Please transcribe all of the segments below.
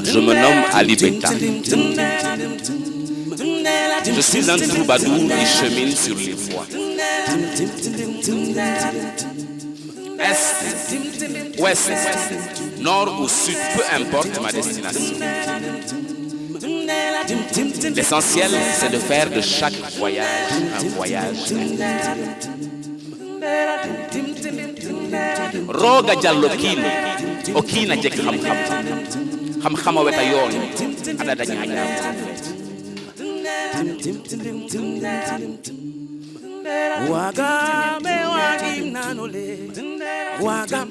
Je me nomme Ali Beta. Je suis un troubadour qui chemine sur les voies. Est, ouest, nord ou sud, peu importe ma destination. L'essentiel, c'est de faire de chaque voyage un voyage intérieur. Roga jallo kino, o kina jek xam-xam weta yoon ada dañu ñaaw wagame wagim nanole wagam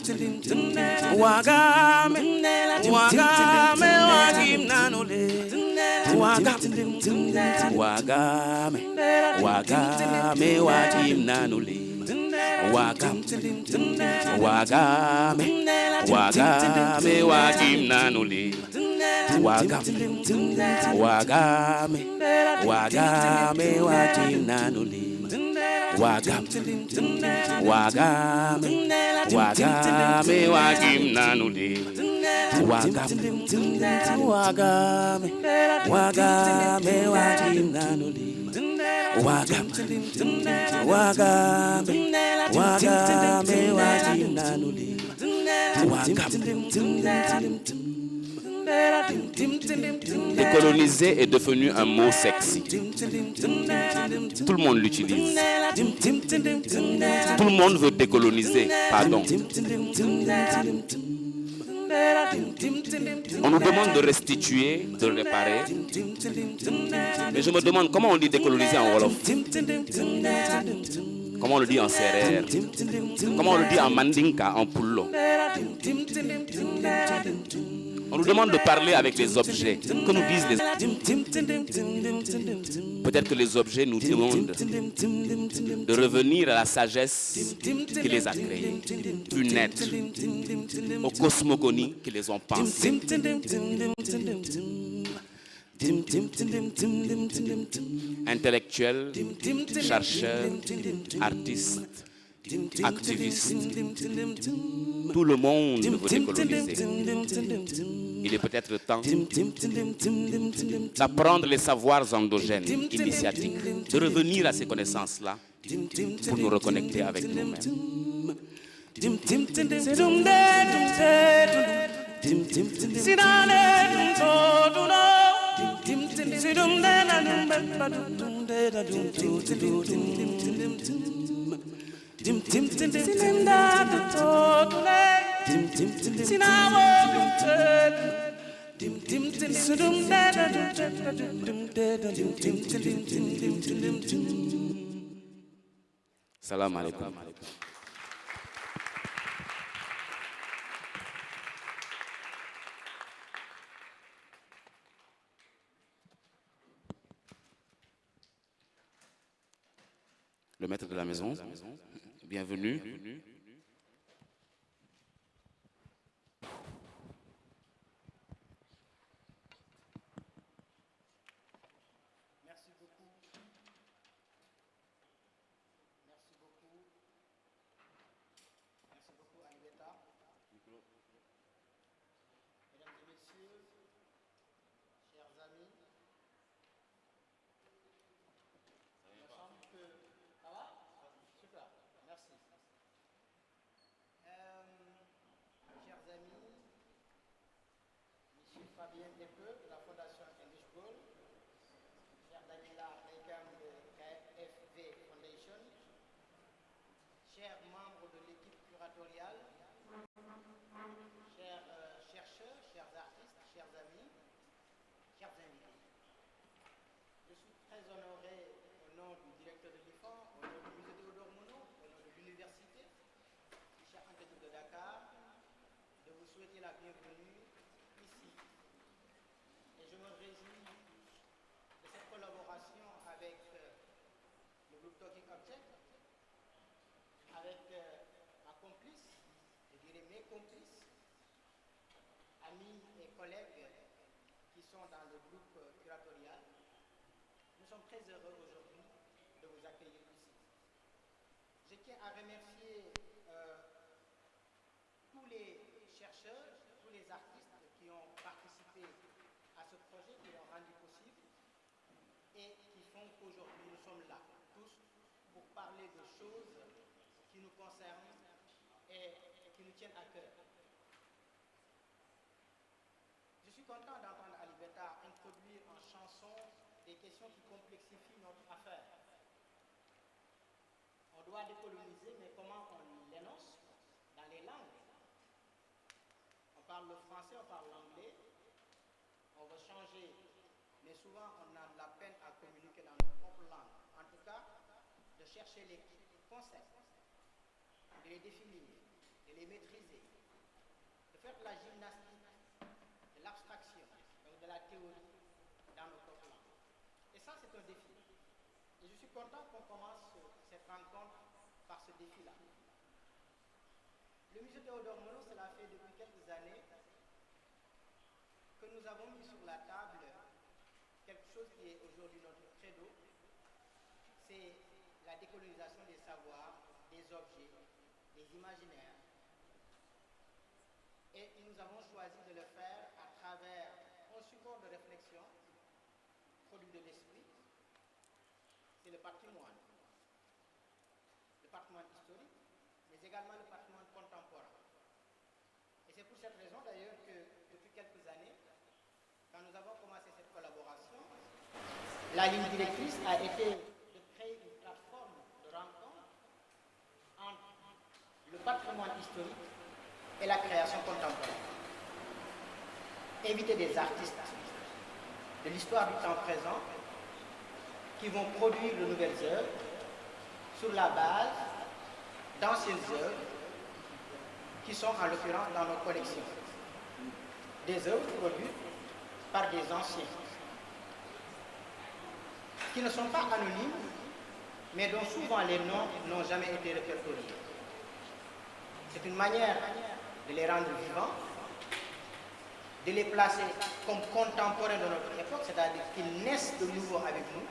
wagame wagame wagim nanole wagam wagame wagame wagim nanole wagam wagame wagame wagim nanole wagam wagame wagame wagim nanole wagam wagame wagame wagim nanole wagam wagame wagame wagim nanole wagam wagame wagame wagim nanole wagam. Décoloniser est devenu un mot sexy. Tout le monde l'utilise. Tout le monde veut décoloniser, pardon. On nous demande de restituer, de réparer. Mais je me demande comment on dit décoloniser en Wolof. Comment on le dit en Serer? Comment on le dit en Mandinka, en Pullo? On nous demande de parler avec les objets. Que nous disent les... Peut-être que les objets nous demandent de revenir à la sagesse qui les a créés, plus nette, aux cosmogonies qui les ont pensées. Intellectuels, chercheurs, artistes, activistes, tout le monde veut décoloniser. Il est peut-être temps d'apprendre les savoirs endogènes, initiatiques, de revenir à ces connaissances-là pour nous reconnecter avec nous-mêmes. Salam alaikum. Le maître de la maison, bienvenue. Merci beaucoup. Merci beaucoup. Merci beaucoup, Anibeta. Mesdames et messieurs, chers amis, il me semble que... Ça va? Super, merci. Chers amis, Monsieur Fabien Depeux de la Fondation English Gold, cher Daniela Rekam de KFV Foundation, chers membres de l'équipe curatoriale, chers chercheurs, chers artistes, chers amis, chers invités. Je suis très honoré au nom du directeur de l'IFAN, au nom du musée Théodore Monod, au nom de l'université, du cher Antétique de Dakar, de vous souhaiter la bienvenue ici. Et je me réjouis de cette collaboration avec complices, amis et collègues qui sont dans le groupe curatorial, nous sommes très heureux aujourd'hui de vous accueillir ici. Je tiens à remercier tous les chercheurs, tous les artistes qui ont participé à ce projet, qui l'ont rendu possible et qui font qu'aujourd'hui nous sommes là, tous, pour parler de choses qui nous concernent et qui nous tiennent à cœur. Je suis content d'entendre Ali Beta introduire en chanson des questions qui complexifient notre affaire. On doit décoloniser, mais comment on l'énonce dans les langues? On parle le français, on parle l'anglais, on veut changer, mais souvent on a de la peine à communiquer dans nos propres langues. En tout cas, de chercher les concepts, de les définir, de les maîtriser, de faire de la gymnastique, de l'abstraction, donc de la théorie dans nos propres langues. Et ça, c'est un défi. Et je suis content qu'on commence cette rencontre par ce défi-là. Le musée Théodore Monod, cela fait depuis quelques années que nous avons mis sur la table quelque chose qui est aujourd'hui notre credo, c'est la décolonisation des savoirs, des objets, des imaginaires. Et nous avons choisi de le faire à travers un support de réflexion, produit de l'esprit, c'est le patrimoine historique, mais également le patrimoine contemporain. Et c'est pour cette raison d'ailleurs que depuis quelques années, quand nous avons commencé cette collaboration, la ligne directrice a été de créer une plateforme de rencontre entre le patrimoine historique et la création contemporaine. Inviter des artistes de l'histoire du temps présent qui vont produire de nouvelles œuvres sur la base d'anciennes œuvres qui sont en l'occurrence dans nos collections. Des œuvres produites par des anciens qui ne sont pas anonymes, mais dont souvent les noms n'ont jamais été répertoriés. C'est une manière de les rendre vivants, de les placer comme contemporains de notre époque, c'est-à-dire qu'ils naissent de nouveau avec nous,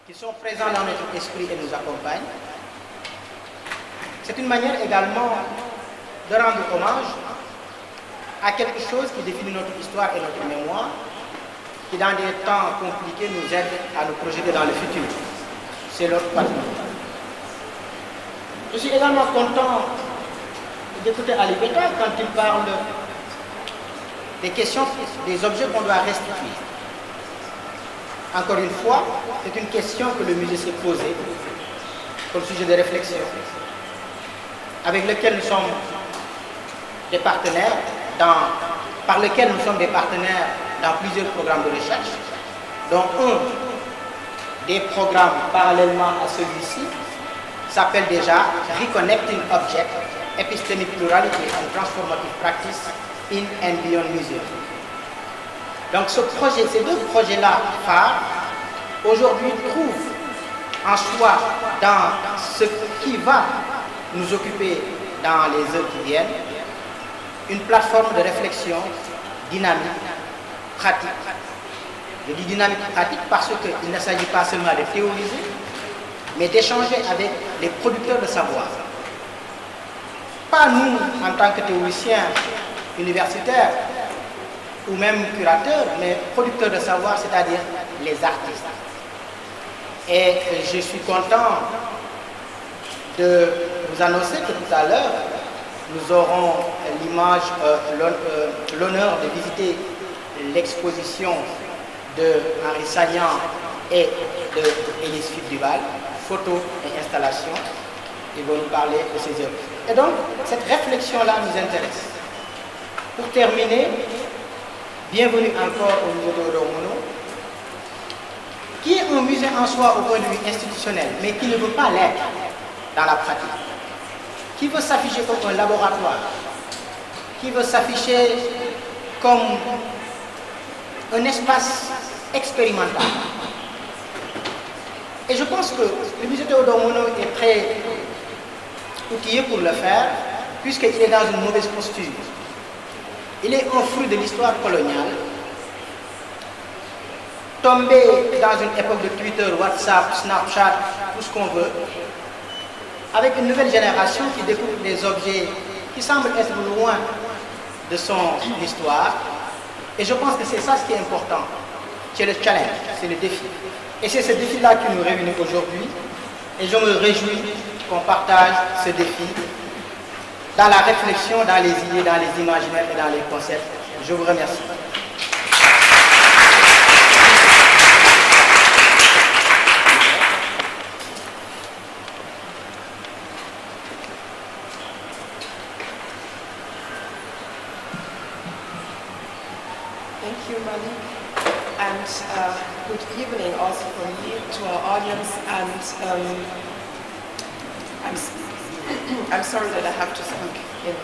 qu'ils sont présents dans notre esprit et nous accompagnent. C'est une manière également de rendre hommage à quelque chose qui définit notre histoire et notre mémoire, qui dans des temps compliqués nous aide à nous projeter dans le futur. C'est notre patrimoine. Je suis également content d'écouter Ali Beta quand il parle des questions, des objets qu'on doit restituer. Encore une fois, c'est une question que le musée s'est posée comme sujet de réflexion, avec lequel nous sommes des partenaires, par lequel nous sommes des partenaires dans plusieurs programmes de recherche, dont un des programmes parallèlement à celui-ci s'appelle déjà Reconnecting Object, Epistemic Plurality and Transformative Practice in and Beyond Museum. Donc ce projet, ces deux projets-là phares, aujourd'hui trouvent en soi, dans ce qui va nous occuper dans les heures qui viennent, une plateforme de réflexion dynamique, pratique. Je dis dynamique pratique parce qu'il ne s'agit pas seulement de théoriser, mais d'échanger avec les producteurs de savoir. Pas nous, en tant que théoriciens universitaires, ou même curateurs, mais producteurs de savoir, c'est-à-dire les artistes. Et je suis content de vous annoncer que tout à l'heure, nous aurons l'honneur de visiter l'exposition de Henri Sagnan et de Élise Duval, photos et installations. Ils vont nous parler de ces œuvres. Et donc, cette réflexion-là nous intéresse. Pour terminer, bienvenue encore au musée Théodore Monod, qui est un musée en soi au point de vue institutionnel, mais qui ne veut pas l'être dans la pratique, qui veut s'afficher comme un laboratoire, qui veut s'afficher comme un espace expérimental. Et je pense que le musée Théodore Monod est très outillé pour le faire, puisqu'il est dans une mauvaise posture. Il est un fruit de l'histoire coloniale, tombé dans une époque de Twitter, WhatsApp, Snapchat, tout ce qu'on veut, avec une nouvelle génération qui découvre des objets qui semblent être loin de son histoire. Et je pense que c'est ça ce qui est important. C'est le challenge, c'est le défi. Et c'est ce défi-là qui nous réunit aujourd'hui. Et je me réjouis qu'on partage ce défi dans la réflexion, dans les idées, dans les imaginaires et dans les concepts. Je vous remercie. Thank you, Malik, and good evening also from me to our audience. And I'm sorry that I have to speak in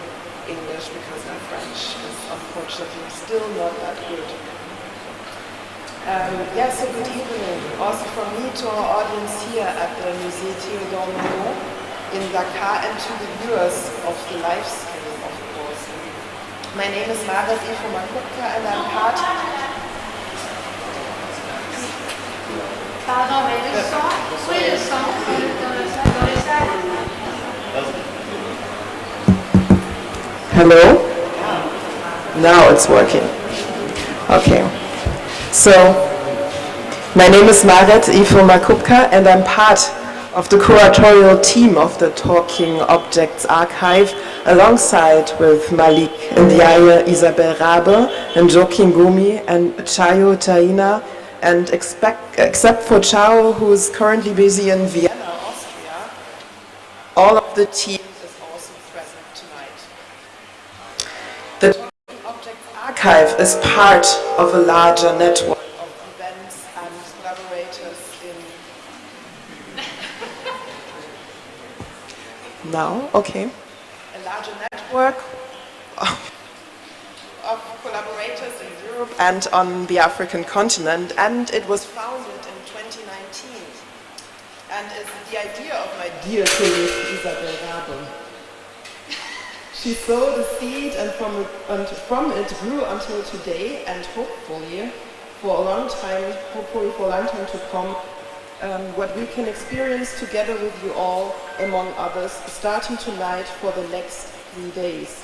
English because my French is unfortunately still not that good. Yes, so good evening also from me to our audience here at the Musée Théodore Monod in Dakar and to the viewers of the live stream, of course. My name is Margaret Makupka and I'm part... Pardon, mais le son, oui, le son dans les salles. Hello? Now it's working. Okay. So, my name is Margaret Makupka and I'm part of the curatorial team of the Talking Objects Archive, alongside with Malik Ndiaye, Isabel Rabe, and Joaquin Gumi, and Chayo Taina, and except for Chao, who is currently busy in Vienna, Austria, all of the team is also present tonight. The Talking Objects Archive is part of a larger network of events and collaborators in... Now, okay. A larger network of collaborators in Europe and on the African continent, and it was founded in 2019. And it's the idea of my dear colleague Isabel Rabe. She sowed a seed and from it grew until today, and hopefully for a long time to come, what we can experience together with you all, among others, starting tonight for the next 3 days.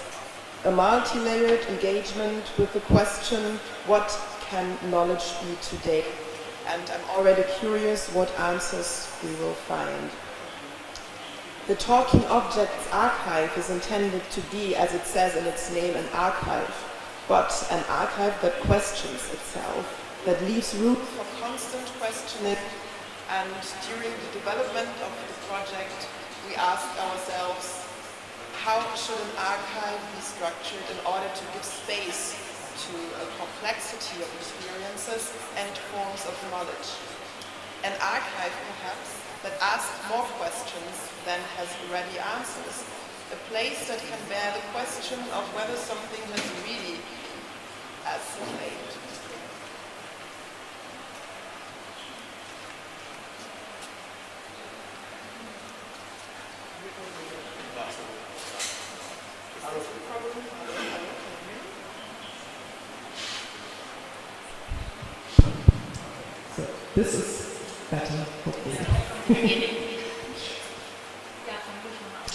A multi-layered engagement with the question, what can knowledge be today? And I'm already curious what answers we will find. The Talking Objects Archive is intended to be, as it says in its name, an archive, but an archive that questions itself, that leaves room for constant questioning. And during the development of the project, we asked ourselves, how should an archive be structured in order to give space to a complexity of experiences and forms of knowledge? An archive, perhaps, that asks more questions than has ready answers. A place that can bear the question of whether something has really assimilated. So this is better, hopefully.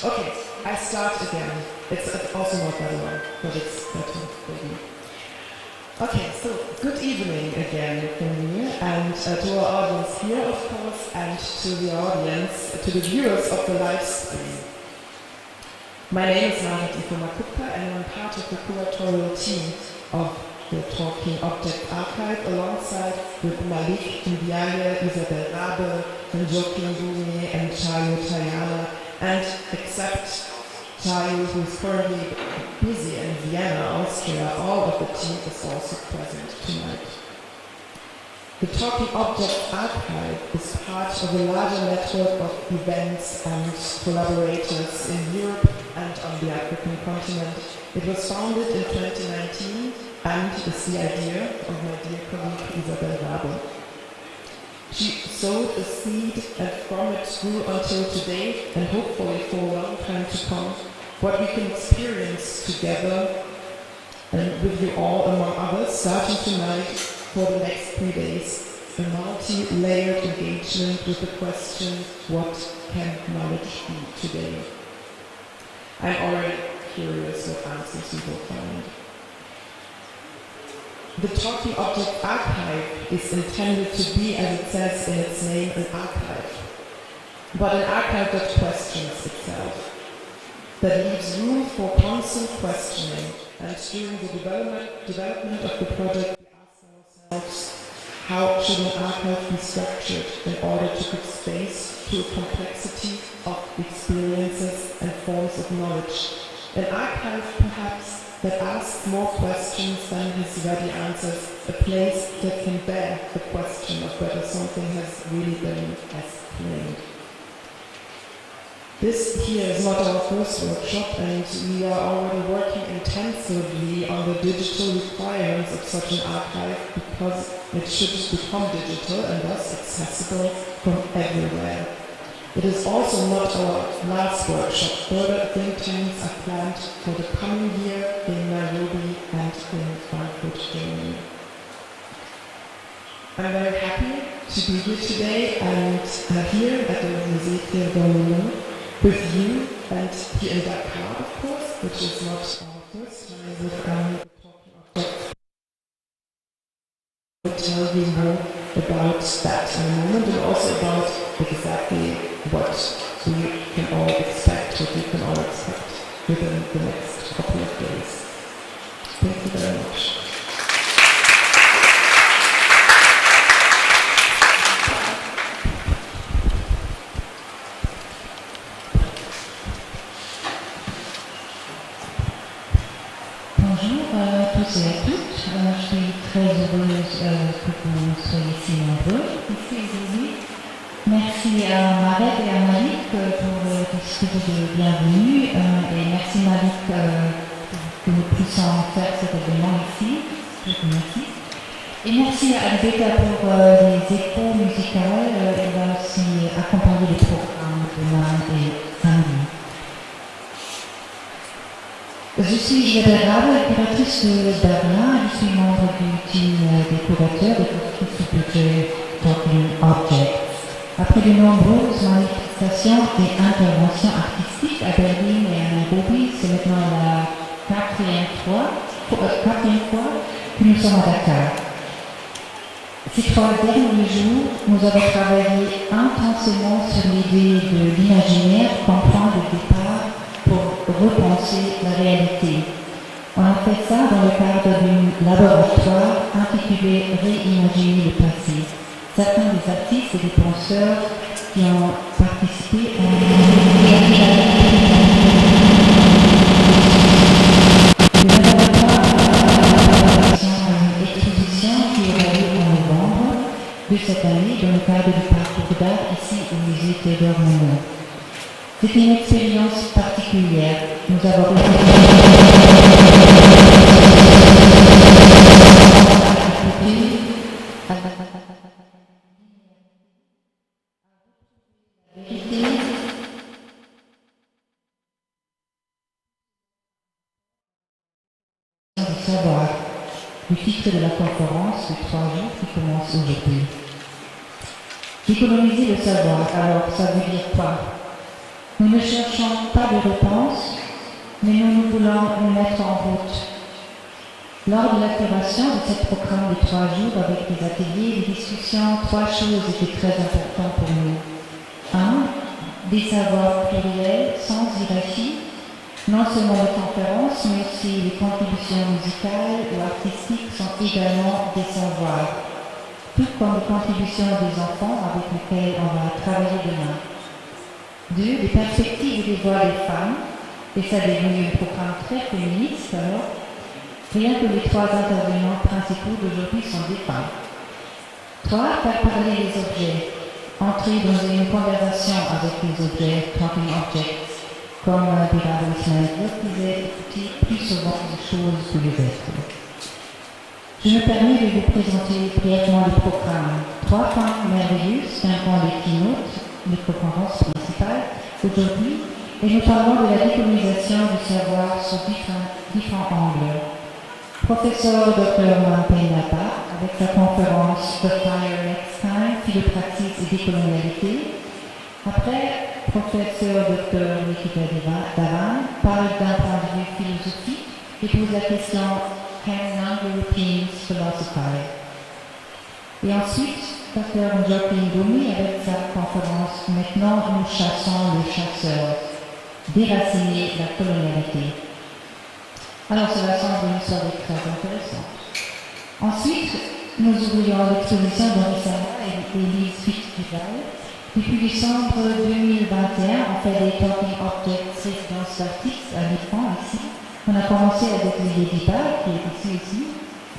Okay, I start again. It's also not very long, but it's better maybe. Okay, so good evening again from me and to our audience here, of course, and to the audience, to the viewers of the live stream. My name is Margaret Makupka and I'm part of the curatorial team of the Talking Object Archive, alongside with Malik Ndiaye, Isabel Rabe, and Joaquin Gumi, and Chayo Taina, and except Chayo, who is currently busy in Vienna, Austria, all of the team is also present tonight. The Talking Object Archive is part of a larger network of events and collaborators in Europe and on the African continent. It was founded in 2019 and is the idea of my dear colleague Isabel Rabe. She sowed a seed and from it grew until today, and hopefully for a long time to come, what we can experience together and with you all, among others, starting tonight for the next 3 days. A multi-layered engagement with the question, what can knowledge be today? I'm already curious what answers we will find. The Talking Object Archive is intended to be, as it says in its name, an archive. But an archive that questions itself, that leaves room for constant questioning. And during the development of the project, we asked ourselves, how should an archive be structured in order to give space to a complexity of experiences and forms of knowledge? An archive, perhaps, that asks more questions than has ready answers, a place that can bear the question of whether something has really been as claimed. This here is not our first workshop, and we are already working intensively on the digital requirements of such an archive because it should become digital and thus accessible from everywhere. It is also not our last workshop. Further think tanks are planned for the coming year in Nairobi and in Frankfurt, Germany. I'm very happy to be here today and here at the Musée Decolonizing with you and here in Dakar, of course, which is not our first time with Talking Objects. I will tell you more about that in a moment and also about exactly what we can all expect, what we can all expect within the next couple of days. Thank you very much. Bonjour à tous et à toutes. Je suis très heureuse que vous soyez si nombreux ici aujourd'hui. Merci à Marek et à Malik pour le discours de bienvenue et merci Malik que nous puissions faire cet événement ici. Je vous remercie. Et merci à Albeka pour les échos musicaux. Elle va aussi accompagner les programmes demain et samedi. Je suis Isabelle Rabe, curatrice de Berlin. Je suis membre du team des curateurs et curatrices du projet Talking Objects. Après de nombreuses manifestations et interventions artistiques à Berlin et à Nairobi, c'est maintenant la quatrième fois que nous sommes à Dakar. Ces 3 derniers jours, nous avons travaillé intensément sur l'idée de l'imaginaire comme point de départ pour repenser la réalité. On a fait ça dans le cadre d'un laboratoire intitulé Réimaginer le passé. Certains des artistes et des penseurs qui ont participé ont le laboratoire a une exposition qui aura lieu en novembre de cette année dans le cadre du parcours d'art ici au musée Théodore Monod. C'est une expérience particulière. Nous avons du savoir, le titre de la conférence de 3 jours qui commence aujourd'hui. Décoloniser le savoir, alors ça veut dire quoi? Nous ne cherchons pas de réponse, mais nous voulons nous mettre en route. Lors de la création de ce programme de 3 jours avec des ateliers, des discussions, 3 choses étaient très importantes pour nous. 1. Des savoirs pluriels, sans hiérarchie, non seulement les conférences, mais aussi les contributions musicales ou artistiques sont également des savoirs, tout comme les contributions des enfants avec lesquels on va travailler demain. 2. Des perspectives et des voix des femmes, et ça est devenu un programme très féministe alors. Rien que les 3 intervenants principaux d'aujourd'hui sont des femmes. 3. Faire parler les objets, entrer dans une conversation avec les objets, talking objects, comme Birado Ismail disait, écouter plus souvent les choses que les êtres. Je me permets de vous présenter brièvement le programme. 3 points merveilleux, 5 points de keynote, les conférences principales. Aujourd'hui, et nous parlons de la décolonisation du savoir sous différents angles. Professeur Dr. Mampenapa, avec sa conférence The Fire Next Time, Philopraxis et décolonialité. Après, professeur Dr. Nikita Davan parle d'un point de vue philosophique et pose la question Can non-Europeans philosophize? Et ensuite, Dr. Joaquin Gomi avec sa conférence Maintenant nous chassons le chasseur, déraciner la colonialité. Alors cela semble une soirée très intéressante. Ensuite, nous ouvrirons l'exposition d'Orissana et Elise Fitzgerald. Depuis décembre 2021, on fait des talking objects résidences d'artistes à Lyon, ici. On a commencé avec Lily Dipa, qui est ici aussi,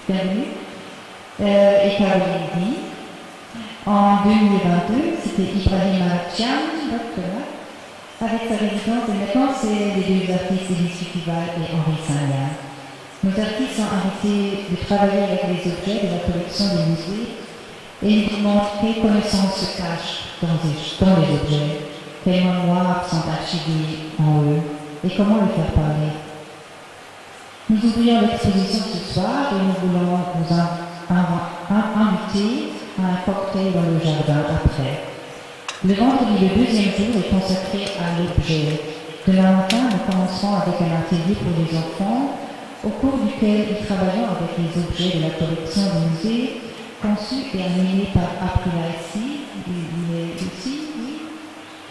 bienvenue, et Caroline D. En 2022, c'était Ibrahim Cham, doctorat, avec sa résidence, et maintenant c'est les deux artistes Elise Fitzgerald et Henri Saint-Lain. Nos artistes sont invités de travailler avec les objets de la collection des musées et ils nous montrent quelles connaissances se cachent dans les objets, quelles mémoires sont archivées en eux et comment les faire parler. Nous ouvrons l'exposition ce soir et nous voulons vous inviter à un cocktail dans le jardin après. Le vendredi, le deuxième jour, est consacré à l'objet. Demain matin, nous commencerons avec un atelier pour les enfants, au cours duquel nous travaillons avec les objets de la collection du musée, conçu et animé par Aprila ici. Il est ici, oui.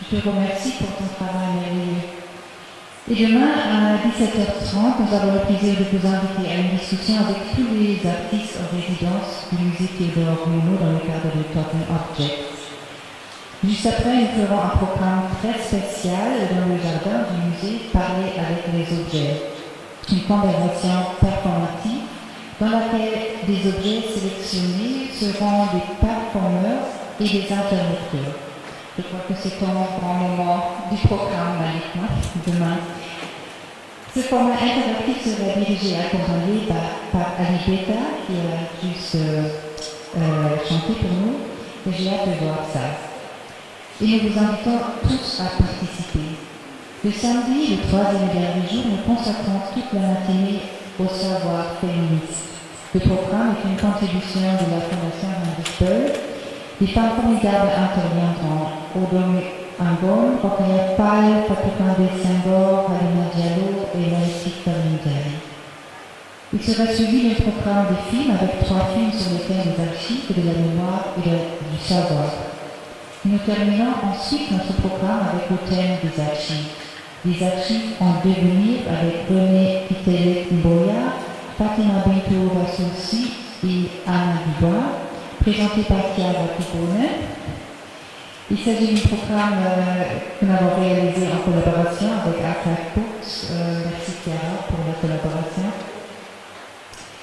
Je te remercie pour ton travail merveilleux. Et demain, à 17h30, nous avons le plaisir de vous inviter à une discussion avec tous les artistes en résidence du musée Théodore Monod dans le cadre de Talking Objects. Juste après, nous ferons un programme très spécial dans le jardin du musée, Parler avec les objets. Une conversation performative dans laquelle des objets sélectionnés seront des performeurs et des interlocuteurs. Je crois que c'est un grand moment du programme maintenant, demain. Ce format interactif sera dirigé et accompagné par Ali Beta, qui a juste chanté pour nous, et j'ai hâte de voir ça. Et nous vous invitons tous à participer. Le samedi, le troisième et dernier jour, nous consacrons toute la matinée au savoir féministe. Le programme est une contribution de la Fondation Henri Peul. Les femmes formidables interviendront Odom Angol, Rokhaya Pal, Fatou Senghor, Halima Diallo et Laïsik Tarimdiari. Il sera suivi d'un programme de films avec 3 films sur le thème des archives, de la mémoire et du savoir. Nous terminons ensuite notre programme avec le thème des archives. Les archives en devenir avec René Kitele Mboya, Fatima Bintou Rassoussi et Anna Dubois, présenté par Chiara Pipone. Il s'agit d'un programme que nous avons réalisé en collaboration avec Archive Books. Merci Chiara pour la collaboration.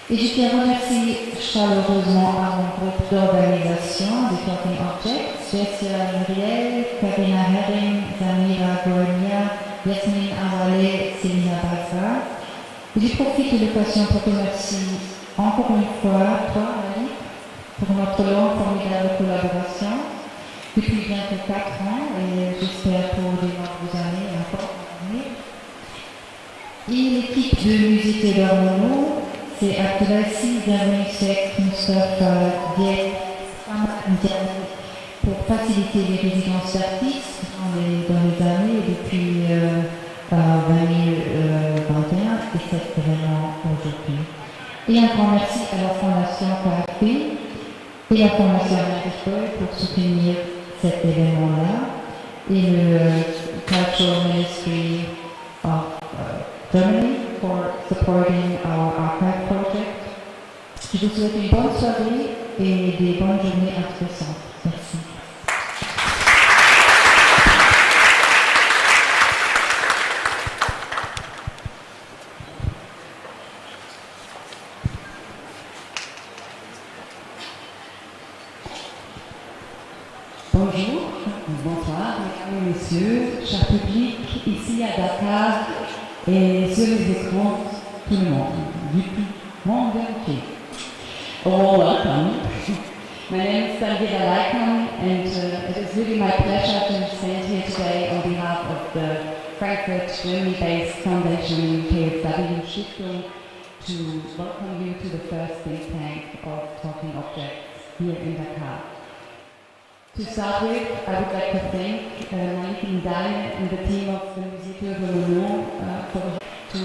Et je tiens à remercier chaleureusement à mon groupe d'organisation de Talking Objects, Jessia Muriel, Karina Herring, Zamira Gornia, Yasmine Awale, Célina Bazra. Je profite de l'occasion pour te remercier encore une fois, toi, Ali, pour notre longue formidable collaboration depuis bientôt 4 ans et j'espère pour de nombreuses années encore à venir. Et l'équipe de musée Théodore Monod, c'est Abdelhassi, Bienvenue Sek, Moustapha Diek, Ndiaye, pour faciliter les résidences d'artistes dans les années depuis 2021 et cet événement aujourd'hui. Et un grand merci à la Fondation KFP et la Fondation Marifol pour soutenir cet événement-là et le Cultural Ministry of Germany for supporting our archive project. Je vous souhaite une bonne soirée et des bonnes journées intéressantes. Merci. Bonjour, bonsoir, mesdames et messieurs, chers publics, ici à Dakar et sur les écrans, tout le monde, du monde entier. Oh, welcome. My name is Sangeeta Laikam, and it is really my pleasure to stand here today on behalf of the Frankfurt Frankfurt, Germany-based foundation KfW Stiftung to welcome you to the first think tank of Talking Objects here in Dakar. To start with, I would like to thank Malik Ndai and the team of the Musée Decolonizing to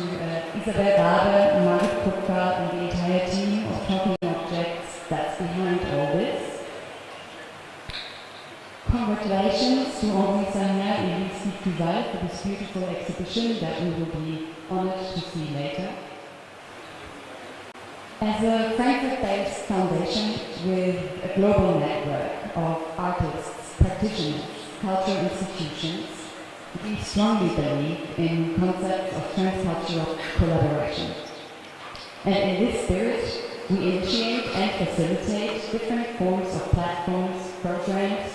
Isabel Rabe, Margit Kupka and the entire team of Talking Objects that's behind all this. Congratulations to Henri Sagna and Steve Duval for this beautiful exhibition that we will be honored to see later. As a Frankfurt-based foundation with a global network of artists, practitioners, cultural institutions, we strongly believe in concepts of transcultural collaboration. And in this spirit, we initiate and facilitate different forms of platforms, programs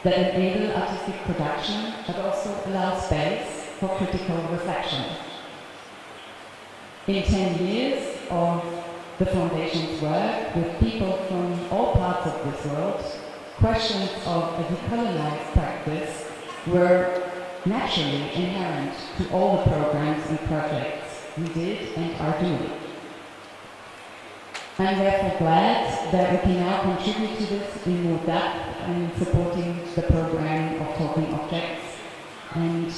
that enable artistic production, but also allow space for critical reflection. In 10 years of the Foundation's work with people from all parts of this world, questions of a decolonized practice were naturally inherent to all the programs and projects we did and are doing. I'm therefore glad that we can now contribute to this in more depth and supporting the program of Talking Objects. And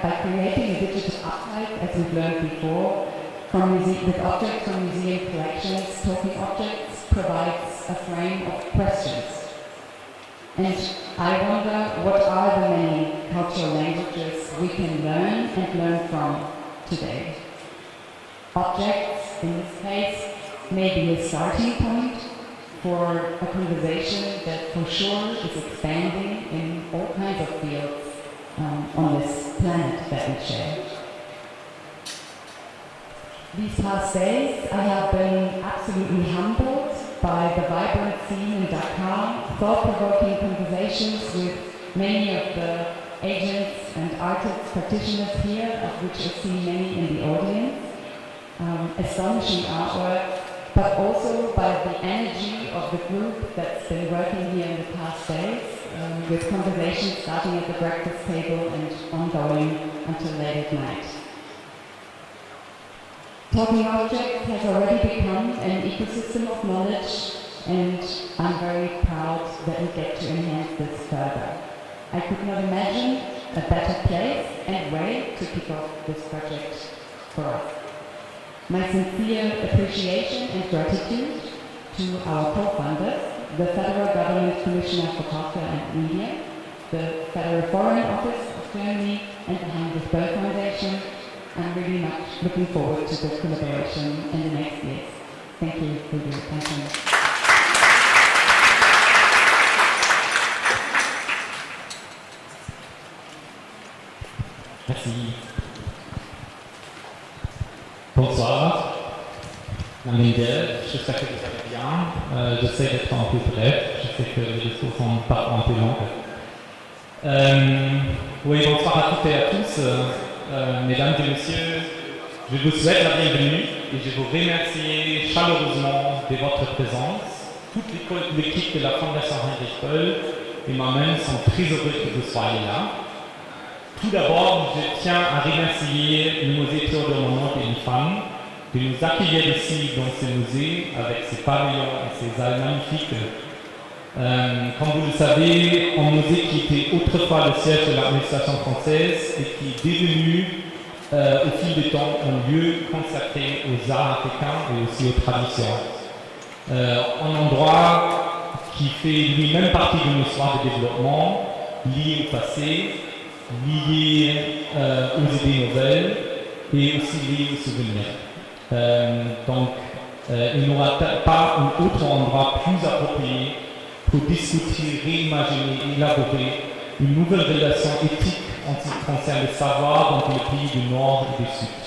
by creating a digital archive, as we've learned before, with objects from museum collections, Talking Objects provides a frame of questions. And I wonder what are the many cultural languages we can learn and learn from today. Objects, in this case, may be a starting point for a conversation that for sure is expanding in all kinds of fields on this planet that we share. These past days, I have been absolutely humbled by the vibrant scene in Dakar, thought-provoking conversations with many of the agents and artists, practitioners here, of which I see many in the audience, astonishing artwork, but also by the energy of the group that's been working here in the past days, with conversations starting at the breakfast table and ongoing until late at night. Talking Objects has already become an ecosystem of knowledge, and I'm very proud that we get to enhance this further. I could not imagine a better place and way to kick off this project for us. My sincere appreciation and gratitude to our co-founders, the Federal Government Commissioner for Culture and Media, the Federal Foreign Office of Germany, and the Heinrich Böll Foundation. I'm really much looking forward to the collaboration in the next years. Thank you for your attention. Merci. Bonsoir. J'espère que vous allez bien. J'essaie d'être un peu bref. Je sais que les discours sont parfois un peu longs. Bonsoir à toutes et à tous. Mesdames et messieurs, je vous souhaite la bienvenue et je vous remercie chaleureusement de votre présence. Toute l'équipe de la Fondation Heinrich Böll et moi-même sont très heureux que vous soyez là. Tout d'abord, je tiens à remercier le musée Théodore Monod et les femmes de nous accueillir ici dans ce musée avec ses pavillons et ses halles magnifiques. Comme vous le savez, un musée qui était autrefois le siège de l'administration française et qui est devenu au fil du temps un lieu consacré aux arts africains et aussi aux traditions. Un endroit qui fait lui-même partie d'une histoire de développement liée au passé, liée aux idées nouvelles et aussi liée aux souvenirs. Il n'y aura pas un autre endroit plus approprié pour discuter, réimaginer, élaborer une nouvelle relation éthique en ce qui concerne le savoir dans les pays du Nord et du Sud.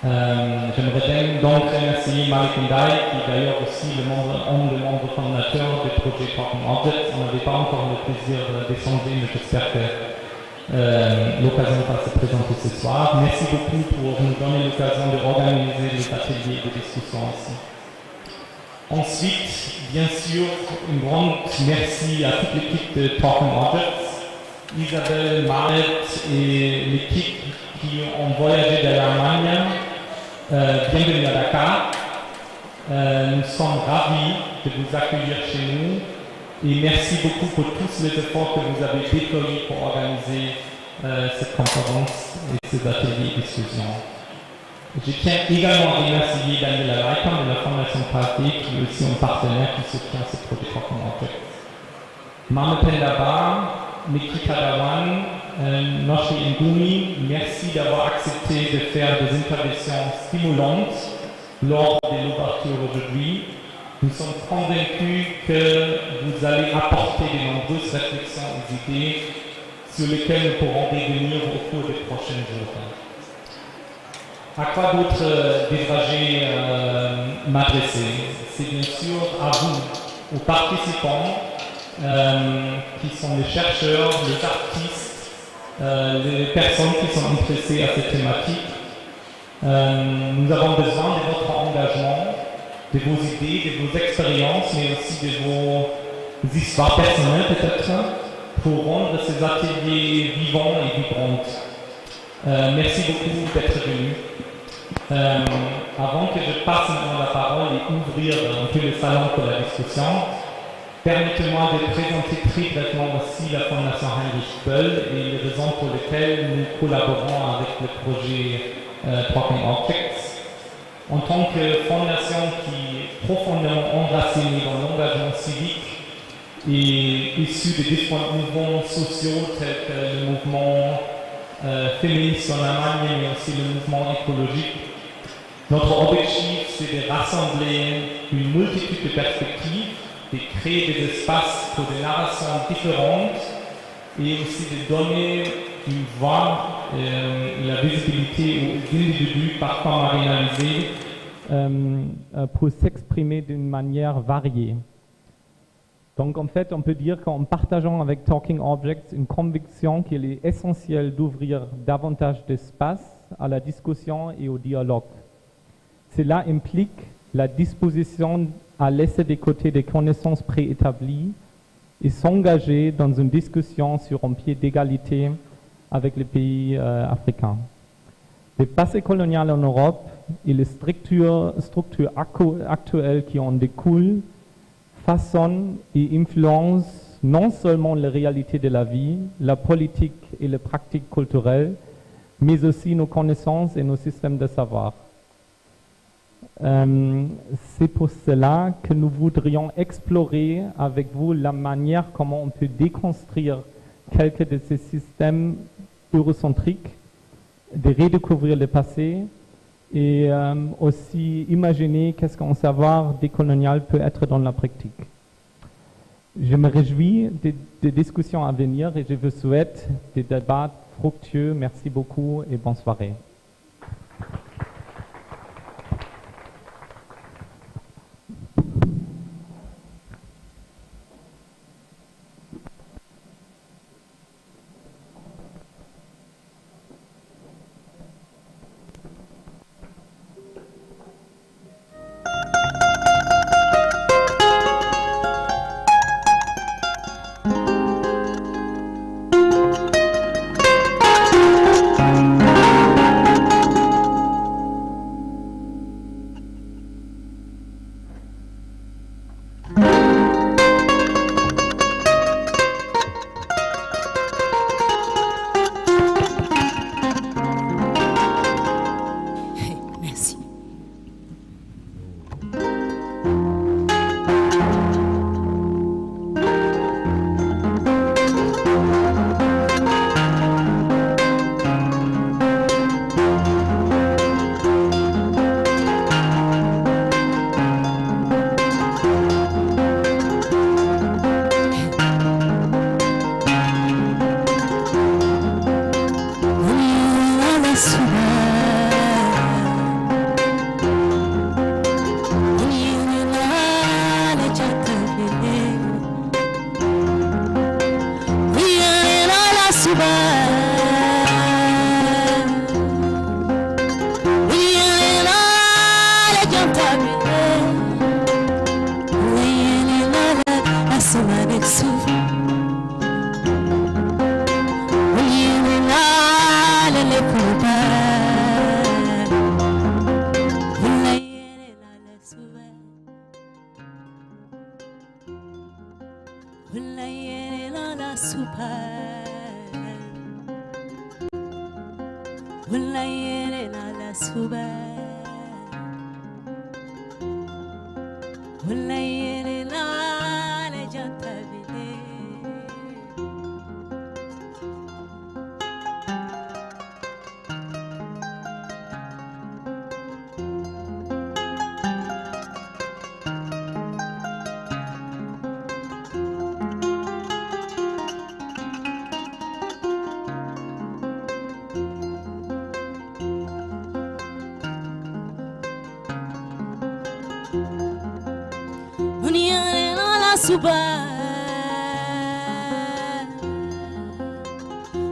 J'aimerais donc remercier Malik Ndai, qui est d'ailleurs aussi un des membres fondateurs du projet Talking Objects. On n'avait pas encore le plaisir d'échanger, mais j'espère que l'occasion va se présenter ce soir. Merci beaucoup pour nous donner l'occasion d'organiser les ateliers de discussion ici. Ensuite, bien sûr, un grand merci à toute l'équipe de Talking Objects Isabelle, Marit et l'équipe qui ont voyagé de l'Allemagne, bienvenue à Dakar. Nous sommes ravis de vous accueillir chez nous et merci beaucoup pour tous les efforts que vous avez déployés pour organiser cette conférence et ces ateliers de discussion. Je tiens également à remercier Daniela Leikam de la Fondation Pathé, qui est aussi un partenaire qui soutient ce projet Talking. Mamapenda Ba, Nikita Dawan, Noshi Ngumi, merci d'avoir accepté de faire des interventions stimulantes lors de l'ouverture aujourd'hui. Nous sommes convaincus que vous allez apporter de nombreuses réflexions et idées sur lesquelles nous pourrons revenir au cours des prochains jours. À quoi d'autre devrais-je m'adresser? C'est bien sûr à vous, aux participants, qui sont les chercheurs, les artistes, les personnes qui sont intéressées à cette thématique. Nous avons besoin de votre engagement, de vos idées, de vos expériences, mais aussi de vos histoires personnelles peut-être, pour rendre ces ateliers vivants et vibrants. Merci beaucoup d'être venus. Avant que je passe maintenant la parole et ouvrir un peu le salon pour la discussion, permettez-moi de présenter très brièvement aussi la Fondation Heinrich Böll et les raisons pour lesquelles nous collaborons avec le projet Talking Objects. En tant que fondation qui est profondément enracinée dans l'engagement civique et issue de différents mouvements sociaux tels que le mouvement féministe en Allemagne, mais aussi le mouvement écologique, notre objectif, c'est de rassembler une multitude de perspectives, de créer des espaces pour des narrations différentes et aussi de donner une voix et la visibilité aux individus parfois marginalisés pour s'exprimer d'une manière variée. Donc en fait, on peut dire qu'en partageant avec Talking Objects une conviction qu'il est essentiel d'ouvrir davantage d'espace à la discussion et au dialogue. Cela implique la disposition à laisser de côté des connaissances préétablies et s'engager dans une discussion sur un pied d'égalité avec les pays africains. Le passé colonial en Europe et les structures actuelles qui en découlent façonnent et influencent non seulement les réalités de la vie, la politique et les pratiques culturelles, mais aussi nos connaissances et nos systèmes de savoir. C'est pour cela que nous voudrions explorer avec vous la manière comment on peut déconstruire quelques de ces systèmes eurocentriques, de redécouvrir le passé et aussi imaginer qu'est-ce qu'un savoir décolonial peut être dans la pratique. Je me réjouis des discussions à venir et je vous souhaite des débats fructueux. Merci beaucoup et bonne soirée. والليل على سبا والليل على جنتبلي Suba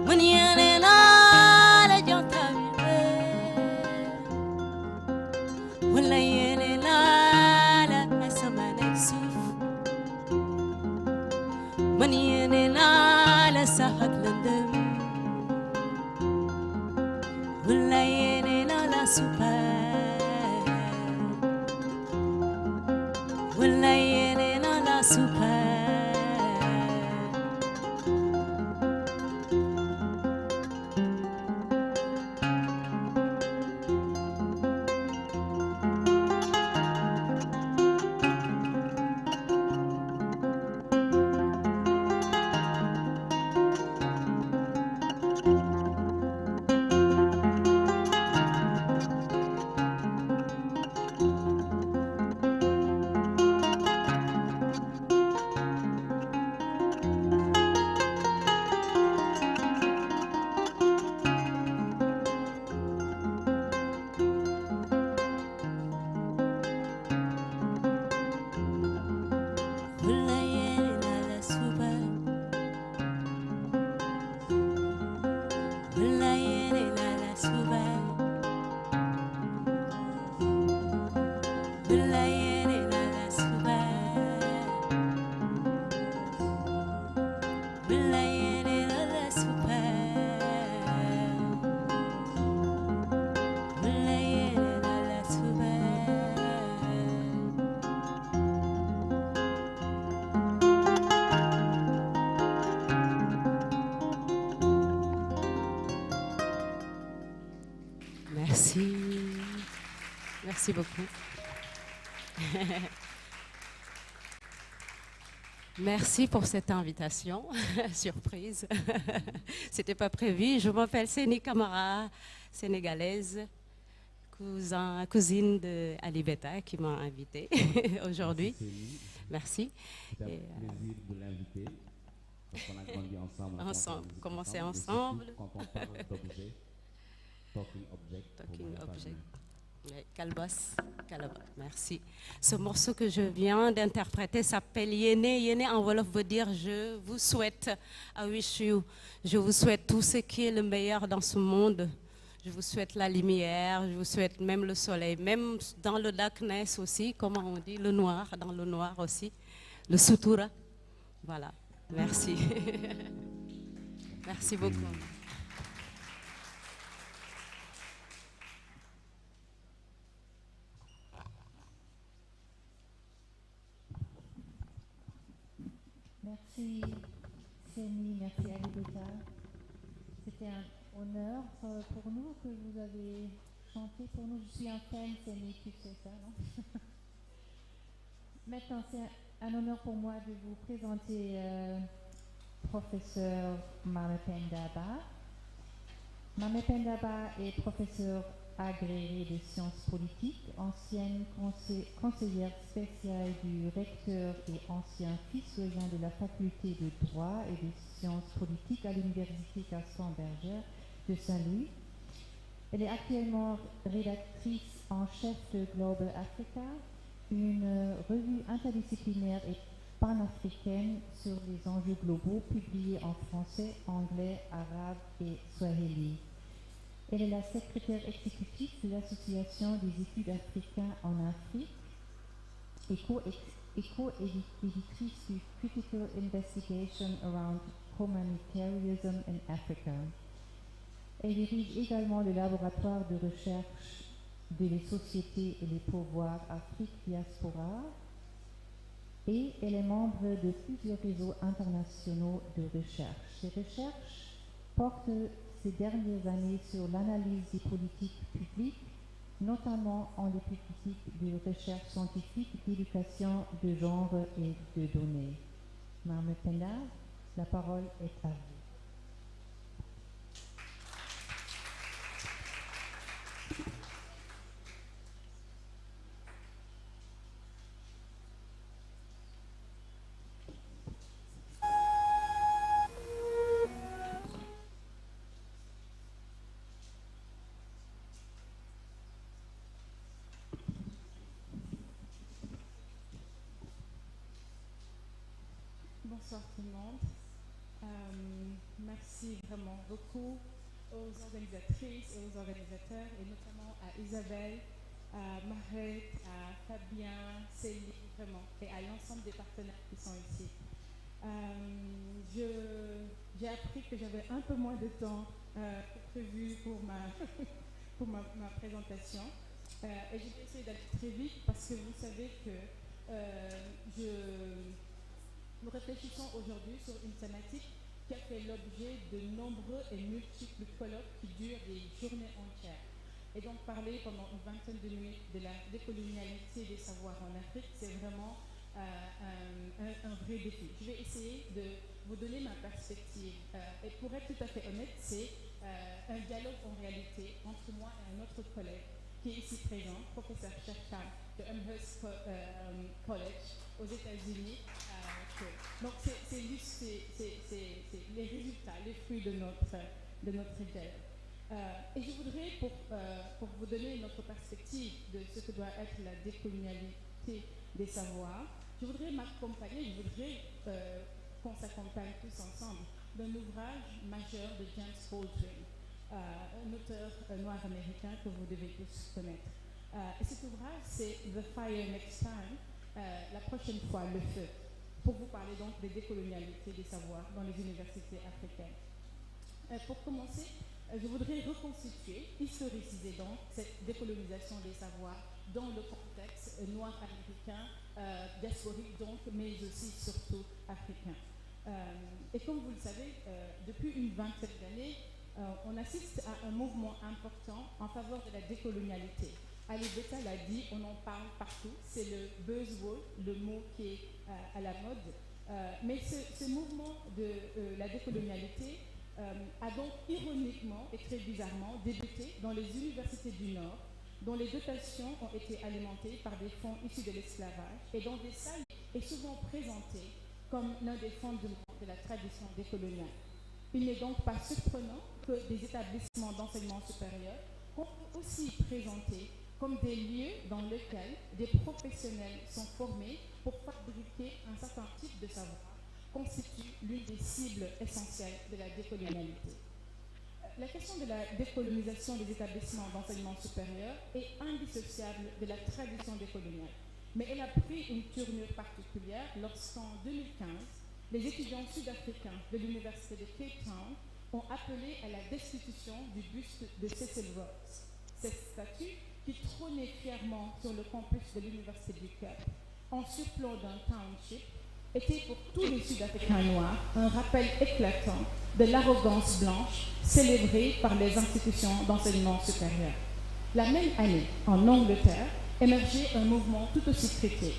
Maniane la janta wala yene la asamane suf Maniane la sahat landam wala yene la suba wala yene super Merci. Merci beaucoup. Merci pour cette invitation, surprise. C'était pas prévu. Je m'appelle Séni Camara, sénégalaise, cousine de Ali Beta qui m'a invitée aujourd'hui. Merci. C'est un plaisir de l'inviter. On a grandi ensemble. Ensemble, commencer ensemble. Quand on parle d'objets, talking object. Calbas, merci. Ce morceau que je viens d'interpréter s'appelle Yene. Yene en Wolof veut dire je vous souhaite, I wish you, je vous souhaite tout ce qui est le meilleur dans ce monde. Je vous souhaite la lumière, je vous souhaite même le soleil, même dans le darkness aussi, comment on dit, le noir, dans le noir aussi, le sutura. Voilà, merci. Merci beaucoup. Merci Séni, merci Ali Beta. C'était un honneur pour nous que vous avez chanté pour nous. Je suis un fan, Séni, tu sais ça, non? Maintenant, c'est un honneur pour moi de vous présenter professeur Mame Pendaba. Mame Pendaba est professeur agrégée de sciences politiques, ancienne conseillère spéciale du recteur et ancien vice-régent de la faculté de droit et de sciences politiques à l'université Gaston-Berger de Saint-Louis. Elle est actuellement rédactrice en chef de Global Africa, une revue interdisciplinaire et panafricaine sur les enjeux globaux publiée en français, anglais, arabe et swahili. Elle est la secrétaire exécutive de l'Association des études africains en Afrique et co-éditrice du Critical Investigation Around Humanitarianism in Africa. Elle dirige également le laboratoire de recherche de les sociétés et les pouvoirs Afrique Diaspora et elle est membre de plusieurs réseaux internationaux de recherche. Ses recherches portent ces dernières années sur l'analyse des politiques publiques, notamment en les politiques de recherche scientifique, d'éducation de genre et de données. Madame Penda, la parole est à vous. Bonsoir tout le monde. Merci vraiment beaucoup aux organisatrices et aux organisateurs, et notamment à Isabelle, à Maret, à Fabien, Céline, vraiment, et à l'ensemble des partenaires qui sont ici. J'ai appris que j'avais un peu moins de temps que prévu pour ma présentation. Et je vais essayer d'aller très vite parce que vous savez que nous réfléchissons aujourd'hui sur une thématique qui a fait l'objet de nombreux et multiples colloques qui durent des journées entières. Et donc parler pendant une vingtaine de minutes de la décolonialité des savoirs en Afrique, c'est vraiment un vrai défi. Je vais essayer de vous donner ma perspective. Et pour être tout à fait honnête, c'est un dialogue en réalité entre moi et un autre collègue qui est ici présent, professeur Cherkhan de Amherst College aux États-Unis. Donc c'est les résultats, les fruits de notre dialogue. Et je voudrais, pour vous donner notre perspective de ce que doit être la décolonialité des savoirs, je voudrais qu'on s'accompagne tous ensemble d'un ouvrage majeur de James Baldwin, un auteur noir américain que vous devez tous connaître. Et cet ouvrage, c'est The Fire Next Time, la prochaine fois, le feu, pour vous parler donc des décolonialités des savoirs dans les universités africaines. Pour commencer, je voudrais reconstituer, historiciser donc cette décolonisation des savoirs dans le contexte noir américain, diasporique donc, mais aussi surtout africain. Et comme vous le savez, depuis une vingtaine d'années, on assiste à un mouvement important en faveur de la décolonialité. Ali Beta l'a dit, on en parle partout, c'est le buzzword, le mot qui est à la mode. Mais ce mouvement de la décolonialité a donc ironiquement et très bizarrement débuté dans les universités du Nord, dont les dotations ont été alimentées par des fonds issus de l'esclavage et dont des salles est souvent présenté comme l'un des fondements de la tradition décoloniale. Il n'est donc pas surprenant que des établissements d'enseignement supérieur ont aussi présenté comme des lieux dans lesquels des professionnels sont formés pour fabriquer un certain type de savoir, constitue l'une des cibles essentielles de la décolonialité. La question de la décolonisation des établissements d'enseignement supérieur est indissociable de la tradition décoloniale, mais elle a pris une tournure particulière lorsqu'en 2015, les étudiants sud-africains de l'université de Cape Town ont appelé à la destitution du buste de Cecil Rhodes. Cette statue, qui trônait fièrement sur le campus de l'université du Cape, en surplomb d'un township, était pour tous les Sud-Africains noirs un rappel éclatant de l'arrogance blanche célébrée par les institutions d'enseignement supérieur. La même année, en Angleterre, émergeait un mouvement tout aussi critique,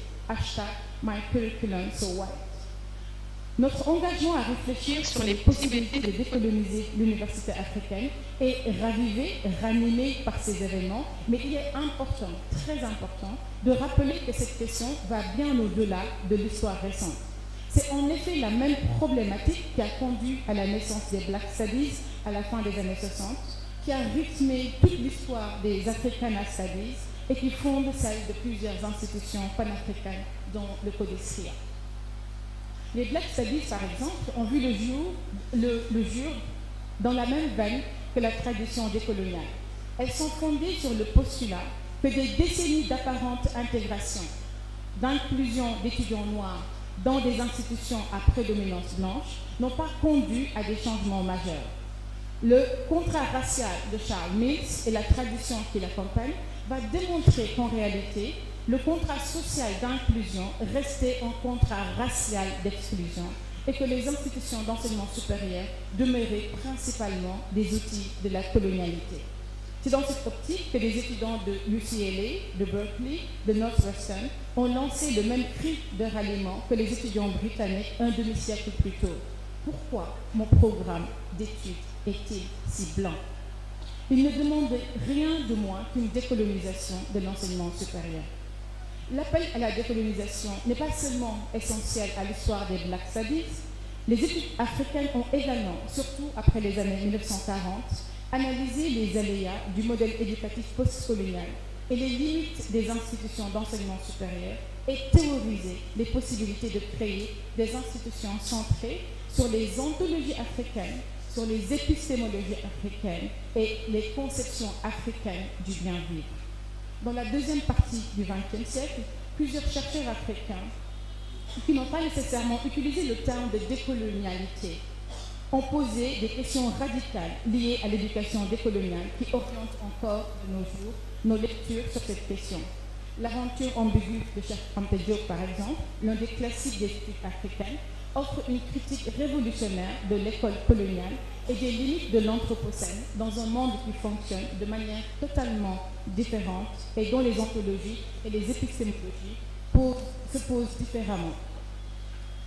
#MyCurriculumSoWhite. Notre engagement à réfléchir sur les possibilités de décoloniser l'université africaine est ravivé, ranimé par ces événements, mais il est important, très important, de rappeler que cette question va bien au-delà de l'histoire récente. C'est en effet la même problématique qui a conduit à la naissance des Black Studies à la fin des années 60, qui a rythmé toute l'histoire des Africana Studies et qui fonde celle de plusieurs institutions panafricaines, dont le Codicea. Les Black Studies, par exemple, ont vu le jour dans la même veine que la tradition décoloniale. Elles sont fondées sur le postulat que des décennies d'apparente intégration, d'inclusion d'étudiants noirs dans des institutions à prédominance blanche n'ont pas conduit à des changements majeurs. Le contrat racial de Charles Mills et la tradition qui l'accompagne va démontrer qu'en réalité, le contrat social d'inclusion restait un contrat racial d'exclusion et que les institutions d'enseignement supérieur demeuraient principalement des outils de la colonialité. C'est dans cette optique que les étudiants de UCLA, de Berkeley, de Northwestern ont lancé le même cri de ralliement que les étudiants britanniques un demi-siècle plus tôt. Pourquoi mon programme d'études est-il si blanc? Il ne demande rien de moins qu'une décolonisation de l'enseignement supérieur. L'appel à la décolonisation n'est pas seulement essentiel à l'histoire des Black Studies. Les études africaines ont également, surtout après les années 1940, analysé les aléas du modèle éducatif postcolonial et les limites des institutions d'enseignement supérieur et théorisé les possibilités de créer des institutions centrées sur les ontologies africaines, sur les épistémologies africaines et les conceptions africaines du bien vivre. Dans la deuxième partie du XXe siècle, plusieurs chercheurs africains, qui n'ont pas nécessairement utilisé le terme de décolonialité, ont posé des questions radicales liées à l'éducation décoloniale qui orientent encore de nos jours nos lectures sur cette question. L'aventure ambiguë de Cheikh Anta Diop, par exemple, l'un des classiques des études africaines, offre une critique révolutionnaire de l'école coloniale et des limites de l'anthropocène dans un monde qui fonctionne de manière totalement différente et dont les ontologies et les épistémologies se posent différemment.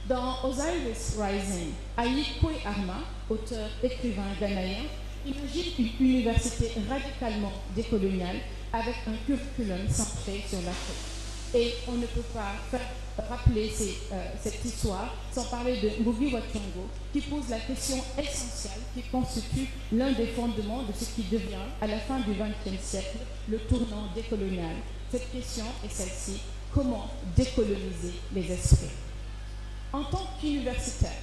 Dans Osiris Rising, Ayi Kwe Arma, auteur écrivain ghanéen, imagine une université radicalement décoloniale avec un curriculum centré sur l'Afrique. Et on ne peut pas rappeler cette histoire sans parler de Ngugi wa Thiong'o, qui pose la question essentielle qui constitue l'un des fondements de ce qui devient, à la fin du XXe siècle, le tournant décolonial. Cette question est celle-ci: comment décoloniser les esprits? En tant qu'universitaires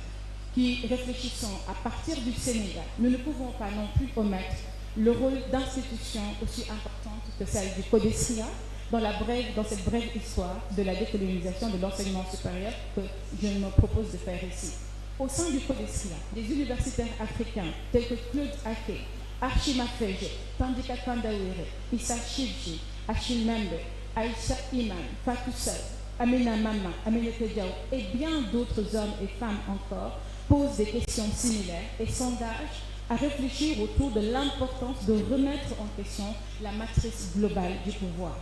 qui réfléchissons à partir du Sénégal, nous ne pouvons pas non plus omettre le rôle d'institutions aussi importantes que celle du CODESRIA dans cette brève histoire de la décolonisation de l'enseignement supérieur que je me propose de faire ici. Au sein du CODESRIA, des universitaires africains tels que Claude Ake, Archima Fege, Tandika Kandawere, Issa Chidji, Achille Membe, Aïcha Iman, Fatou Sow, Amina Mama, Aminata Diaw et bien d'autres hommes et femmes encore posent des questions similaires et s'engagent à réfléchir autour de l'importance de remettre en question la matrice globale du pouvoir.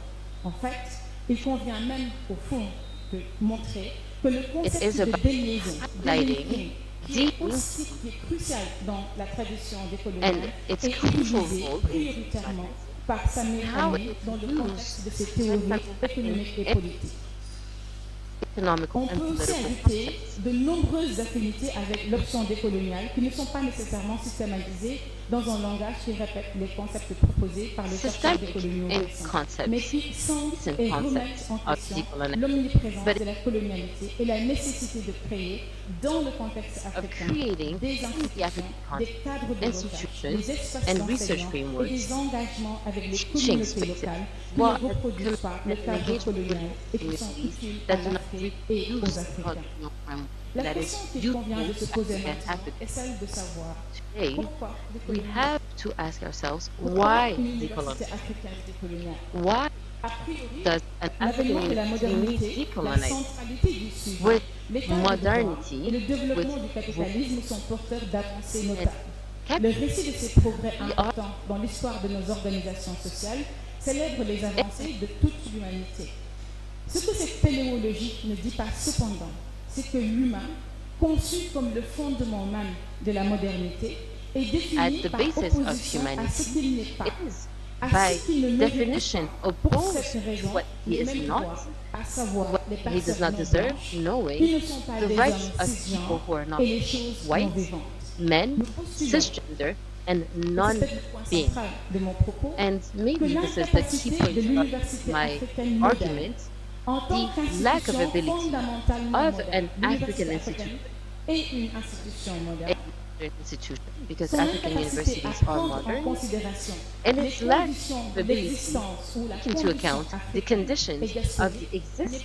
En fait, il convient même au fond de montrer que le concept de déliaison, qui est crucial dans la tradition décoloniale, est utilisé prioritairement par Samir Ali dans le contexte de ses théories économiques et politiques. On peut aussi ajouter de nombreuses affinités avec l'option décoloniale qui ne sont pas nécessairement systématisées dans un langage qui répète les concepts proposés par le chercheur décoloniaux récents, mais qui centrent et remettent en question l'omniprésence de la colonialité et la nécessité de créer, dans le contexte africain, des institutions, des cadres de recherche, des espaces d'enseignement et des engagements avec les communautés locales qui ne reproduisent pas le cadre colonial et qui sont utiles à l'Afrique et aux Africains. La question qu'il convient de se poser maintenant est celle de savoir pourquoi we have to ask ourselves why decolonize? Why does an African university decolonize? With modernity, et le développement du capitalisme sont porteurs d'avancées notables. Le récit de ces progrès importants dans l'histoire de nos organisations sociales célèbre les avancées de toute l'humanité. Ce que cette téléologie ne dit pas cependant, c'est que l'humain, conçu comme le fondement même de la modernité, est défini par opposition à ce qu'il n'est pas, à ce qu'il ne mérite pas. Pour cette raison, les mêmes droits, à savoir les personnes non blanches, qui ne sont pas des hommes cisgenres et les choses non vivantes. Men, cisgender, and non-being. And maybe this is the key point of my argument. The lack of ability of an African institution, because African universities are modern, and its lack of ability to take into account the conditions of the existence.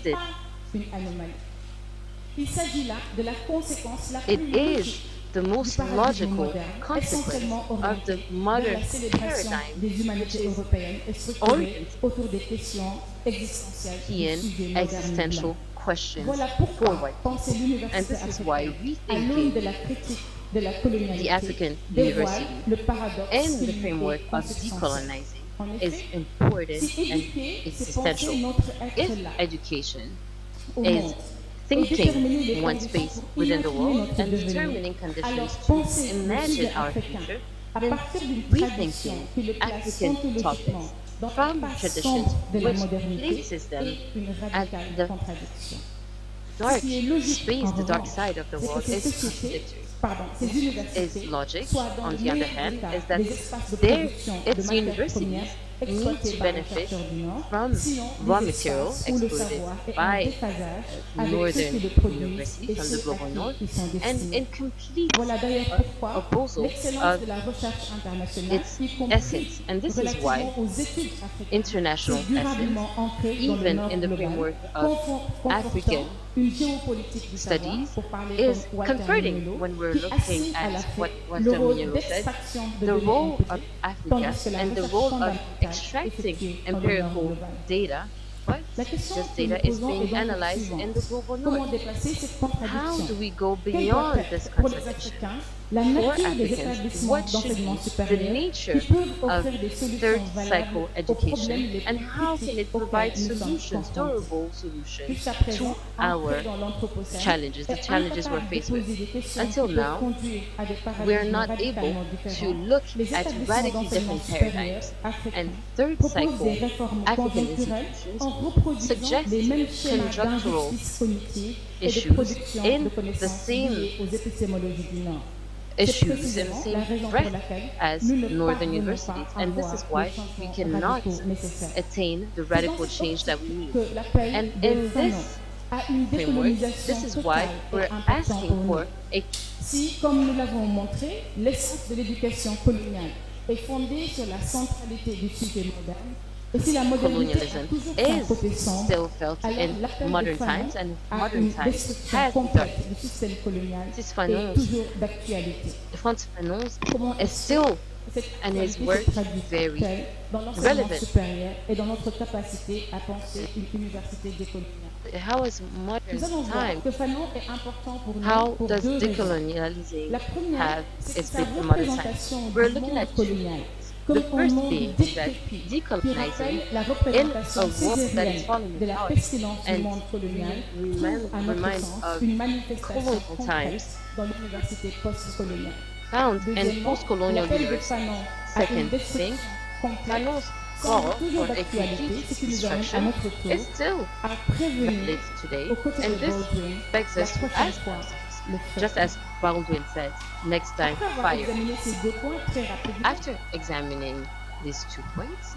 It is the most logical consequence of the modern paradigm, which is oriented European existential questions Voilà for pourquoi white penser people. And l'université this is why africaine à l'aune de rethinking la critique de la the colonialité African dévoile university le paradoxe in qui the lui framework est of consubstantiel. decolonizing En is effet, important si and éduquer, c'est existential. penser notre être If là, education au is monde, et déterminer les thinking one's conditions space pour within the imaginer world notre and devenir, determining alors conditions penser to le imagine sujet our africain future, à then partir d'une tradition rethinking qui le place African ontologiquement topics dans la from face traditions sombre de la which modernité places them est une at radicale the contradiction. dark Ce qui est logique, space, en the dark revanche, side of the c'est que world ces is sociétés, contradictory. ces Is universités logic, soient dans on le the other meilleur hand, des cas is that des espaces de their production de its matières universities premières need exploitées to par les benefit chercheurs du Nord, from sinon raw des material espaces où le exploited savoir est en by déphasage avec ceux northern qui le produisent universities et from ceux the global à north, qui ils sont and destinés. in complete Voilà d'ailleurs pourquoi opposal l'excellence of de la recherche internationale, its y compris essence. And this is why relativement aux études africaines, international s'est durablement ancrée dans le even Nord in the global, framework of confortant African une géopolitique du savoir, studies, pour parler is comme Walter comforting Mignolo, when we're qui looking assigne à at l'Afrique what le Walter rôle Mignolo said, d'extraction de the données role of empiriques, Africa tandis que la and the recherche role of fondamentale extracting effectuée dans le Nord empirical global. data, but La question this que nous data is posons est being donc la analyzed suivante. in the global Comment north. déplacer cette How contradiction? do we go Quelle doit beyond this être pour les contradiction? Africains la For nature des Africans, établissements what should d'enseignement be the supérieur nature qui peuvent of offrir des solutions third valables cycle aux problèmes education les and plus how can critiques it provide auxquels nous sommes solutions, confrontés? durable solutions Jusqu'à to présent, our ancrés dans l'anthropocène, challenges, the est challenges we're incapable de faced with. poser des questions Until qui peuvent now, conduire à des we're paradigmes not able radicalement to différents. look Les at établissements radically d'enseignement different supérieur paradigms, africains and third proposent des cycle réformes African conjoncturelles en institutions reproduisant suggest les mêmes schémas conjunctural d'injustice cognitive et de issues production in de the connaissances same liées aux épistémologies du Nord. C'est issues in the précisément la same raison pour breath laquelle as nous ne northern parvenons universities, pas à and this voir is why les we changements cannot radicaux nécessaires. attain the C'est dans radical ce change that we sens need. que l'appel And de in Fanon this à une framework, décolonisation this is why totale we're est important asking pour nous. for a Si, comme nous l'avons montré, l'essence de l'éducation coloniale est fondée sur la centralité du sujet moderne, et si la modernité a colonialism toujours son is côté sombre, still felt alors in l'appel de modern Fanon times, and à modern une times destruction has complète dark. du système colonial This est Fanon, toujours d'actualité. Franz Fanon Comment is est-ce que still, cette and his actualité work se traduit very dans l'enseignement relevant. supérieur et dans notre capacité à penser une université décoloniale? How is modern Nous allons voir time? que Fanon est important pour nous How pour does deux raisons. decolonializing La première, have c'est its sa place in modern times? représentation We're du looking monde at colonial the comme un first monde being that décrépit qui decolonizing rappelle la in a représentation world that is césarienne falling de la apart pestilence du and monde colonial trouve à notre reminds sens of une manifestation colonial concrète times dans l'université post-coloniale. found in Deuxièmement, post-colonial l'appel de universities. Fanon à une Second thing, destruction complète Fanon's semble call toujours for a d'actualité, complete ce qui nous amène à destruction notre tour is still à prévenir valid today, aux côtés and de this Baldwin begs la us to prochaine ask fois ourselves, le fait. just as Baldwin said, next time, Après avoir fire. examiné ces deux points très rapidement, After examining these 2 points,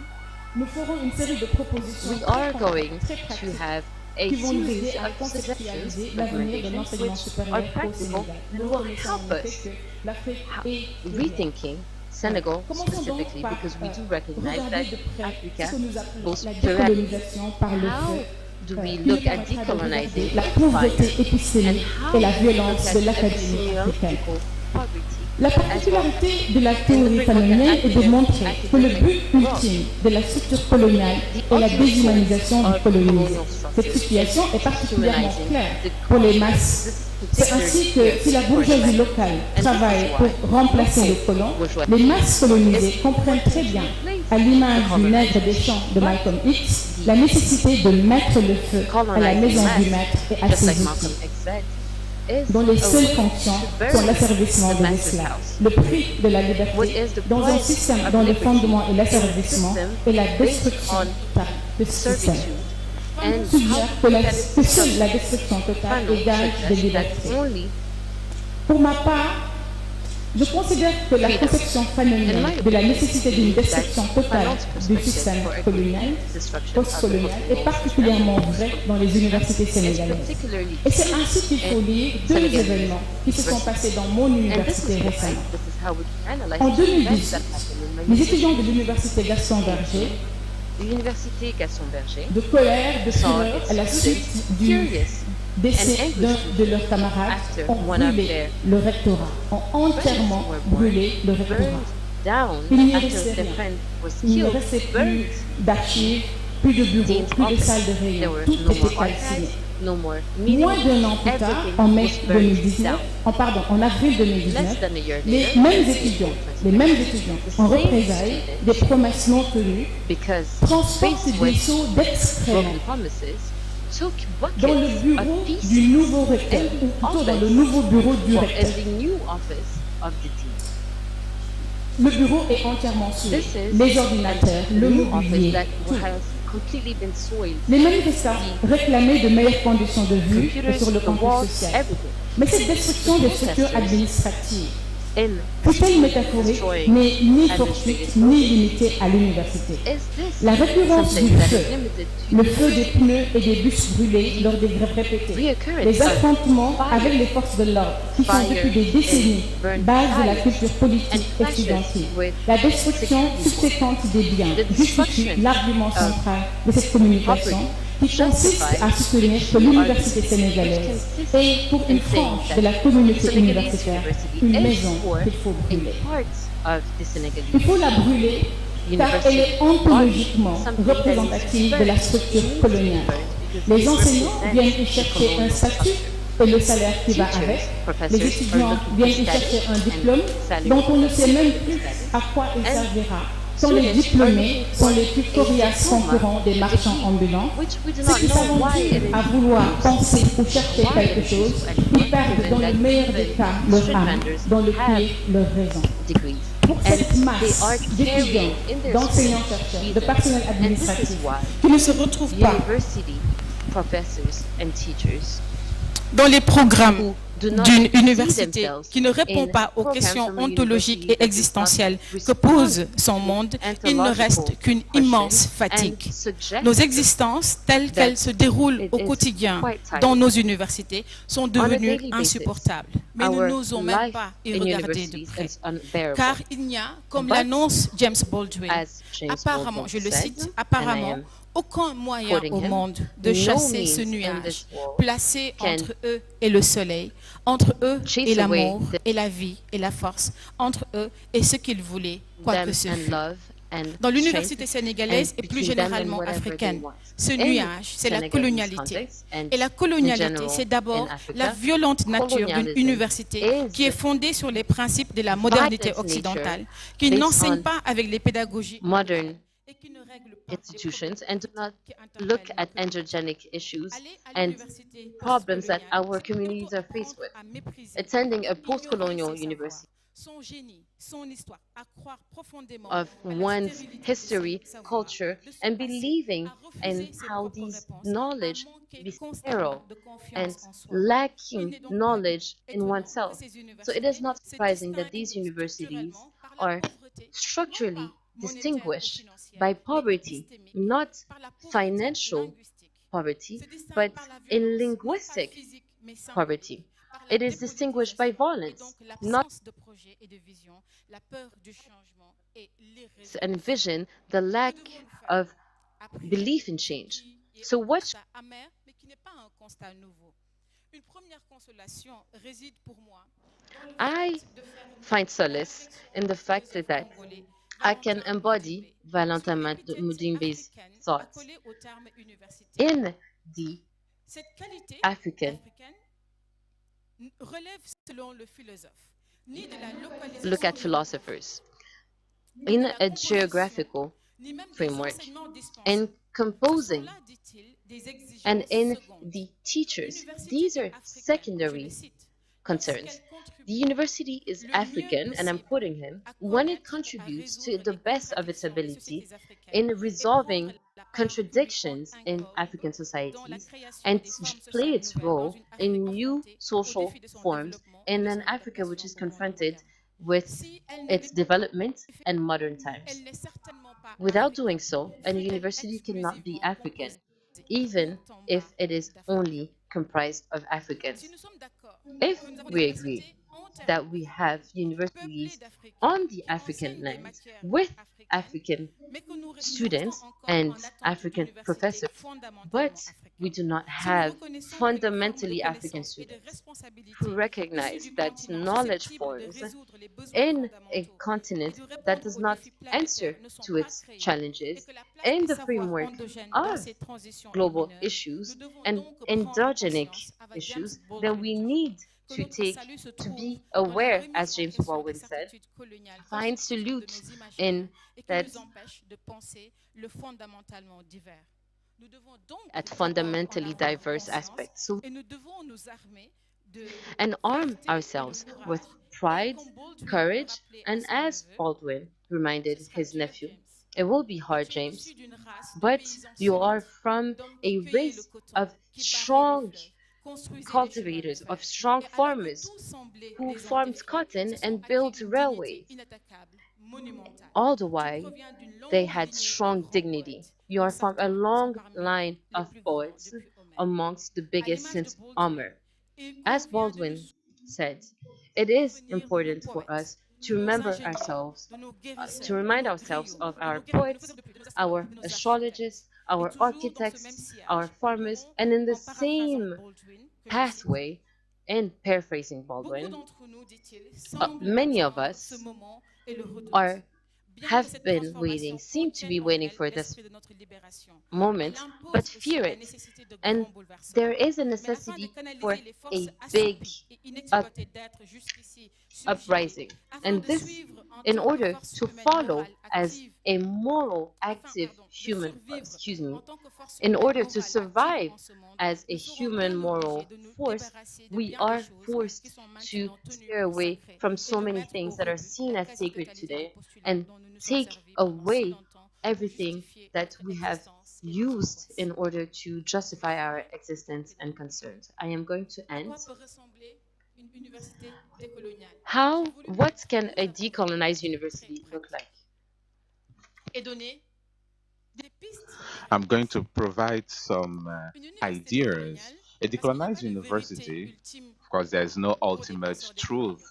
nous ferons une série de propositions we très are concrètes, going très to pratiques, have a qui vont nous series aider à of conceptualiser suggestions, l'avenir de recommendations, l'enseignement which supérieur are au practical Sénégal. and Nous will reconnaissons help en effet us que l'Afrique est rethinking Senegal Commençons donc specifically, par because we do recognize that regarder de près Africa ce que nous appelons goes la through décolonisation par le How feu. do we qui nous look at permettra de decolonizing regarder la with pauvreté fire? épistémique And et la how do we violence look de at l'académie africaine. epistemiological poverty La particularité de la théorie fanonienne est de montrer que le but ultime de la structure coloniale est la déshumanisation du colonisé. Cette situation est particulièrement claire pour les masses. C'est ainsi que si la bourgeoisie locale travaille pour remplacer le colon, les masses colonisées comprennent très bien, à l'image du nègre des champs de Malcolm X, la nécessité de mettre le feu à la maison du maître et à just ses like outils, Malcolm X said, is dont les a seules way fonctions to sont burn l'asservissement the des master's esclaves. house. Le prix de la What liberté is the dans un price système of dont le liberty fondement est in a l'asservissement system et la based destruction on totale de ce système. servitude? And Suggère how que seule la destruction totale Fanon est gage de suggests liberté. that only Pour ma part, je considère que la conception fanonienne de la nécessité d'une destruction totale du système colonial, post-colonial, est particulièrement vraie dans les universités sénégalaises. particularly Et c'est ainsi qu'il faut lire deux événements qui se sont passés dans mon and this université is why récemment. this is how we can analyze En the events 2010, that happened in my les étudiants de l'université Gaston Berger, L'université Gaston Berger de colère, de saw fureur, its à la suite students du furious décès and d'un angry de leurs camarades, after ont one of brûlé their le rectorat, ont entièrement were brûlé le burned rectorat. down Il n'y after restait their rien. friend was Il ne killed, restait plus burned. d'archives, plus de bureaux, Dean's plus de office. salles de There réunion. were Tout no était more calciné. archives. no more. Moins Immediately, d'un an plus tard, everything en mai was burned 2019, down. en avril Less 2019, than a year les later, mêmes in étudiants, April 2020, the en same représailles des students, promesses non tenues, because transportent faced des with seaux d'excréments broken promises, took dans le buckets of bureau du feces nouveau recteur, in ou the plutôt dans le office, nouveau bureau du well, recteur. in the new office of the dean. Le bureau est entièrement souillé. This is Les ordinateurs, a le new office mobilier, that tout. has completely been soiled. Les manifestants réclamaient de meilleures conditions de vue Computers, sur le the campus walls, social. everything. Mais cette destruction des structures Protesters administratives, in fut-elle métaphorique, destroying n'est ni fortuite administrative ni buildings. limitée à l'université. Is this La récurrence du something that feu, is limited to le feu des pneus et des bus brûlés lors des grèves répétées, reoccurrence les of affrontements fire, avec les forces de l'ordre, qui sont fire depuis des décennies and burned base de la tires culture politique and clashes estudiantine. with La destruction security subséquente des biens The justifie destruction l'argument of central de cette communication qui consiste à soutenir que l'université sénégalaise est pour une frange de la communauté universitaire une maison qu'il faut brûler. Il faut la brûler car elle est ontologiquement représentative de la structure coloniale. Les enseignants viennent y chercher un statut et le salaire qui va avec. Les étudiants viennent y chercher un diplôme dont on ne sait même plus à quoi il servira. Tant les diplômés sont les plus coriaces concurrents des marchands ambulants. Ceux qui s'aventurent à vouloir penser ou chercher quelque chose, ils perdent dans le meilleur des cas leur âme, dans le pire leur raison. Pour cette masse d'étudiants, d'enseignants-chercheurs, de personnel administratif qui ne se retrouvent pas dans les programmes d'une université qui ne répond pas aux questions ontologiques et existentielles que pose son monde, il ne reste qu'une immense fatigue. Nos existences, telles qu'elles se déroulent au quotidien dans nos universités, sont devenues insupportables. Mais nous n'osons même pas y regarder de près. Car il n'y a, comme l'annonce James Baldwin, apparemment, je le cite, apparemment, aucun moyen au monde de chasser ce nuage placé entre eux et le soleil, entre eux et l'amour et la vie et la force, entre eux et ce qu'ils voulaient, quoi que ce fût. Dans l'université sénégalaise et plus généralement africaine, ce nuage, c'est la colonialité. Et la colonialité, c'est d'abord la violente nature d'une université qui est fondée sur les principes de la modernité occidentale, qui n'enseigne pas avec les pédagogies et qui ne règle pas institutions and do not look at androgenic issues and problems that our communities are faced with. Attending a post-colonial university of one's history, culture, and believing in how these knowledge be sterile and lacking knowledge in oneself. So it is not surprising that these universities are structurally distinguished by poverty, not financial poverty, but in linguistic poverty. It is distinguished by violence, not and vision, the lack of belief in change. So what I find solace in the fact that I can embody Valentin Mudimbe's thoughts in the African. Look at philosophers in a geographical framework, in composing, and in the teachers. These are secondary concerns. The university is African, and I'm quoting him, when it contributes to the best of its ability in resolving contradictions in African societies and play its role in new social forms in an Africa which is confronted with its development and modern times. Without doing so, a university cannot be African, even if it is only comprised of Africans. If we agree that we have universities on the African land with African students and African professors, but we do not have fundamentally African students who recognize that knowledge forms in a continent that does not answer to its challenges in the framework of global issues and endogenic issues, then we need to be aware, as James Baldwin said, find salute in that at fundamentally diverse aspects. So, and arm ourselves with pride, courage, and as Baldwin reminded his nephew, it will be hard, James, but you are from a race of strong cultivators, of strong farmers who farmed cotton and built railways. All the while, they had strong dignity. You are from a long line of poets amongst the biggest since Homer. As Baldwin said, it is important for us to remember ourselves, to remind ourselves of our poets, our astrologists, our architects, our farmers, and in the same pathway, in paraphrasing Baldwin, many of us are have been waiting, seem to be waiting for this moment, but fear it. And there is a necessity for a big up, uprising. And this, in order to follow as a moral, active human, in order to survive as a human moral force, we are forced to steer away from so many things that are seen as sacred today and take away everything that we have used in order to justify our existence and concerns. I am going to end. What can a decolonized university look like? I'm going to provide some ideas. A decolonized university, of course, there's no ultimate truth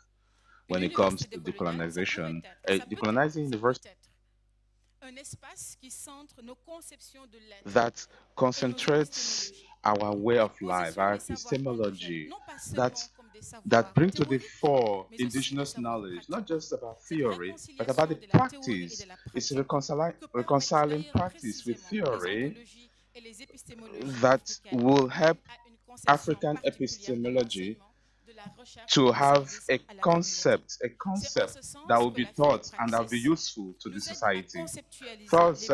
when it comes to decolonization. A decolonizing university that concentrates our way of life, our epistemology, that bring to the fore indigenous knowledge, not just about theory, but about the practice. It's reconciling practice with theory that will help African epistemology to have a concept that will be taught and that will be useful to the society. Thus,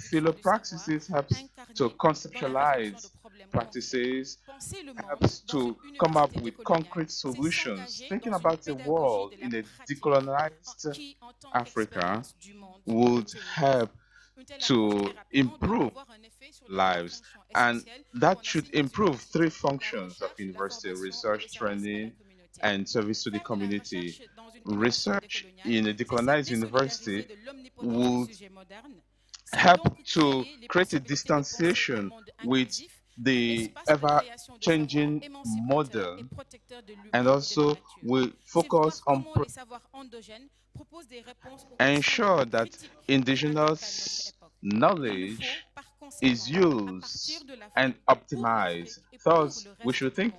philo-praxis helps to conceptualize practices, helps to come up with concrete solutions. Thinking about the world in a decolonized Africa would help to improve lives. And that should improve three functions of university: research, training, and service to the community. Research in a decolonized university would help to create a distanciation with the ever changing model, and also will focus on ensure that indigenous knowledge is used and optimized. Thus, we should think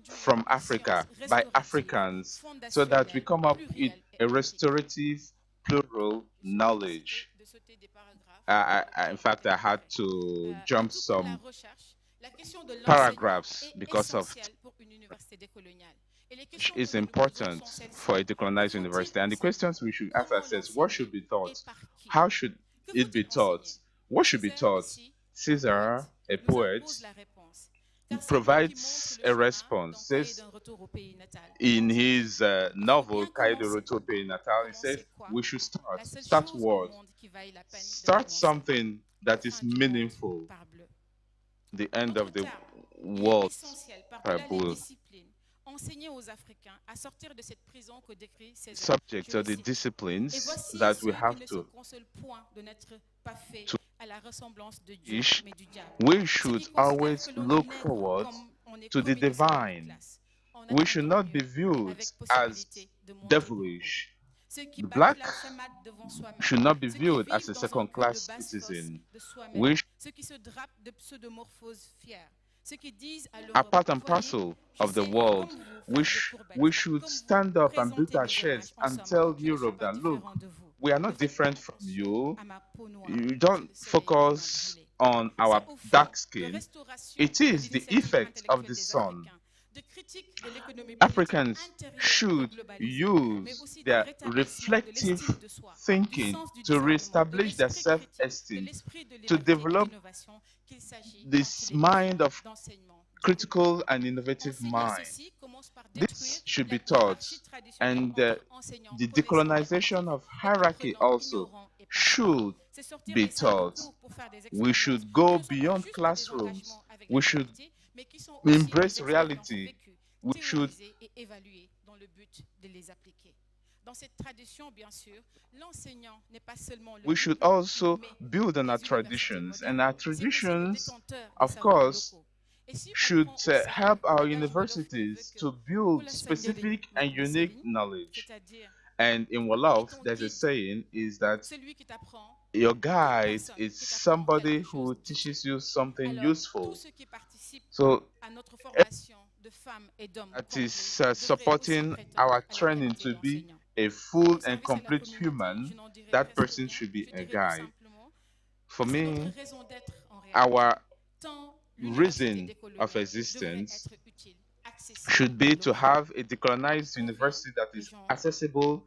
from Africa by Africans so that we come up with a restorative, plural knowledge. In fact, I had to jump some paragraphs because of which is important for a decolonized university. And the questions we should ask ourselves: what should be taught? How should it be taught? What should be taught? Caesar, a poet, provides a response. Says in his novel Cahiers de Retour au Pays Natal, he says we should start what? Start something that is meaningful. The end of the world par bleu. Subject to the disciplines that we have to we should always look forward to the divine we should not be viewed as devilish. The black should not be viewed as a second-class citizen. We are part and parcel of the world. We should stand up and beat our chests and tell Europe that, look, we are not different from you. You don't focus on our dark skin. It is the effect of the sun. Africans should use their reflective thinking to reestablish their self-esteem, to develop this mind of critical and innovative mind. This should be taught, and the decolonization of hierarchy also should be taught. We should go beyond classrooms. We should embrace reality. We should also build on our traditions, and our traditions, of course, should help our universities to build specific and unique knowledge. And in Wolof, there's a saying is that your guide is somebody who teaches you something useful. So that is supporting our training to be a full and complete human. That person should be a guide. For me, our reason of existence should be to have a decolonized university that is accessible,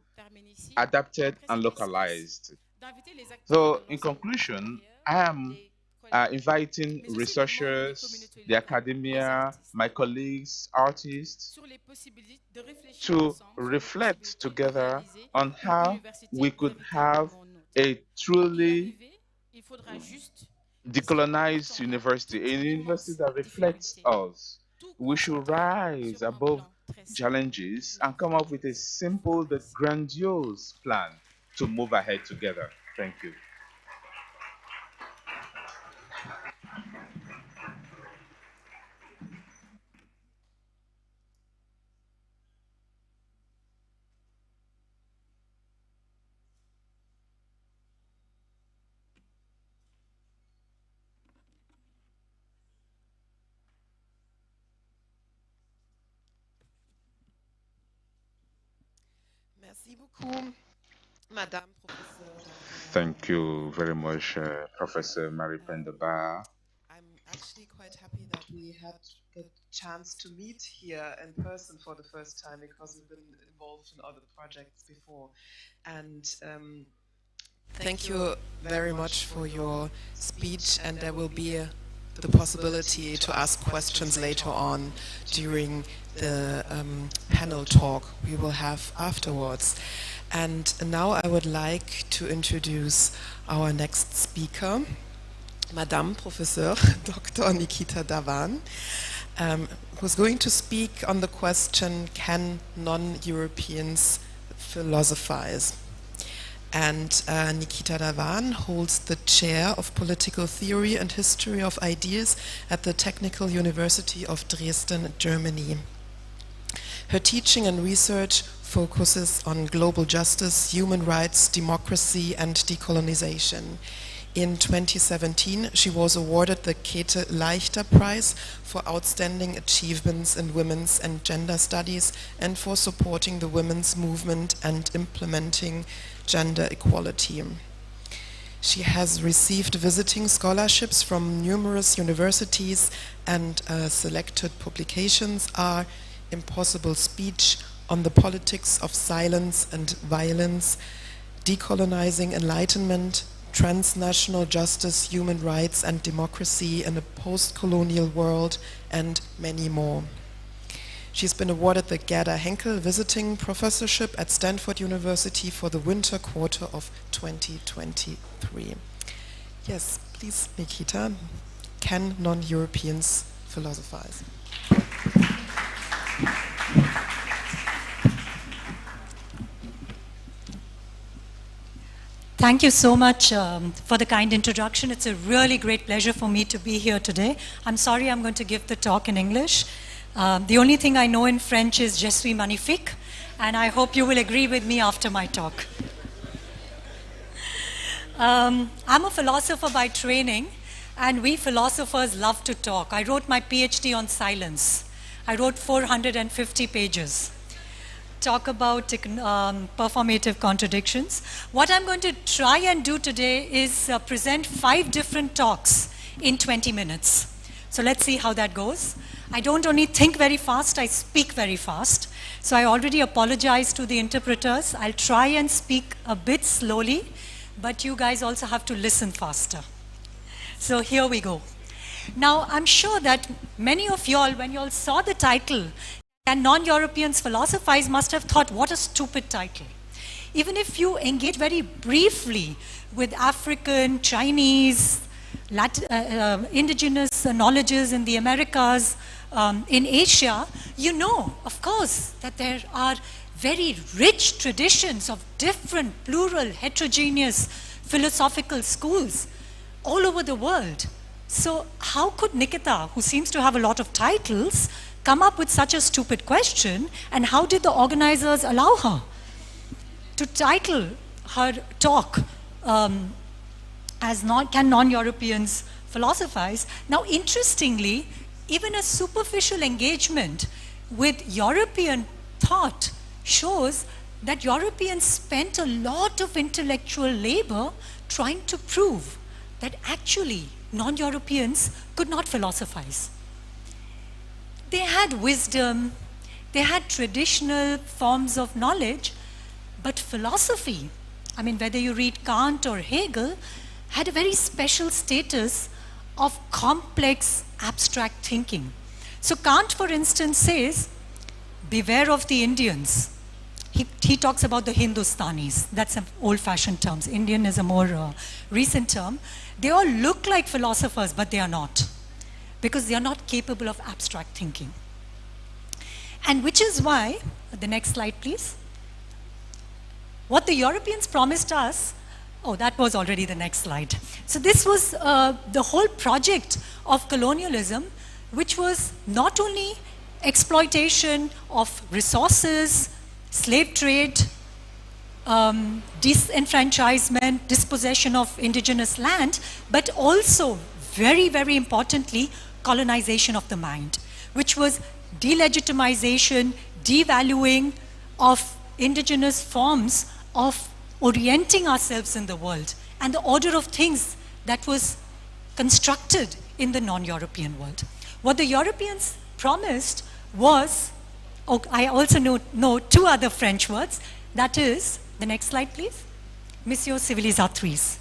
adapted, and localized. So, in conclusion, I am inviting researchers, the academia, my colleagues, artists, to reflect together on how we could have a truly decolonized university, a university that reflects us. We should rise above challenges and come up with a simple but grandiose plan to move ahead together. Thank you. Merci beaucoup, Madame Professeur. Thank you very much, Professor Marie Pendaba. I'm actually quite happy that we had the chance to meet here in person for the first time, because we've been involved in other projects before. And thank you very much for your speech, and there will be the possibility to ask questions later on during the panel talk we will have afterwards. And now I would like to introduce our next speaker, Madame Professeur Dr. Nikita Dhawan, who's going to speak on the question, can non-Europeans philosophize? And Nikita Dhawan holds the chair of political theory and history of ideas at the Technical University of Dresden, Germany. Her teaching and research focuses on global justice, human rights, democracy, and decolonization. In 2017, she was awarded the Käthe Leichter Prize for outstanding achievements in women's and gender studies and for supporting the women's movement and implementing gender equality. She has received visiting scholarships from numerous universities, and selected publications are Impossible Speech, On the Politics of Silence and Violence, Decolonizing Enlightenment, Transnational Justice, Human Rights and Democracy in a Post-Colonial World, and many more. She's been awarded the Gerda Henkel Visiting Professorship at Stanford University for the winter quarter of 2023. Yes, please, Nikita, can non-Europeans philosophize? Thank you so much for the kind introduction. It's a really great pleasure for me to be here today. I'm sorry I'm going to give the talk in English. The only thing I know in French is Je suis magnifique, and I hope you will agree with me after my talk. I'm a philosopher by training, and we philosophers love to talk. I wrote my PhD on silence. I wrote 450 pages. Talk about performative contradictions. What I'm going to try and do today is present 5 different talks in 20 minutes. So let's see how that goes. I don't only think very fast, I speak very fast. So I already apologize to the interpreters. I'll try and speak a bit slowly, but you guys also have to listen faster. So here we go. Now, I'm sure that many of y'all, when y'all saw the title, "Can Non-Europeans Philosophize?" must have thought, what a stupid title. Even if you engage very briefly with African, Chinese, indigenous knowledges in the Americas, in Asia, you know, of course, that there are very rich traditions of different, plural, heterogeneous philosophical schools all over the world. So how could Nikita, who seems to have a lot of titles, come up with such a stupid question, and how did the organizers allow her to title her talk as Can Non-Europeans Philosophize? Now, interestingly, even a superficial engagement with European thought shows that Europeans spent a lot of intellectual labor trying to prove that actually non-Europeans could not philosophize. They had wisdom, they had traditional forms of knowledge, but philosophy, I mean, whether you read Kant or Hegel, had a very special status of complex, abstract thinking. So Kant, for instance, says, beware of the Indians. He talks about the Hindustanis. That's an old-fashioned term. Indian is a more recent term. They all look like philosophers, but they are not, because they are not capable of abstract thinking. And which is why, the next slide please, what the Europeans promised us, oh, that was already the next slide. So this was the whole project of colonialism, which was not only exploitation of resources, slave trade, disenfranchisement, dispossession of indigenous land, but also, very, very importantly, colonization of the mind, which was delegitimization, devaluing of indigenous forms of orienting ourselves in the world, and the order of things that was constructed in the non-European world. What the Europeans promised was, oh, I also know 2 other French words, that is, the next slide please, Mission Civilisatrice.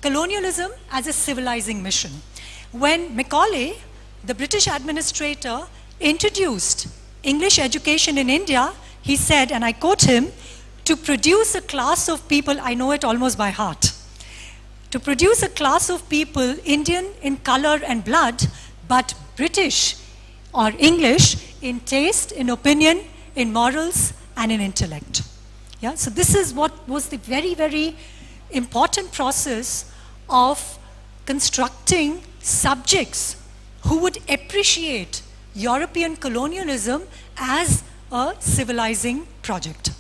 Colonialism as a civilizing mission. When Macaulay, the British administrator, introduced English education in India, he said, and I quote him, to produce a class of people, I know it almost by heart, to produce a class of people Indian in color and blood, but British or English in taste, in opinion, in morals, and in intellect. Yeah? So this is what was the very, very important process of constructing subjects who would appreciate European colonialism as a civilizing project.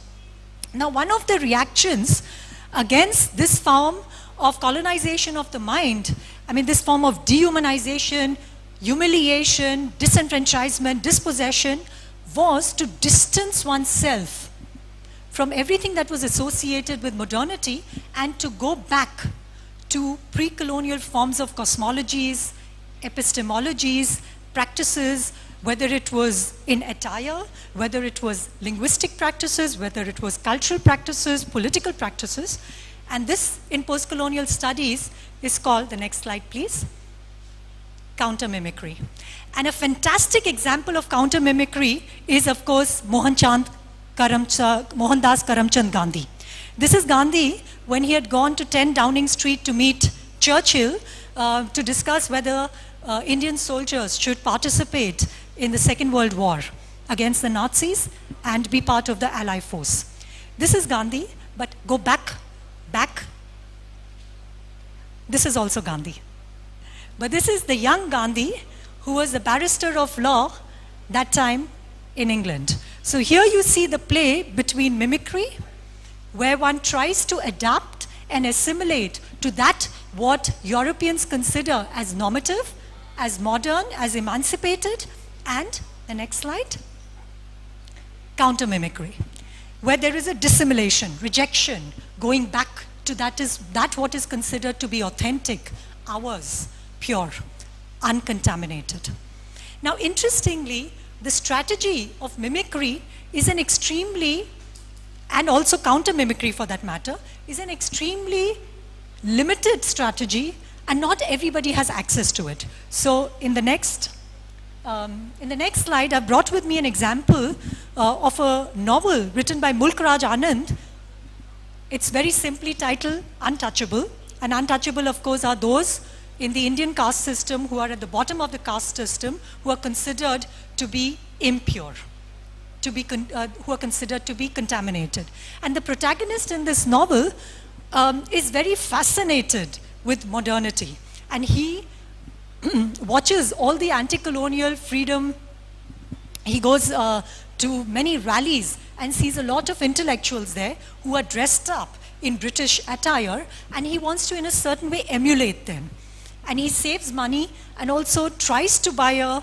Now, one of the reactions against this form of colonization of the mind, I mean, this form of dehumanization, humiliation, disenfranchisement, dispossession, was to distance oneself from everything that was associated with modernity and to go back to pre-colonial forms of cosmologies, epistemologies, practices, whether it was in attire, whether it was linguistic practices, whether it was cultural practices, political practices. And this, in post-colonial studies, is called, the next slide please, counter-mimicry. And a fantastic example of counter-mimicry is, of course, Mohandas Karamchand Gandhi. This is Gandhi when he had gone to 10 Downing Street to meet Churchill to discuss whether Indian soldiers should participate in the Second World War against the Nazis and be part of the Allied force. This is Gandhi, but go back. This is also Gandhi. But this is the young Gandhi who was a barrister of law that time in England. So here you see the play between mimicry, where one tries to adapt and assimilate to that what Europeans consider as normative, as modern, as emancipated, and the next slide, counter mimicry, where there is a dissimulation, rejection, going back to that what is considered to be authentic, ours, pure, uncontaminated. Now, interestingly, the strategy of mimicry is an extremely, and also counter mimicry for that matter, is an extremely limited strategy, and not everybody has access to it. So in the next slide, I've brought with me an example of a novel written by Mulk Raj Anand. It's very simply titled Untouchable. And untouchable, of course, are those in the Indian caste system who are at the bottom of the caste system, who are considered to be impure, who are considered to be contaminated. And the protagonist in this novel is very fascinated with modernity. And he watches all the anti-colonial freedom. He goes to many rallies and sees a lot of intellectuals there who are dressed up in British attire, and he wants to in a certain way emulate them. And he saves money and also tries to buy a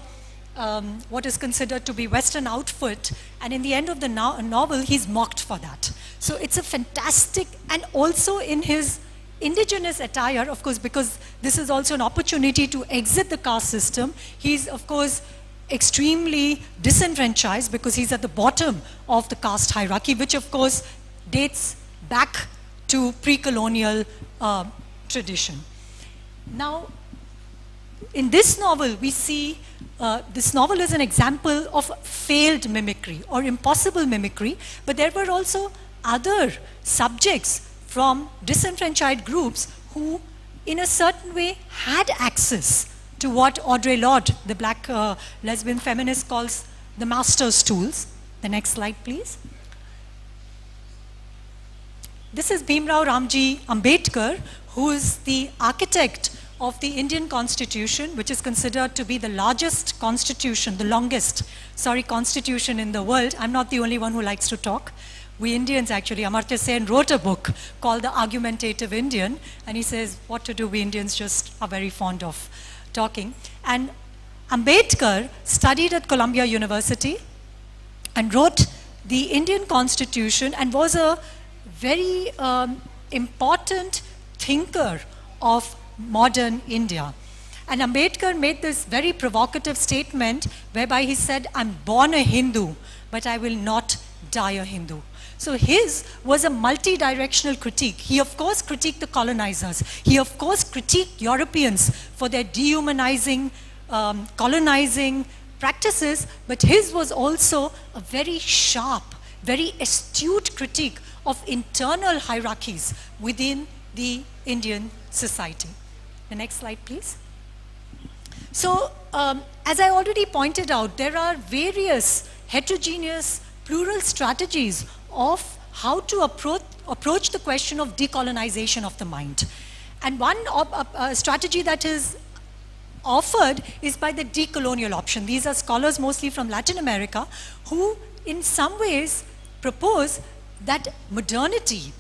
what is considered to be Western outfit, and in the end of the novel he's mocked for that. So it's a fantastic, and also in his indigenous attire, of course, because this is also an opportunity to exit the caste system. He's, of course, extremely disenfranchised because he's at the bottom of the caste hierarchy, which of course dates back to pre-colonial tradition. Now, in this novel, we see, this novel is an example of failed mimicry or impossible mimicry, but there were also other subjects from disenfranchised groups who, in a certain way, had access to what Audre Lorde, the black lesbian feminist, calls the master's tools. The next slide, please. This is Bhimrao Ramji Ambedkar, who is the architect of the Indian Constitution, which is considered to be the largest constitution, the longest, constitution in the world. I'm not the only one who likes to talk. We Indians, actually, Amartya Sen wrote a book called The Argumentative Indian, and he says, what to do, we Indians just are very fond of talking. And Ambedkar studied at Columbia University and wrote the Indian Constitution and was a very important thinker of modern India. And Ambedkar made this very provocative statement whereby he said, I'm born a Hindu, but I will not die a Hindu. So his was a multi-directional critique. He of course critiqued the colonizers. He of course critiqued Europeans for their dehumanizing, colonizing practices, but his was also a very sharp, very astute critique of internal hierarchies within the Indian society. The next slide, please. So, as I already pointed out, there are various heterogeneous plural strategies of how to approach the question of decolonization of the mind. And one strategy that is offered is by the decolonial option. These are scholars mostly from Latin America who in some ways propose that modernity,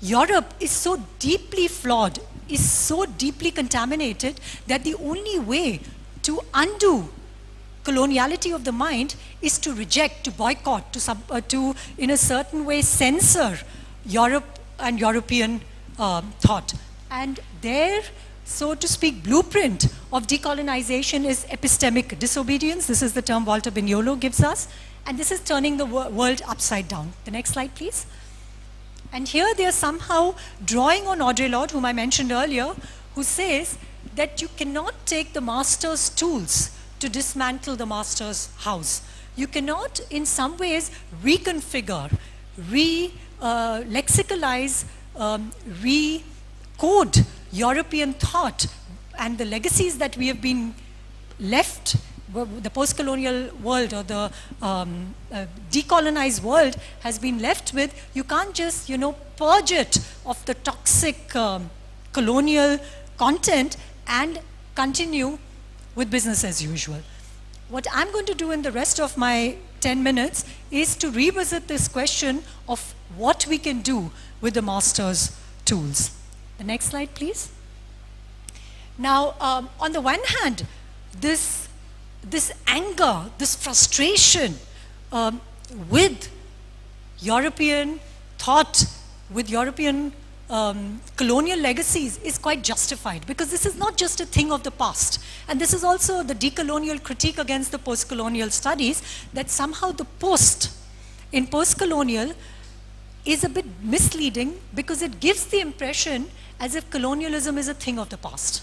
Europe is so deeply flawed, is so deeply contaminated that the only way to undo coloniality of the mind is to reject, to boycott, to in a certain way censor Europe and European thought. And their, so to speak, blueprint of decolonization is epistemic disobedience. This is the term Walter Benjolo gives us. And this is turning the world upside down. The next slide, please. And here they are somehow drawing on Audre Lorde, whom I mentioned earlier, who says that you cannot take the master's tools to dismantle the master's house. You cannot, in some ways, reconfigure, lexicalize, recode European thought and the legacies that we have been left, the post-colonial world or the decolonized world has been left with. You can't just, purge it of the toxic colonial content and continue with business as usual. what I'm going to do in the rest of my 10 minutes is to revisit this question of what we can do with the master's tools. The next slide, please. Now, on the one hand, this anger, this frustration with European thought, with European colonial legacies is quite justified, because this is not just a thing of the past. And this is also the decolonial critique against the post-colonial studies, that somehow the in post-colonial is a bit misleading, because it gives the impression as if colonialism is a thing of the past,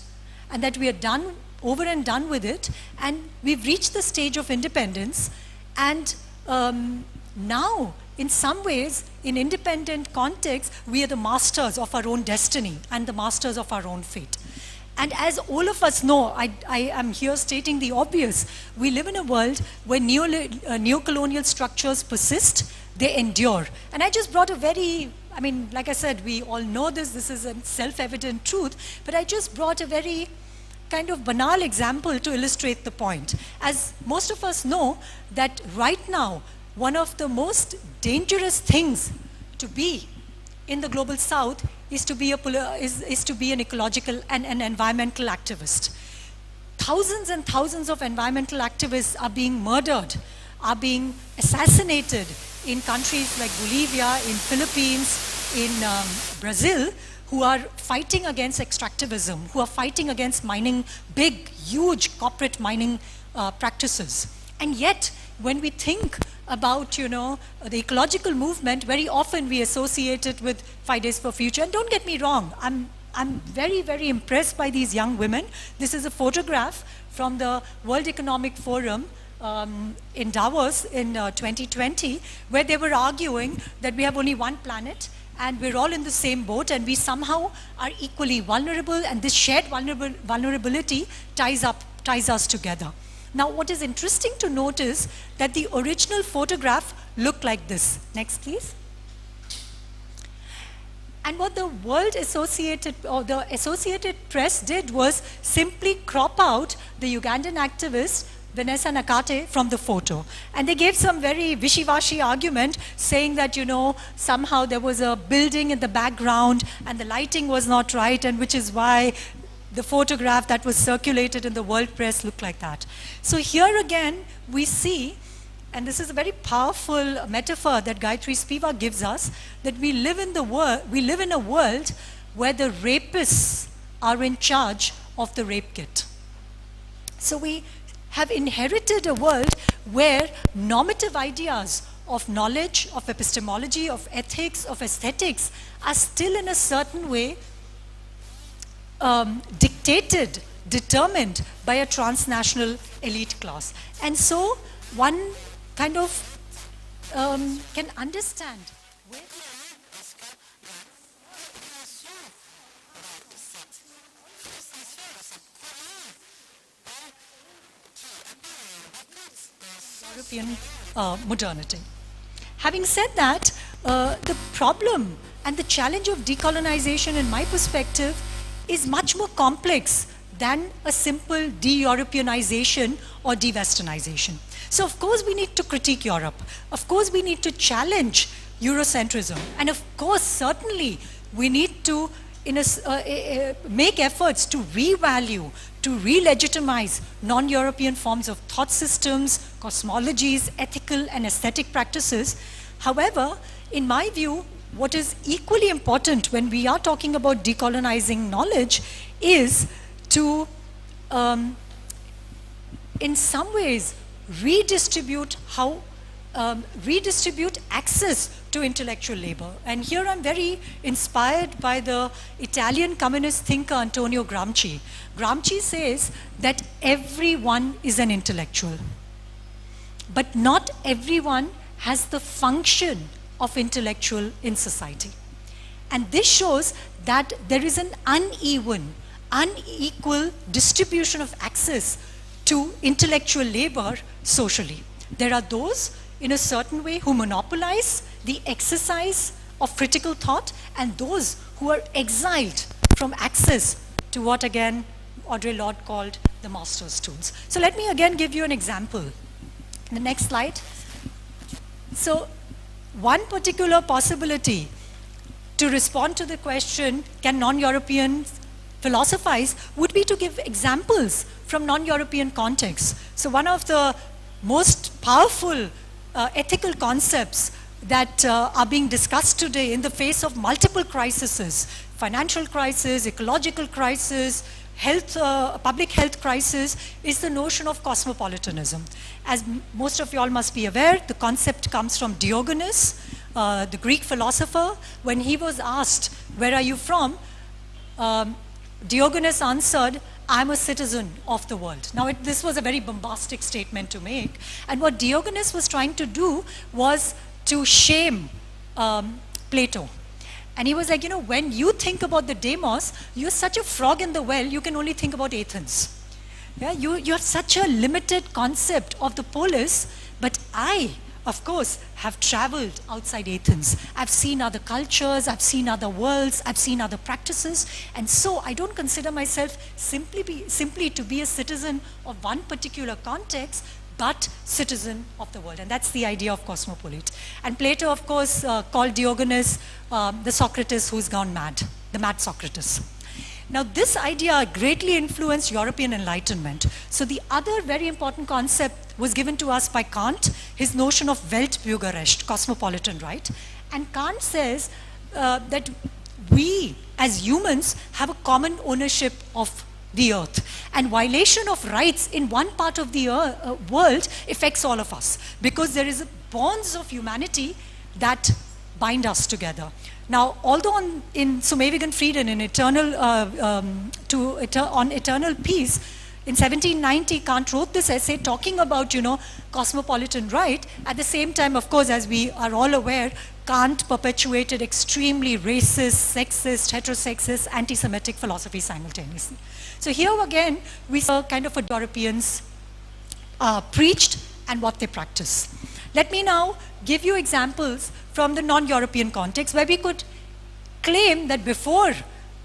and that we are done, over and done with it, and we've reached the stage of independence, and now, in some ways, in independent context, we are the masters of our own destiny and the masters of our own fate. And as all of us know, I am here stating the obvious, we live in a world where neocolonial structures persist, they endure. And I just brought a very, I mean, like I said, we all know this is a self-evident truth, but I just brought a very kind of banal example to illustrate the point. As most of us know, that right now, one of the most dangerous things to be in the global south is to be an ecological and an environmental activist. Thousands and thousands of environmental activists are being murdered, are being assassinated in countries like Bolivia, in Philippines, in Brazil, who are fighting against extractivism, who are fighting against mining, big, huge corporate mining practices. And yet, when we think about, the ecological movement, very often we associate it with 5 Days for Future. And don't get me wrong, I'm very, very impressed by these young women. This is a photograph from the World Economic Forum in Davos in 2020, where they were arguing that we have only one planet, and we're all in the same boat, and we somehow are equally vulnerable, and this shared vulnerability ties us together. Now, what is interesting to note is that the original photograph looked like this. Next, please. And what the the Associated Press did was simply crop out the Ugandan activist Vanessa Nakate from the photo. And they gave some very wishy-washy argument saying that, somehow there was a building in the background and the lighting was not right, and which is why the photograph that was circulated in the world press looked like that. So here again, we see, and this is a very powerful metaphor that Gayatri Spivak gives us, that we live in a world where the rapists are in charge of the rape kit. So we have inherited a world where normative ideas of knowledge, of epistemology, of ethics, of aesthetics are still in a certain way determined by a transnational elite class. And so one kind of can understand where European modernity. Having said that, the problem and the challenge of decolonization, in my perspective, is much more complex than a simple de-Europeanization or de-Westernization. So of course we need to critique Europe. Of course we need to challenge Eurocentrism. And of course, certainly, we need to make efforts to revalue, to re-legitimize non-European forms of thought systems, cosmologies, ethical and aesthetic practices. However, in my view, what is equally important when we are talking about decolonizing knowledge is to, in some ways, redistribute access to intellectual labor. And here I'm very inspired by the Italian communist thinker Antonio Gramsci. Gramsci says that everyone is an intellectual, but not everyone has the function of intellectual in society. And this shows that there is an unequal distribution of access to intellectual labor socially. There are those, in a certain way, who monopolize the exercise of critical thought, and those who are exiled from access to what, again, Audre Lorde called the master's tools. So let me again give you an example. The next slide. So one particular possibility to respond to the question, can non-Europeans philosophize, would be to give examples from non-European contexts. So one of the most powerful ethical concepts that are being discussed today in the face of multiple crises, financial crisis, ecological crisis, health, public health crisis, is the notion of cosmopolitanism. As most of you all must be aware, the concept comes from Diogenes, the Greek philosopher. When he was asked, where are you from? Diogenes answered, I'm a citizen of the world. Now, this was a very bombastic statement to make. And what Diogenes was trying to do was to shame Plato. And he was like, you know, when you think about the demos, you're such a frog in the well, you can only think about Athens. Yeah, you have such a limited concept of the polis, but I, of course, have traveled outside Athens. I've seen other cultures, I've seen other worlds, I've seen other practices, and so I don't consider myself simply to be a citizen of one particular context, but citizen of the world. And that's the idea of cosmopolite. And Plato, of course, called Diogenes the Socrates who's gone mad, the mad Socrates. Now, this idea greatly influenced European Enlightenment. So the other very important concept was given to us by Kant, his notion of Weltbürgerrecht, cosmopolitan right. And Kant says that we, as humans, have a common ownership of the earth. And violation of rights in one part of the world affects all of us, because there is bonds of humanity that bind us together. Now, although in Sumevigan Frieden, in on eternal peace, in 1790, Kant wrote this essay talking about, you know, cosmopolitan right. At the same time, of course, as we are all aware, Kant perpetuated extremely racist, sexist, heterosexist, anti-Semitic philosophy simultaneously. So here again, we saw kind of what Europeans preached and what they practice. Let me now give you examples from the non-European context where we could claim that before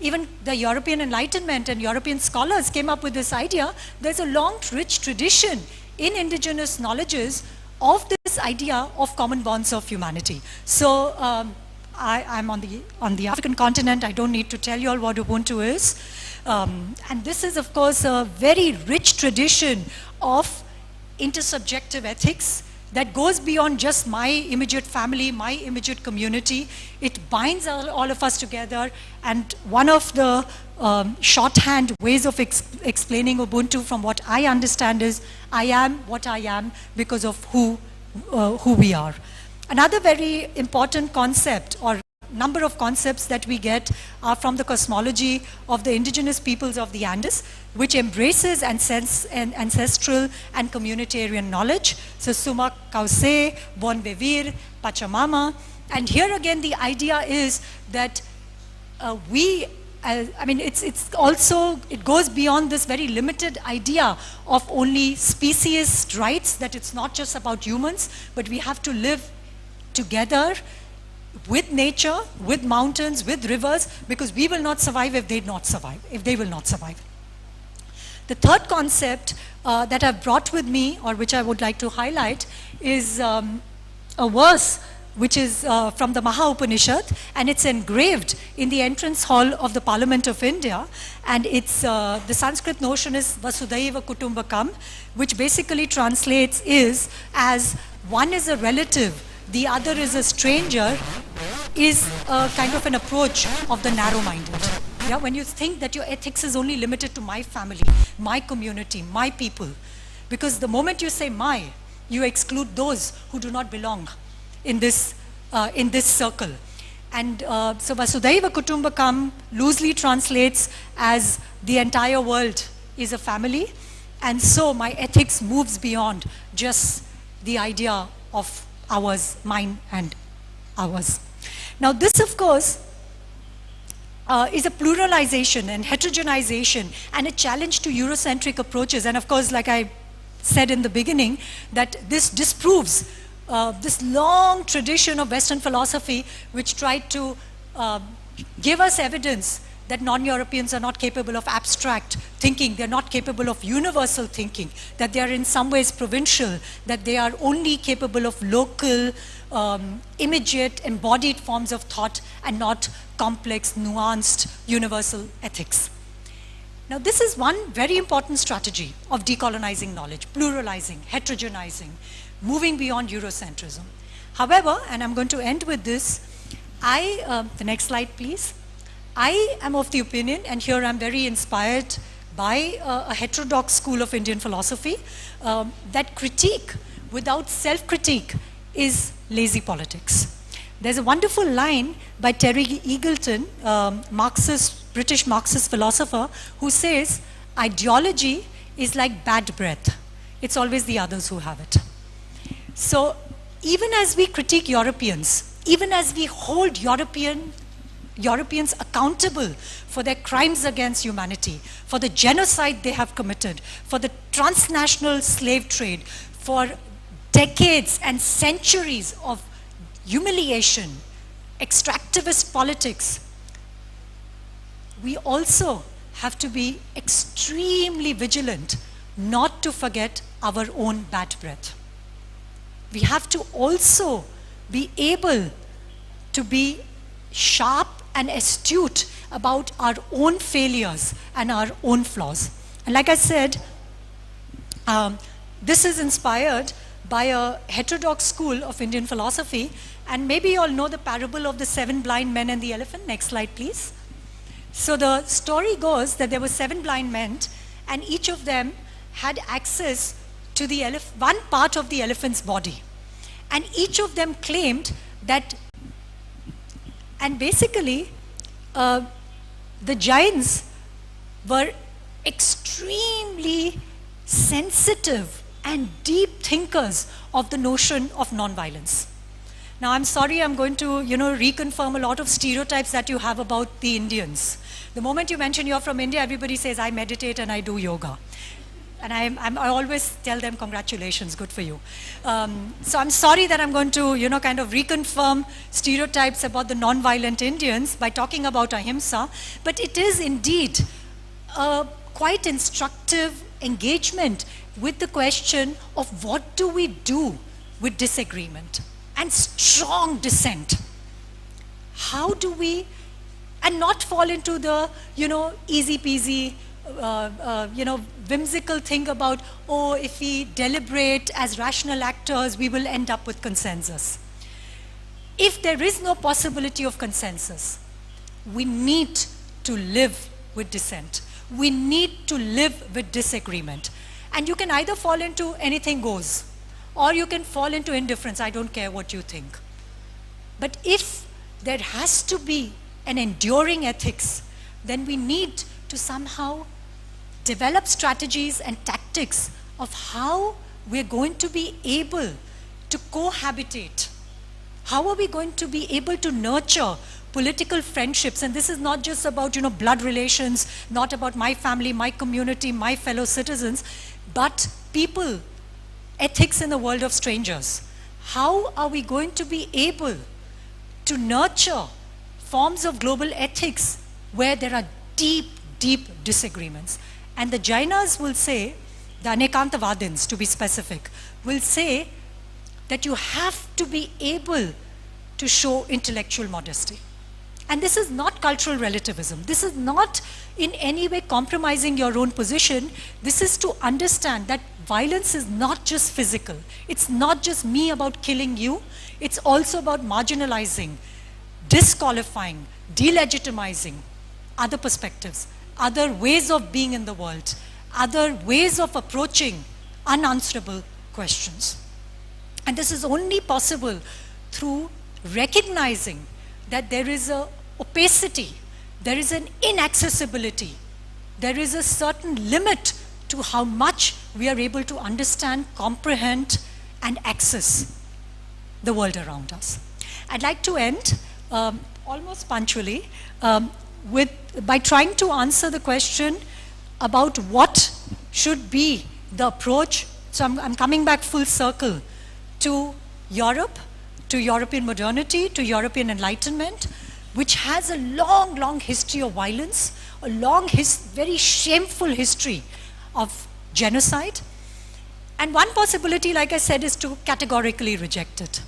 even the European Enlightenment and European scholars came up with this idea, there's a long, rich tradition in indigenous knowledges of this idea of common bonds of humanity. So I'm on the African continent. I don't need to tell you all what Ubuntu is. And this is, of course, a very rich tradition of intersubjective ethics that goes beyond just my immediate family, my immediate community. It binds all of us together. And one of the shorthand ways of explaining Ubuntu from what I understand is, I am what I am because of who we are. Another very important concept, or number of concepts that we get, are from the cosmology of the indigenous peoples of the Andes, which embraces ancestral and communitarian knowledge. So Sumak Kause, Bon Vivir, Pachamama. And here again, the idea is that it goes beyond this very limited idea of only species rights, that it's not just about humans, but we have to live together with nature, with mountains, with rivers, because we will not survive if they will not survive. The third concept that I've brought with me, or which I would like to highlight, is a verse which is from the Maha Upanishad, and it's engraved in the entrance hall of the Parliament of India. And it's the Sanskrit notion is Vasudhaiva Kutumbakam, which basically translates as one is a relative, the other is a stranger, is a kind of an approach of the narrow-minded. Yeah, when you think that your ethics is only limited to my family, my community, my people, because the moment you say my, you exclude those who do not belong in this circle. And so Vasudhaiva Kutumbakam loosely translates as the entire world is a family, and so my ethics moves beyond just the idea of ours, mine and ours. Now this, of course, is a pluralization and heterogenization and a challenge to Eurocentric approaches. And of course, like I said in the beginning, that this disproves this long tradition of Western philosophy, which tried to give us evidence that non-Europeans are not capable of abstract thinking, they're not capable of universal thinking, that they are in some ways provincial, that they are only capable of local, immediate, embodied forms of thought and not complex, nuanced, universal ethics. Now this is one very important strategy of decolonizing knowledge, pluralizing, heterogenizing, moving beyond Eurocentrism. However, and I'm going to end with this, the next slide please. I am of the opinion, and here I'm very inspired by a heterodox school of Indian philosophy, that critique without self-critique is lazy politics. There's a wonderful line by Terry Eagleton, British Marxist philosopher, who says, ideology is like bad breath. It's always the others who have it. So even as we critique Europeans, even as we hold Europeans accountable for their crimes against humanity, for the genocide they have committed, for the transnational slave trade, for decades and centuries of humiliation, extractivist politics, we also have to be extremely vigilant not to forget our own bad breath. We have to also be able to be sharp and astute about our own failures and our own flaws. And like I said, this is inspired by a heterodox school of Indian philosophy, and maybe you all know the parable of the 7 blind men and the elephant. Next slide, please. So the story goes that there were 7 blind men, and each of them had access to the one part of the elephant's body. And each of them claimed that, and basically, the giants were extremely sensitive and deep thinkers of the notion of nonviolence. Now I'm sorry, I'm going to reconfirm a lot of stereotypes that you have about the Indians. The moment you mention you're from India, everybody says I meditate and I do yoga. And I always tell them congratulations, good for you. So I'm sorry that I'm going to kind of reconfirm stereotypes about the non-violent Indians by talking about ahimsa, but it is indeed a quite instructive engagement with the question of what do we do with disagreement and strong dissent. How do we, and not fall into the easy peasy whimsical thing about, oh, if we deliberate as rational actors, we will end up with consensus. If there is no possibility of consensus, we need to live with dissent. We need to live with disagreement. And you can either fall into anything goes, or you can fall into indifference. I don't care what you think. But if there has to be an enduring ethics, then we need to somehow develop strategies and tactics of how we're going to be able to cohabitate. How are we going to be able to nurture political friendships? And this is not just about blood relations, not about my family, my community, my fellow citizens, but people, ethics in the world of strangers. How are we going to be able to nurture forms of global ethics where there are deep, deep disagreements? And the Jainas will say, the Anekantavadins to be specific, will say that you have to be able to show intellectual modesty. And this is not cultural relativism. This is not in any way compromising your own position. This is to understand that violence is not just physical. It's not just me about killing you. It's also about marginalizing, disqualifying, delegitimizing other perspectives, other ways of being in the world, other ways of approaching unanswerable questions. And this is only possible through recognizing that there is a opacity, there is an inaccessibility, there is a certain limit to how much we are able to understand, comprehend, and access the world around us. I'd like to end almost punctually by trying to answer the question about what should be the approach. So I'm coming back full circle to Europe, to European modernity, to European enlightenment. which has a long, long history of violence, a long, very shameful history of genocide. And one possibility, like I said, is to categorically reject it.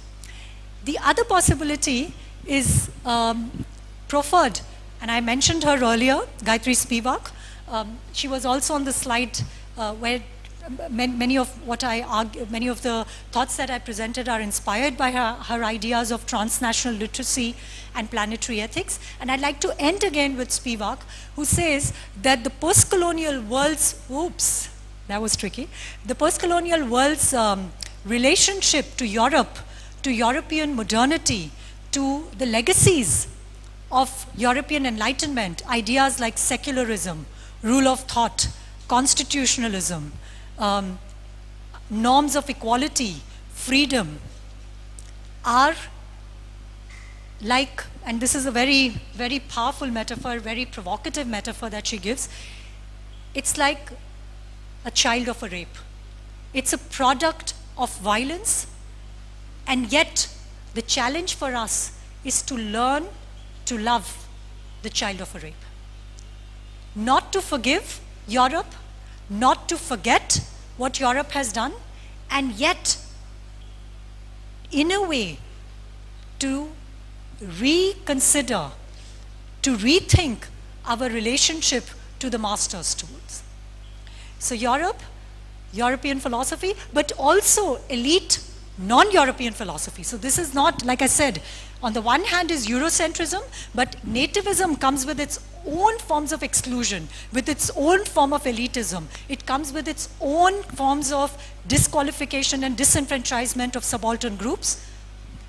The other possibility is proffered, and I mentioned her earlier, Gayatri Spivak. She was also on the slide where many of the thoughts that I presented are inspired by her ideas of transnational literacy and planetary ethics. And I'd like to end again with Spivak, who says that the post-colonial world's, oops, that was tricky, the post-colonial world's relationship to Europe, to European modernity, to the legacies of European Enlightenment, ideas like secularism, rule of thought, constitutionalism, norms of equality, freedom, are like, and this is a very, very powerful metaphor, very provocative metaphor that she gives, it's like a child of a rape. It's a product of violence, and yet the challenge for us is to learn to love the child of a rape. Not to forgive Europe, not to forget what Europe has done, and yet, in a way, to reconsider, to rethink our relationship to the master's tools. So Europe, European philosophy, but also elite non-European philosophy. So this is not, like I said, on the one hand is Eurocentrism, but nativism comes with its own forms of exclusion, with its own form of elitism. It comes with its own forms of disqualification and disenfranchisement of subaltern groups.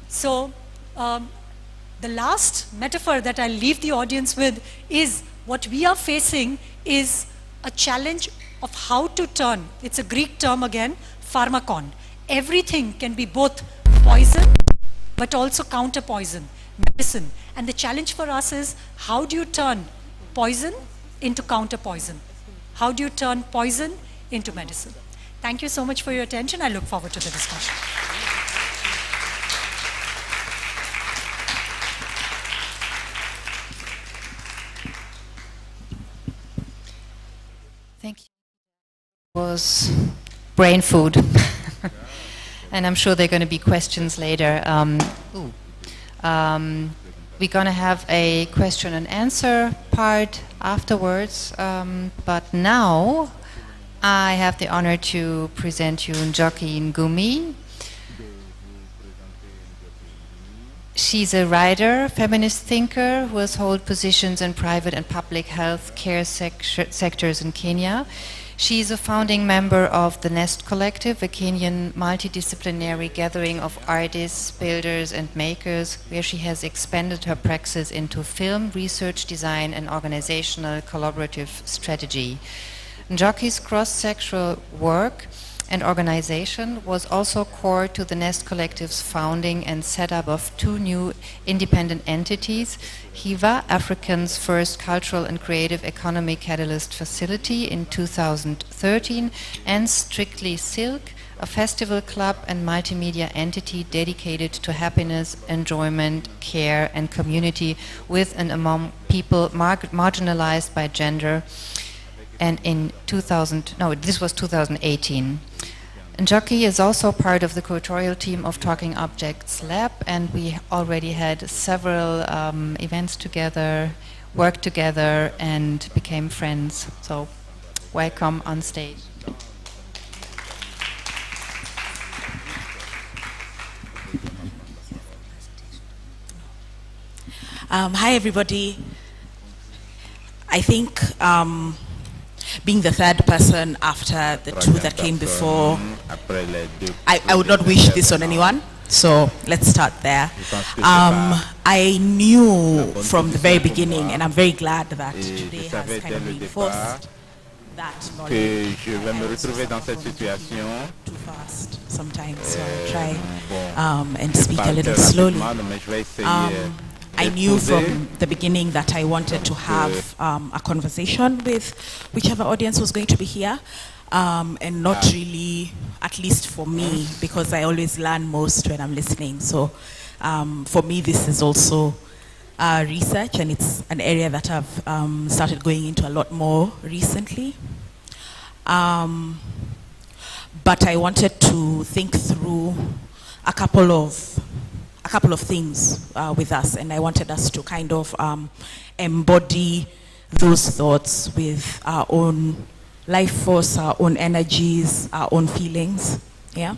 So the last metaphor that I'll leave the audience with is what we are facing is a challenge of how to turn, it's a Greek term again, pharmakon. Everything can be both poison, but also counter-poison, medicine. And the challenge for us is, how do you turn poison into counter-poison? How do you turn poison into medicine? Thank you so much for your attention. I look forward to the discussion. Thank you. It was brain food. And I'm sure there are going to be questions later. We're going to have a question and answer part afterwards. But now I have the honor to present you Njoki Ngumi. She's a writer, feminist thinker who has held positions in private and public health care sectors in Kenya. She's a founding member of the Nest Collective, a Kenyan multidisciplinary gathering of artists, builders, and makers, where she has expanded her praxis into film, research, design, and organizational collaborative strategy. Njoki's cross-sectional work and organization was also core to the Nest Collective's founding and setup of two new independent entities, HIVA, Africa's first cultural and creative economy catalyst facility in 2013, and Strictly Silk, a festival club and multimedia entity dedicated to happiness, enjoyment, care, and community with and among people marginalized by gender. And in this was 2018. Njoki is also part of the curatorial team of Talking Objects Lab, and we already had several events together, worked together, and became friends. So welcome on stage. Hi everybody. I think being the third person after the two that came before, I would not wish this on anyone, so let's start there. I knew from the very beginning, and I'm very glad that today has kind of reinforced that knowledge. Too fast sometimes, so I'll try and speak a little slowly. I knew from the beginning that I wanted to have a conversation with whichever audience was going to be here, and not really, at least for me, because I always learn most when I'm listening. So for me, this is also research, and it's an area that I've started going into a lot more recently. But I wanted to think through a couple of things with us, and I wanted us to kind of embody those thoughts with our own life force, our own energies, our own feelings. Yeah.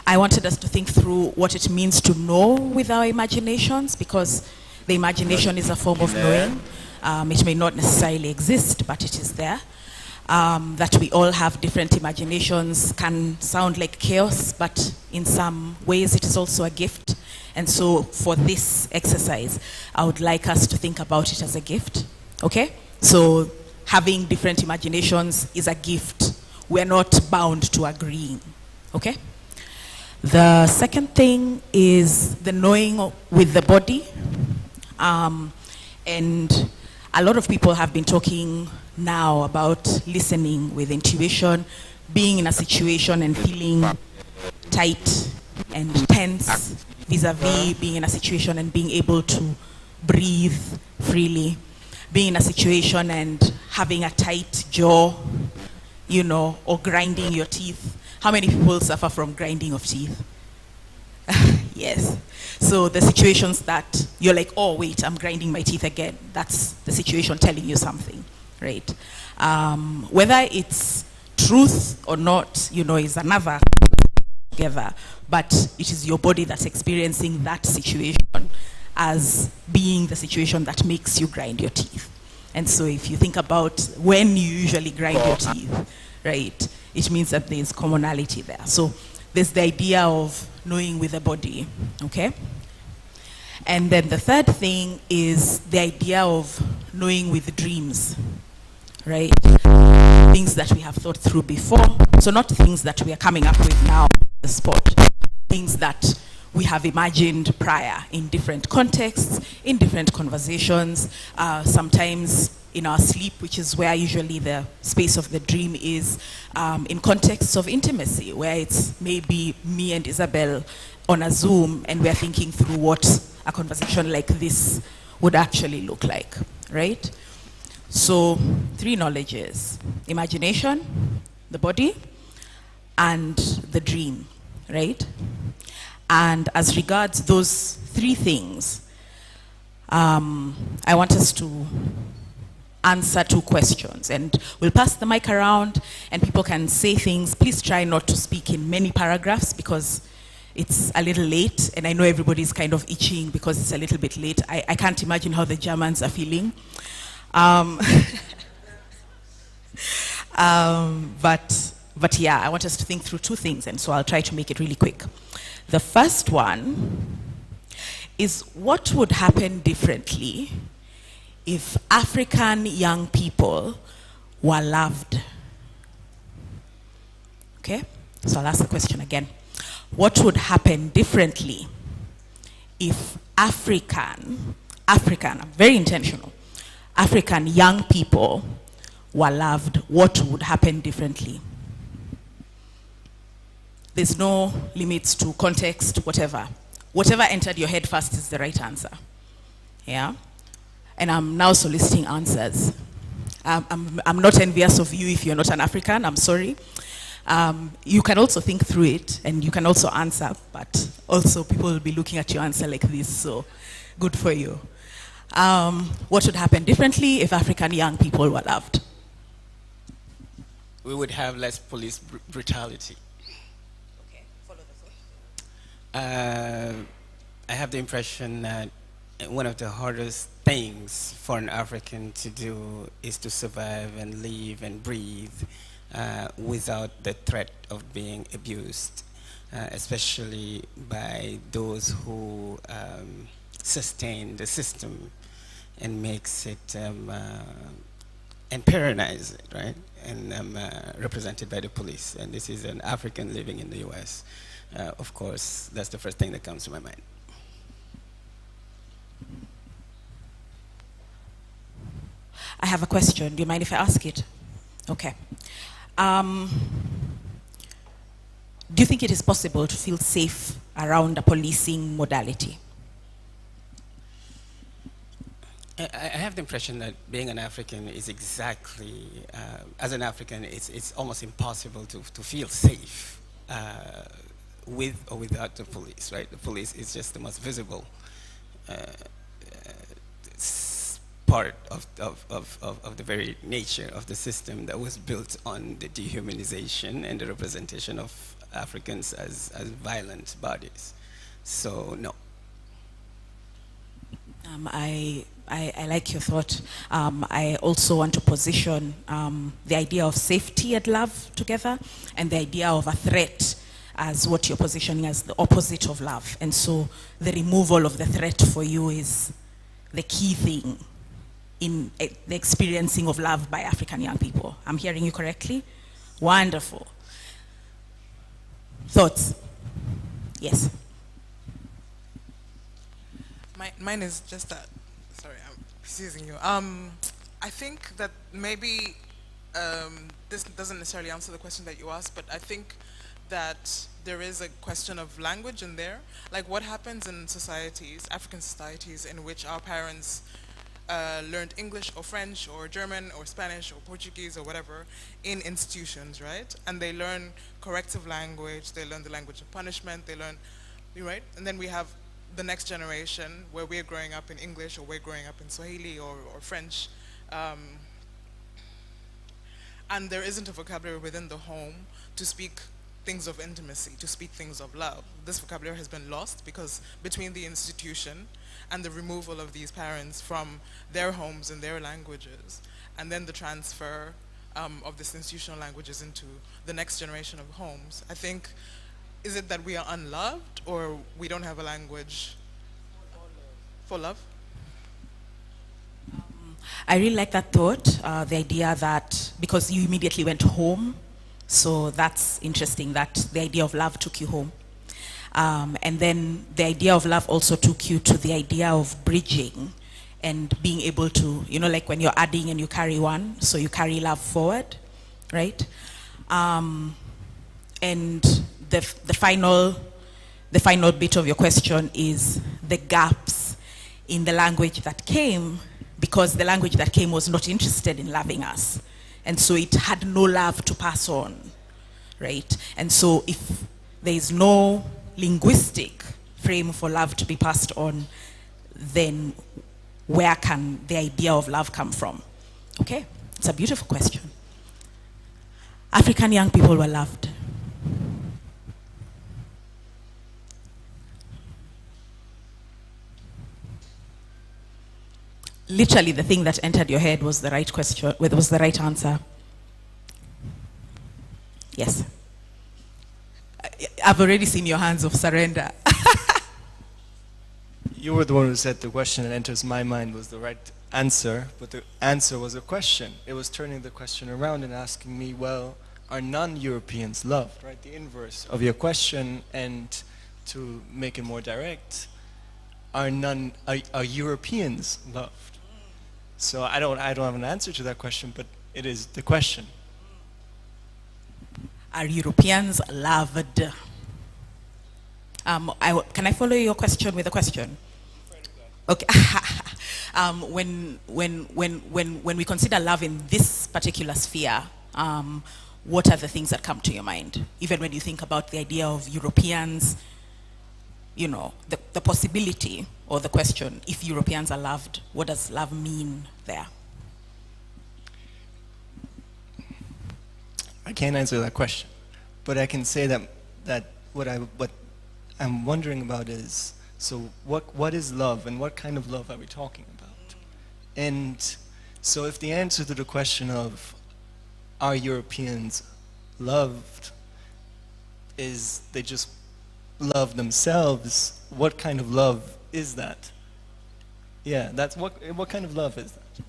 I wanted us to think through what it means to know with our imaginations, because the imagination is a form of knowing. It may not necessarily exist, but it is there. That we all have different imaginations can sound like chaos, but in some ways it is also a gift. And so for this exercise, I would like us to think about it as a gift, okay? So having different imaginations is a gift. We're not bound to agreeing, okay? The second thing is the knowing with the body. And a lot of people have been talking now about listening with intuition, being in a situation and feeling tight and tense, vis-a-vis being in a situation and being able to breathe freely, being in a situation and having a tight jaw, you know, or grinding your teeth. How many people suffer from grinding of teeth? Yes. So the situations that you're like, oh wait, I'm grinding my teeth again. That's the situation telling you something, right? Whether it's truth or not, you know, is another together, but it is your body that's experiencing that situation as being the situation that makes you grind your teeth. And so if you think about when you usually grind your teeth, right, it means that there's commonality there. So there's the idea of knowing with the body, okay? And then the third thing is the idea of knowing with dreams, right? Things that we have thought through before. So not things that we are coming up with now on the spot. Things that we have imagined prior in different contexts, in different conversations, sometimes in our sleep, which is where usually the space of the dream is, in contexts of intimacy, where it's maybe me and Isabel on a Zoom and we're thinking through what a conversation like this would actually look like, right? So 3 knowledges: imagination, the body, and the dream, right? And as regards those 3 things, I want us to answer 2 questions, and we'll pass the mic around and people can say things. Please try not to speak in many paragraphs because it's a little late, and I know everybody's kind of itching because it's a little bit late. I can't imagine how the Germans are feeling. But yeah, I want us to think through 2 things, and so I'll try to make it really quick. The first one is, what would happen differently if African young people were loved? Okay, so I'll ask the question again. What would happen differently if African, I'm very intentional, African young people were loved? What would happen differently? There's no limits to context, whatever. Whatever entered your head first is the right answer. Yeah? And I'm now soliciting answers. I'm not envious of you if you're not an African, I'm sorry. You can also think through it and you can also answer, but also people will be looking at your answer like this, so good for you. What would happen differently if African young people were loved? We would have less police brutality. Okay, follow the thought. I have the impression that one of the hardest things for an African to do is to survive and live and breathe without the threat of being abused, especially by those who sustain the system and makes it and tyrannize it, right? And represented by the police. And this is an African living in the US. Of course, that's the first thing that comes to my mind. I have a question. Do you mind if I ask it? Okay. do you think it is possible to feel safe around a policing modality? I have the impression that being an African is exactly, as an African, it's almost impossible to feel safe with or without the police, right? The police is just the most visible part of the very nature of the system that was built on the dehumanization and the representation of Africans as violent bodies. So, no. I like your thought. I also want to position the idea of safety and love together, and the idea of a threat as what you're positioning as the opposite of love. And so the removal of the threat for you is the key thing in the experiencing of love by African young people. I'm hearing you correctly? Wonderful. Thoughts? Yes. Mine is just that, sorry, I'm seizing you. I think that maybe this doesn't necessarily answer the question that you asked, but I think that there is a question of language in there. Like, what happens in societies, African societies, in which our parents learned English or French or German or Spanish or Portuguese or whatever in institutions, right? And they learn corrective language, they learn the language of punishment, they learn, right? And then we have the next generation where we're growing up in English or we're growing up in Swahili or French. And there isn't a vocabulary within the home to speak things of intimacy, to speak things of love. This vocabulary has been lost because between the institution and the removal of these parents from their homes and their languages, and then the transfer of this institutional languages into the next generation of homes, I think, is it that we are unloved or we don't have a language for love? I really like that thought, the idea that, because you immediately went home, so that's interesting that the idea of love took you home. And then the idea of love also took you to the idea of bridging and being able to, you know, like when you're adding and you carry one, so you carry love forward, right? And the final bit of your question is the gaps in the language that came, because the language that came was not interested in loving us. And so it had no love to pass on, right? And so if there is no linguistic frame for love to be passed on, then where can the idea of love come from? Okay, it's a beautiful question. African young people were loved. Literally, the thing that entered your head was the right question, was the right answer. Yes. I've already seen your hands of surrender. You were the one who said the question that enters my mind was the right answer, but the answer was a question. It was turning the question around and asking me, well, are non-Europeans loved, right? The inverse of your question, and to make it more direct, are Europeans loved? So I don't have an answer to that question, but it is the question. Are Europeans loved? Can I follow your question with a question? Okay. When we consider love in this particular sphere, what are the things that come to your mind? Even when you think about the idea of Europeans, you know, the possibility or the question, if Europeans are loved, what does love mean there? I can't answer that question, but I can say that what I'm wondering about is, so what is love, and what kind of love are we talking about? And so if the answer to the question of are Europeans loved is they just love themselves, what kind of love is that? Yeah, that's what kind of love is that?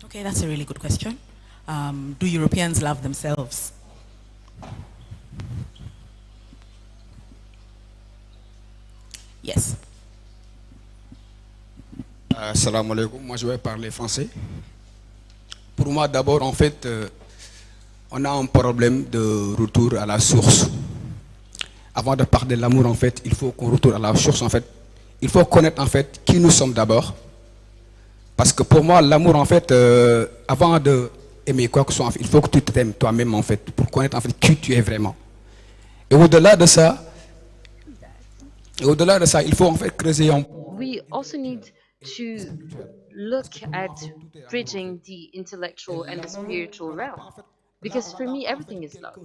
Okay, that's a really good question. Do Europeans love themselves? Yes. Assalamu alaikum, moi je vais parler français. Pour moi d'abord, en fait, on a un problème de retour à la source. avant de parler de l'amour, en fait, il faut qu'on retourne à la source, en fait. Il faut connaître, en fait, qui nous sommes d'abord. Parce que pour moi, l'amour, en fait, avant de aimer quoi que ce soit, en fait, il faut que tu t'aimes toi-même, en fait, pour connaître, en fait, qui tu es vraiment. Et au-delà de ça, il faut, en fait, creuser un We also need to look at bridging the intellectual and the spiritual realm. Because for me, everything is love.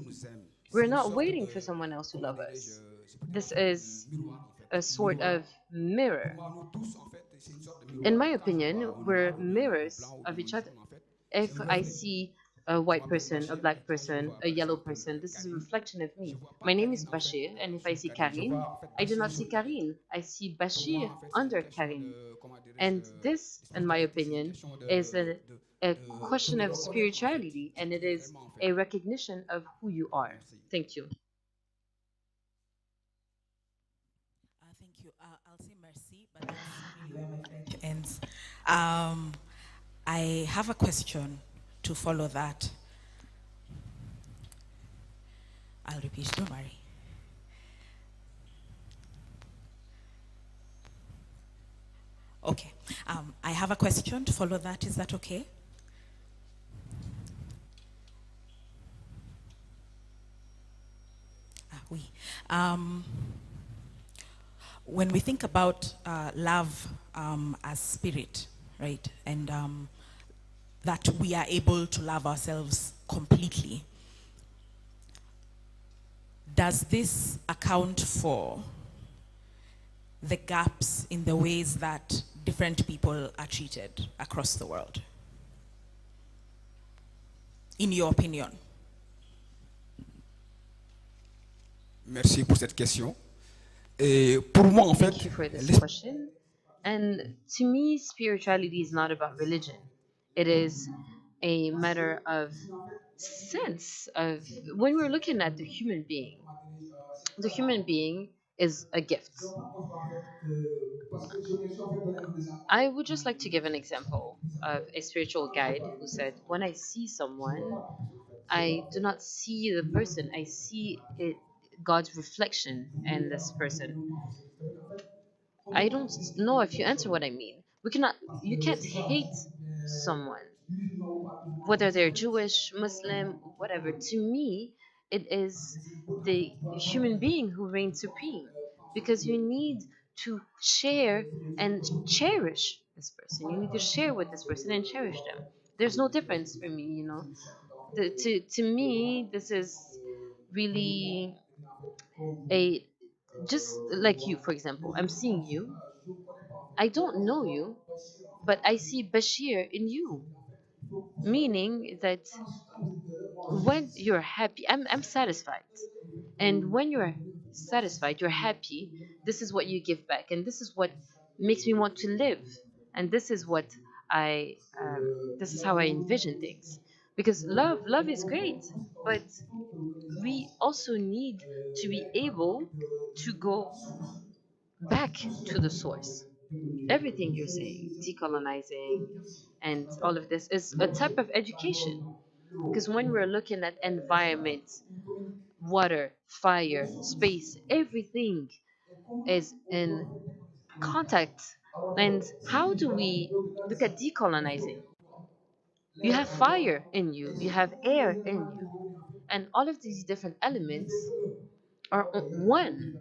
We're not waiting for someone else to love us. This is a sort of mirror. In my opinion, we're mirrors of each other. If I see a white person, a black person, a yellow person, this is a reflection of me. My name is Bashir, and if I see Karine, I do not see Karine. I see Bashir under Karine. And this, in my opinion, is a question of spirituality, and it is a recognition of who you are. Thank you. Thank you. I'll say merci, but that's really where my French ends. I have a question to follow that. I'll repeat, don't worry. Okay. I have a question to follow that. Is that okay? Oui. When we think about love as spirit, right, and that we are able to love ourselves completely, does this account for the gaps in the ways that different people are treated across the world? In your opinion? Merci pour cette question. Et pour moi, en fait, Thank you for this question. And to me, spirituality is not about religion. It is a matter of sense of when we're looking at the human being is a gift. I would just like to give an example of a spiritual guide who said, when I see someone, I do not see the person, I see it, God's reflection in this person. I don't know if you answer what I mean. You can't hate someone, whether they're Jewish, Muslim, whatever. To me, it is the human being who reigns supreme, because you need to share and cherish this person. You need to share with this person and cherish them. There's no difference for me, you know. To me, this is really a just like you, for example. I'm seeing you. I don't know you, but I see Bashir in you. Meaning that when you're happy, I'm satisfied. And when you're satisfied, you're happy, this is what you give back. And this is what makes me want to live. And this is what this is how I envision things. Because love is great, but we also need to be able to go back to the source. Everything you're saying, decolonizing, and all of this is a type of education. Because when we're looking at environment, water, fire, space, everything is in contact. And how do we look at decolonizing? You have fire in you, you have air in you, and all of these different elements are one.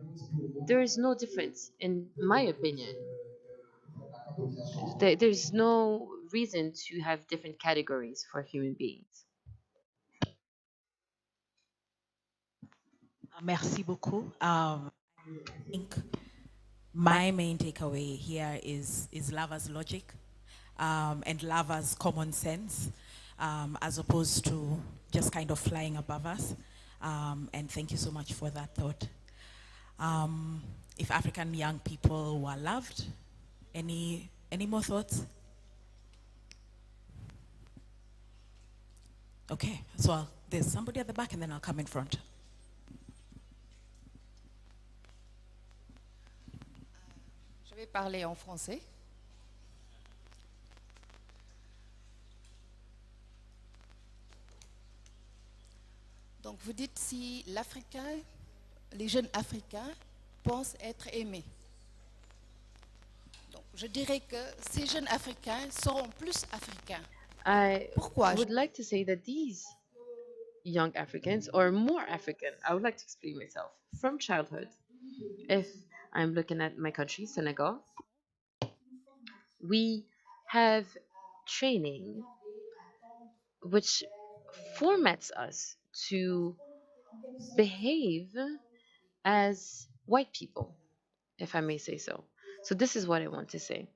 There is no difference, in my opinion. There's no reason to have different categories for human beings. Merci beaucoup. I think my main takeaway here is love as logic and love as common sense, as opposed to just kind of flying above us. And thank you so much for that thought. If African young people were loved, any more thoughts? Okay, so there's somebody at the back and then I'll come in front. Je vais parler en français. Donc vous dites si l'Africain les jeunes Africains pensent être aimés. Donc, je dirais que ces jeunes Africains seront plus africains. I Pourquoi? would like to say that these young Africans are more African. I would like to explain myself. From childhood, if I'm looking at my country, Senegal, we have training which formats us to behave as white people, if I may say so. So, this is what I want to say.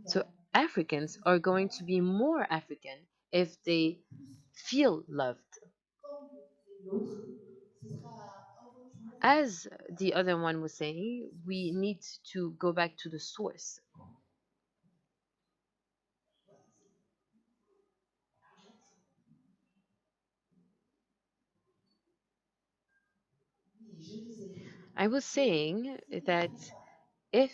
So, Africans are going to be more African if they feel loved. As the other one was saying, we need to go back to the source. I was saying that if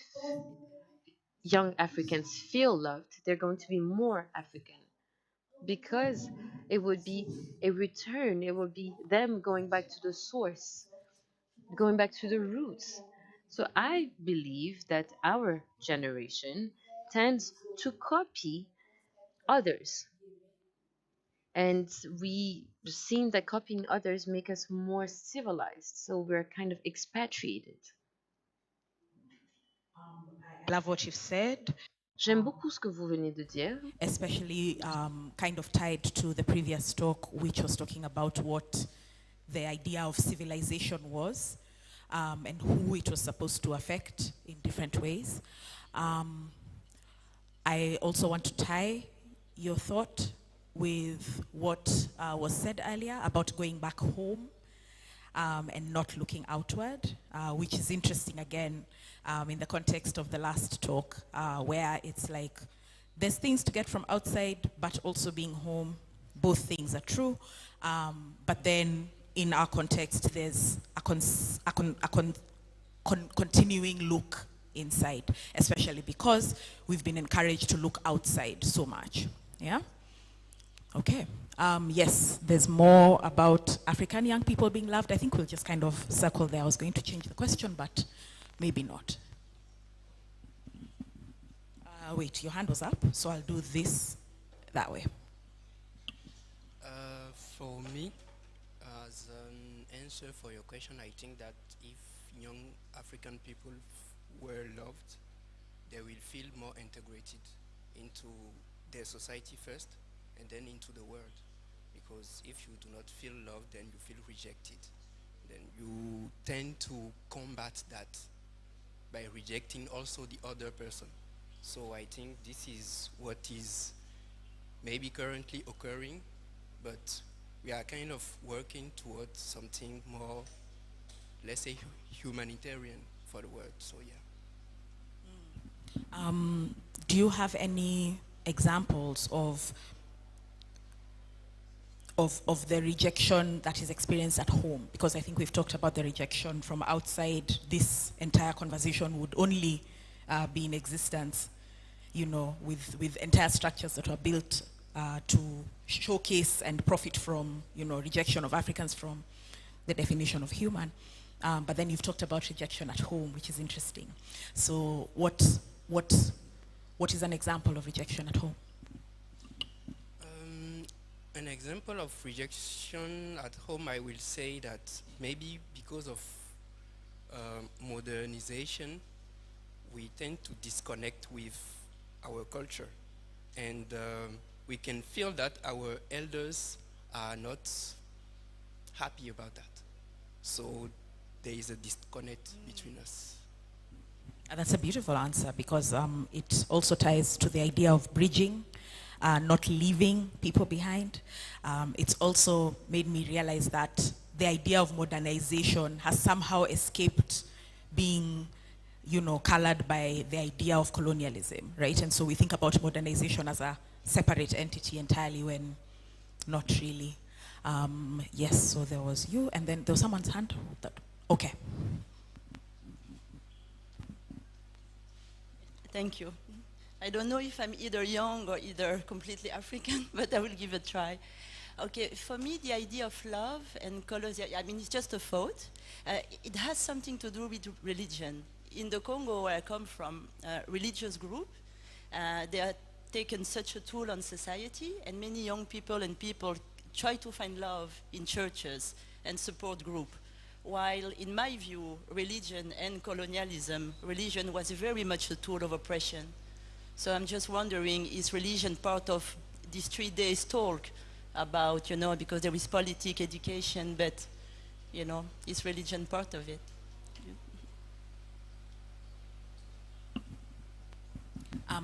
young Africans feel loved, they're going to be more African because it would be a return, it would be them going back to the source, going back to the roots. So I believe that our generation tends to copy others. And we seem that copying others make us more civilized. So we're kind of expatriated. I love what you've said. J'aime beaucoup ce que vous venez de dire. Especially kind of tied to the previous talk, which was talking about what the idea of civilization was and who it was supposed to affect in different ways. I also want to tie your thought with what was said earlier about going back home and not looking outward, which is interesting again in the context of the last talk, where it's like there's things to get from outside, but also being home. Both things are true. But then in our context, there's a continuing look inside, especially because we've been encouraged to look outside so much. Yeah? Okay. Yes, there's more about African young people being loved. I think we'll just kind of circle there. I was going to change the question, but maybe not. Wait, your hand was up, so I'll do this that way. For me, as an answer for your question, I think that if young African people were loved, they will feel more integrated into their society first and then into the world. Because if you do not feel loved, then you feel rejected. Then you tend to combat that by rejecting also the other person. So I think this is what is maybe currently occurring, but we are kind of working towards something more, let's say, humanitarian for the world. So yeah. Do you have any examples of the rejection that is experienced at home? Because I think we've talked about the rejection from outside. This entire conversation would only be in existence, you know, with entire structures that were built to showcase and profit from, you know, rejection of Africans from the definition of human. But then you've talked about rejection at home, which is interesting. So what is an example of rejection at home? An example of rejection at home, I will say that maybe because of modernization, we tend to disconnect with our culture. And we can feel that our elders are not happy about that. So there is a disconnect between us. And that's a beautiful answer, because it also ties to the idea of bridging, not leaving people behind. It's also made me realize that the idea of modernization has somehow escaped being, you know, colored by the idea of colonialism, right? And so we think about modernization as a separate entity entirely, when not really. Yes, so there was you, and then there was someone's hand. Okay. Thank you. I don't know if I'm either young or either completely African, but I will give it a try. Okay, for me, the idea of love and colonialism, I mean, it's just a thought. It has something to do with religion. In the Congo, where I come from, religious group, they are taken such a toll on society, and many young people and people try to find love in churches and support group. While in my view, religion and colonialism, religion was very much a tool of oppression. So I'm just wondering, is religion part of these 3 days talk about, you know, because there is politics, education, but, you know, is religion part of it?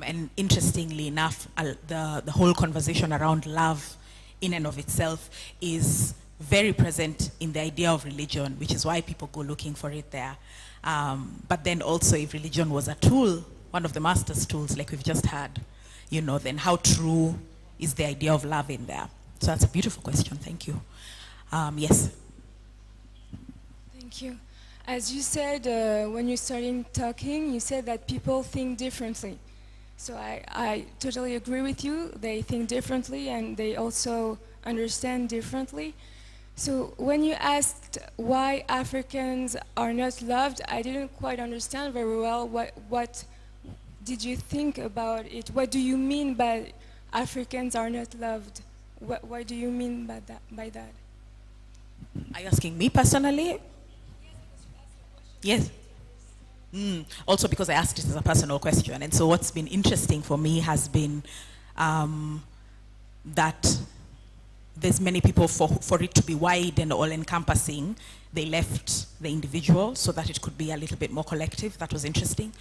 And interestingly enough, the whole conversation around love in and of itself is very present in the idea of religion, which is why people go looking for it there. But then also, if religion was a tool, one of the master's tools, like we've just had, you know, then how true is the idea of love in there? So that's a beautiful question. Thank you. Yes. Thank you. As you said, when you started talking, you said that people think differently. So I totally agree with you. They think differently and they also understand differently. So when you asked why Africans are not loved, I didn't quite understand very well. What did you think about it? What do you mean by Africans are not loved? What do you mean by that? Are you asking me personally? Yes. Also because I asked it as a personal question. And so what's been interesting for me has been that there's many people, for it to be wide and all-encompassing, they left the individual so that it could be a little bit more collective. That was interesting.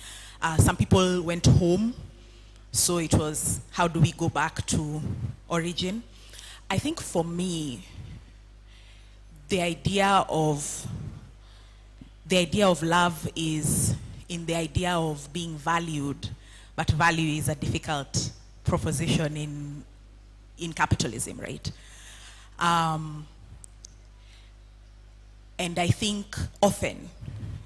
Some people went home, so it was, how do we go back to origin? I think for me, the idea of love is in the idea of being valued, but value is a difficult proposition in capitalism, right? And I think often,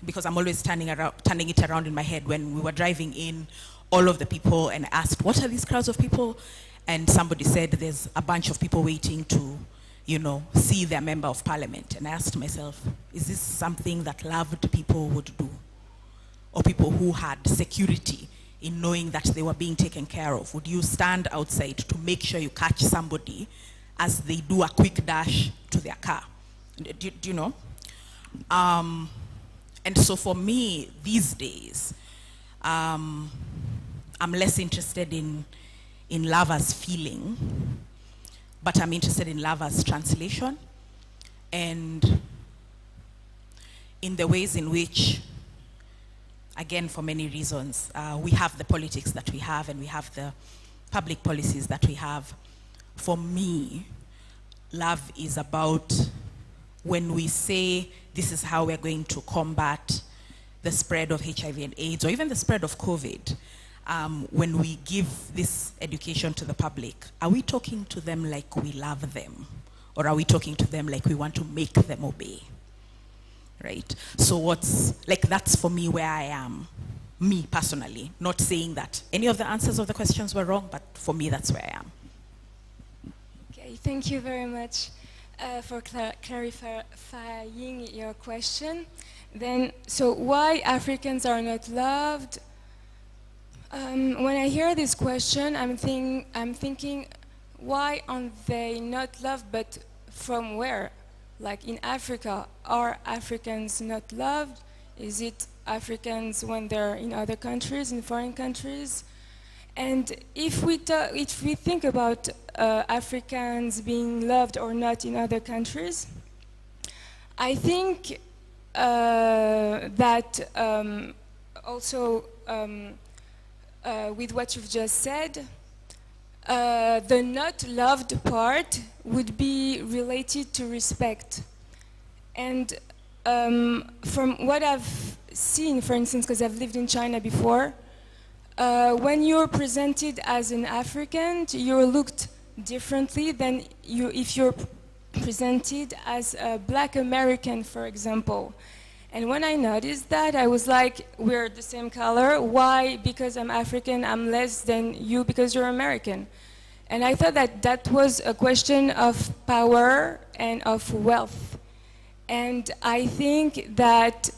because I'm always turning it around in my head, when we were driving in, all of the people, and asked, what are these crowds of people? And somebody said, there's a bunch of people waiting to, you know, see their member of parliament. And I asked myself, is this something that loved people would do? Or people who had security in knowing that they were being taken care of? Would you stand outside to make sure you catch somebody as they do a quick dash to their car? Do you know? And so for me, these days, I'm less interested in love as feeling, but I'm interested in love as translation, and in the ways in which, again, for many reasons, we have the politics that we have and we have the public policies that we have. For me, love is about when we say this is how we're going to combat the spread of HIV and AIDS, or even the spread of COVID, when we give this education to the public, are we talking to them like we love them? Or are we talking to them like we want to make them obey? Right? So that's for me where I am, me personally, not saying that any of the answers of the questions were wrong, but for me, that's where I am. Okay, thank you very much for clarifying your question. Then, so why Africans are not loved? When I hear this question, I'm thinking, why aren't they not loved, but from where? Like in Africa, are Africans not loved? Is it Africans when they're in other countries, in foreign countries? And if we think about Africans being loved or not in other countries, I think that also with what you've just said, the not loved part would be related to respect. And from what I've seen, for instance, because I've lived in China before, when you're presented as an African, you're looked differently than if you're presented as a Black American, for example. And when I noticed that, I was like, we're the same color. Why? Because I'm African, I'm less than you because you're American. And I thought that that was a question of power and of wealth. And I think that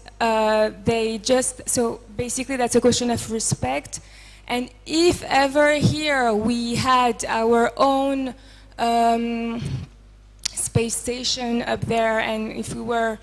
so basically that's a question of respect. And if ever here we had our own space station up there, and if we were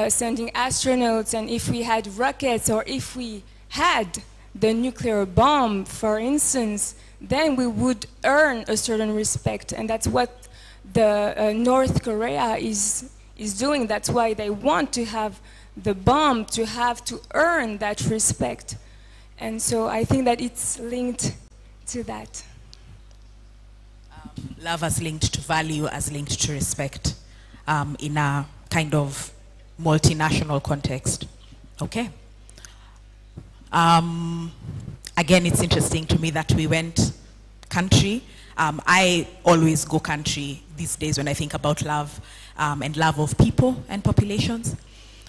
sending astronauts, and if we had rockets, or if we had the nuclear bomb, for instance, then we would earn a certain respect. And that's what the North Korea is doing. That's why they want to have the bomb, to have to earn that respect. And so I think that it's linked to that. Love as linked to value, as linked to respect, in a kind of multinational context. Okay. Again, it's interesting to me that we went country. I always go country these days when I think about love, and love of people and populations.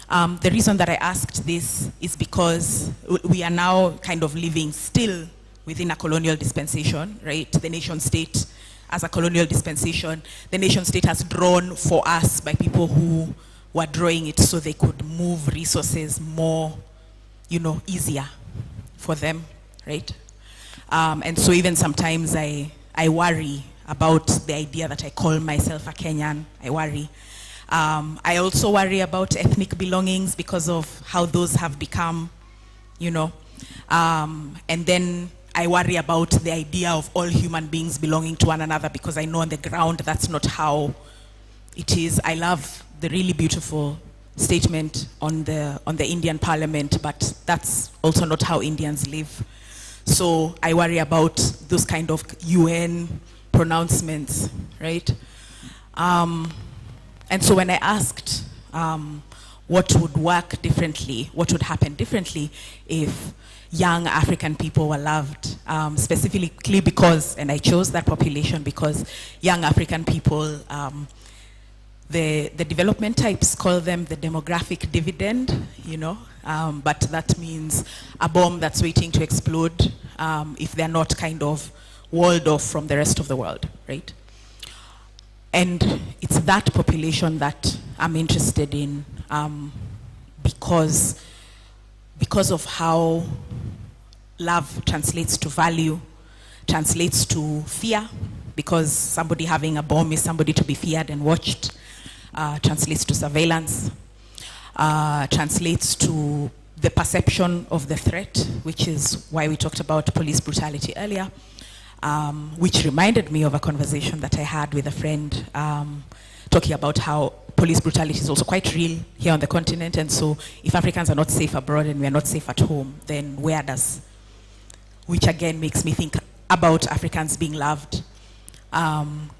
The reason that I asked this is because we are now kind of living still within a colonial dispensation, right? The nation state as a colonial dispensation. The nation state has drawn for us by people who were drawing it so they could move resources more, easier for them, right? And so even sometimes I worry about the idea that I call myself a Kenyan. I worry. I also worry about ethnic belongings because of how those have become, and then I worry about the idea of all human beings belonging to one another, because I know on the ground that's not how it is. I love the really beautiful statement on the Indian Parliament, but that's also not how Indians live. So I worry about those kind of UN pronouncements, right? And so when I asked what would work differently, what would happen differently if young African people were loved, specifically because, and I chose that population because young African people, the development types call them the demographic dividend, but that means a bomb that's waiting to explode if they're not kind of walled off from the rest of the world, right? And it's that population that I'm interested in because of how love translates to value, translates to fear, because somebody having a bomb is somebody to be feared and watched, translates to surveillance, translates to the perception of the threat, which is why we talked about police brutality earlier, which reminded me of a conversation that I had with a friend talking about how police brutality is also quite real here on the continent, and so if Africans are not safe abroad and we are not safe at home, then where does, which again makes me think about Africans being loved,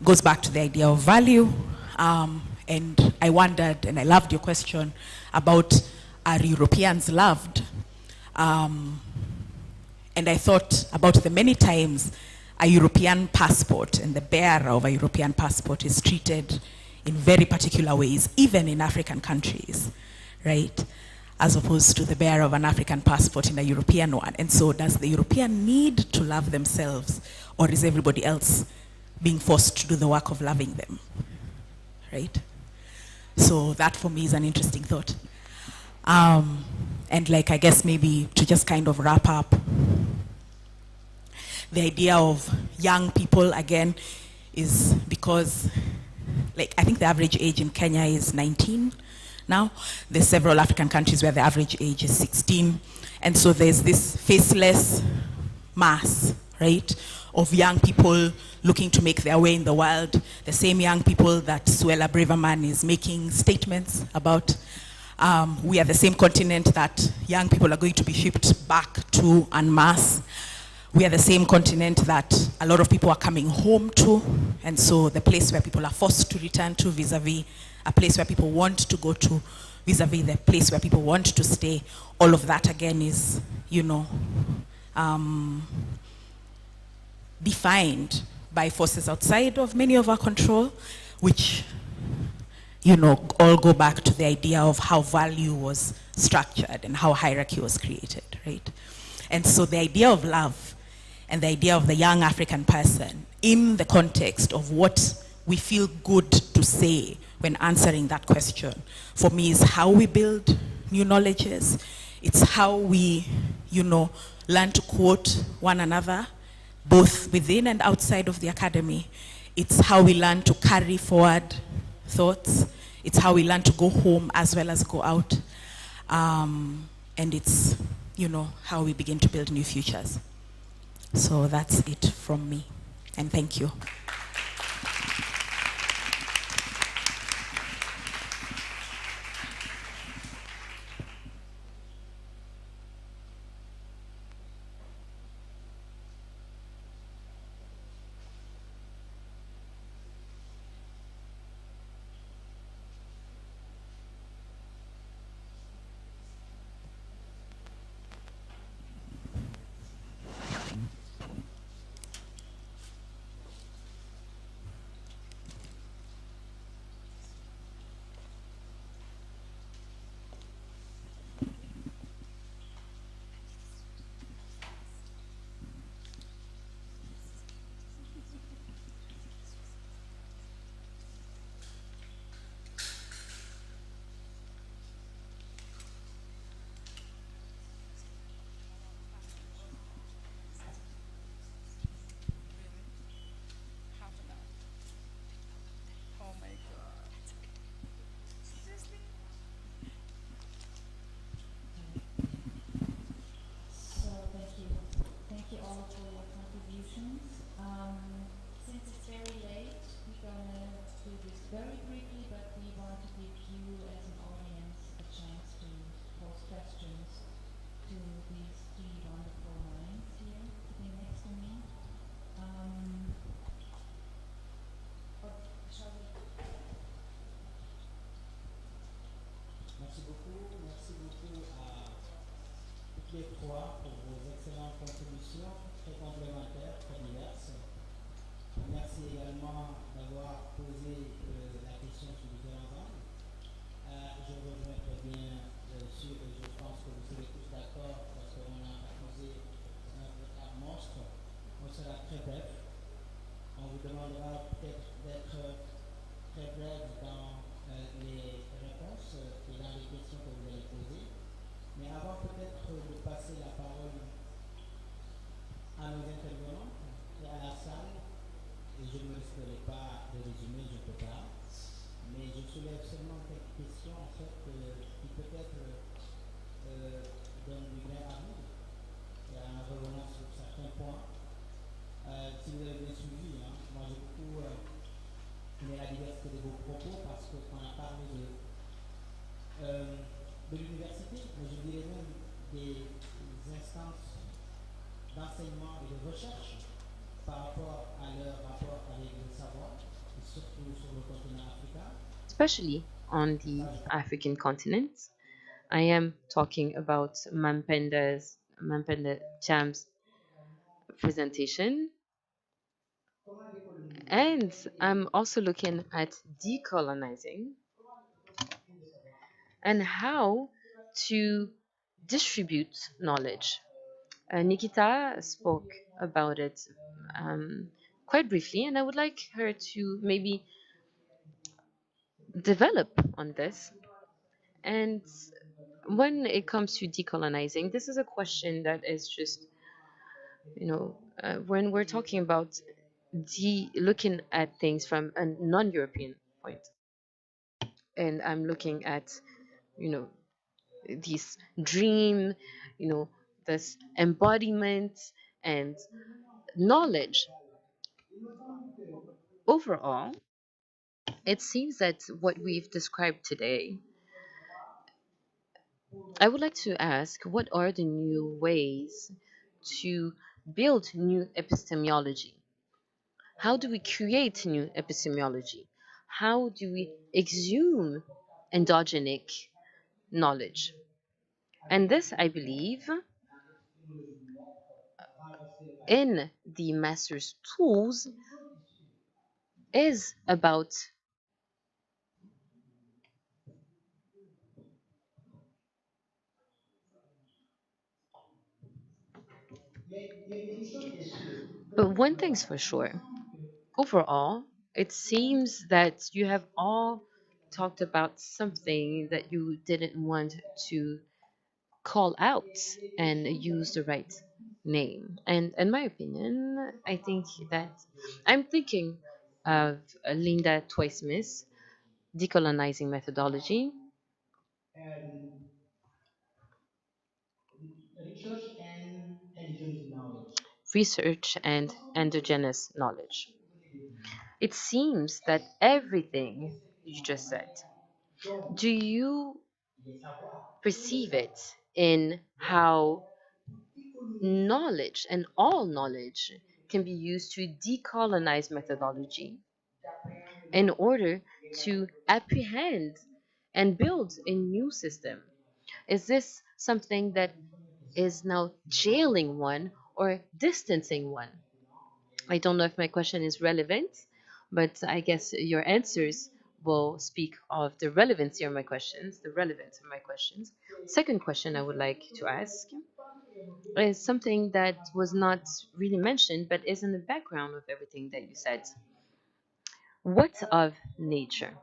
goes back to the idea of value, and I wondered, and I loved your question about, are Europeans loved? And I thought about the many times a European passport and the bearer of a European passport is treated in very particular ways, even in African countries, right? As opposed to the bearer of an African passport in a European one. And so does the European need to love themselves, or is everybody else being forced to do the work of loving them, right? So that for me is an interesting thought. And like, I guess maybe to just kind of wrap up, the idea of young people, again, is because, like, I think the average age in Kenya is 19 now. There's several African countries where the average age is 16. And so there's this faceless mass, right, of young people looking to make their way in the world. The same young people that Suella Braverman is making statements about. We are the same continent that young people are going to be shipped back to en masse. We are the same continent that a lot of people are coming home to, and so the place where people are forced to return to vis-a-vis a place where people want to go to, vis-a-vis the place where people want to stay. All of that again is, defined by forces outside of many of our control, which, all go back to the idea of how value was structured and how hierarchy was created, right? And so the idea of love and the idea of the young African person in the context of what we feel good to say when answering that question, for me, is how we build new knowledges. It's how we, learn to quote one another, both within and outside of the academy. It's how we learn to carry forward thoughts. It's how we learn to go home as well as go out. And it's, how we begin to build new futures. So that's it from me. And thank you. Thank you all for your contributions. Since it's very late, we're going to do this very briefly, but we want to give you as an audience a chance to pose questions to these three wonderful minds here sitting next to me. Shall we? Merci beaucoup à toutes les trois pour vos excellentes contributions, très complémentaires, très diverses. Merci également d'avoir posé la question sous différents angles. Je rejoins très bien sur, et je pense que vous serez tous d'accord parce qu'on a accusé un retard monstre. On sera très bref. On vous demandera peut-être d'être très bref dans les réponses et dans les questions que vous allez poser. Mais avant peut-être de passer la parole à nos intervenants et à la salle, et je ne me risquerai pas de résumer, je ne peux pas, mais je soulève seulement quelques questions en fait qui peut-être donnent du grain à moudre et en revenant sur certains points. Si vous avez bien suivi, moi j'ai beaucoup aimé la diversité de vos propos parce qu'on a parlé de l'université, mais je dirais même des instances d'enseignement et de recherche par rapport à leur rapport avec le savoir, et surtout sur le continent africain. Especially on the African continent. I am talking about Mampenda Cham's presentation. And I'm also looking at decolonizing and how to distribute knowledge. Nikita spoke about it quite briefly, and I would like her to maybe develop on this. And when it comes to decolonizing, this is a question that is just, when we're talking about looking at things from a non-European point, and I'm looking at, this dream, this embodiment and knowledge. Overall, it seems that what we've described today, I would like to ask, what are the new ways to build new epistemology? How do we create new epistemology? How do we exhume endogenic knowledge? And this, I believe, in the master's tools is about But one thing's for sure. Overall, it seems that you have all talked about something that you didn't want to call out and use the right name. And in my opinion, I think that I'm thinking of Linda Tway-Smith's decolonizing methodology, research and endogenous knowledge. It seems that everything you just said, do you perceive it in how knowledge and all knowledge can be used to decolonize methodology in order to apprehend and build a new system? Is this something that is now jailing one or distancing one? I don't know if my question is relevant, but I guess your answers will speak of the relevancy of my questions, the relevance of my questions. Second question I would like to ask is something that was not really mentioned, but is in the background of everything that you said. What of nature?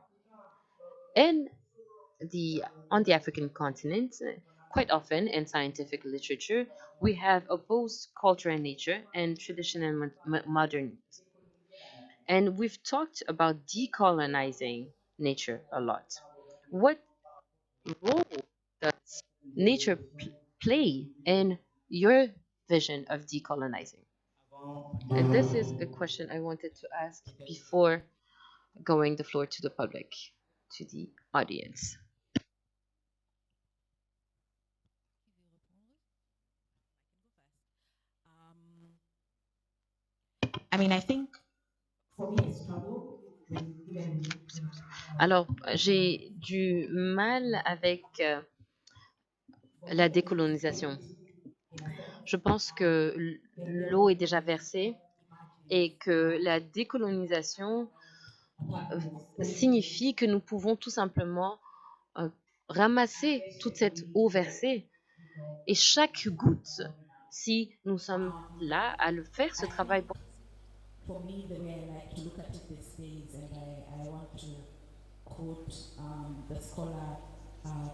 In on the African continent, quite often in scientific literature, we have opposed culture and nature and tradition and modern. And we've talked about decolonizing nature a lot. What role does nature play in your vision of decolonizing? And this is a question I wanted to ask before going the floor to the public, to the audience. I mean, I think for me, I struggle with even. Alors, j'ai du mal avec la décolonisation. Je pense que l'eau est déjà versée et que la décolonisation signifie que nous pouvons tout simplement ramasser toute cette eau versée et chaque goutte, si nous sommes là à le faire, ce travail. For me, the way I like to look at it these days, and I want to quote the scholar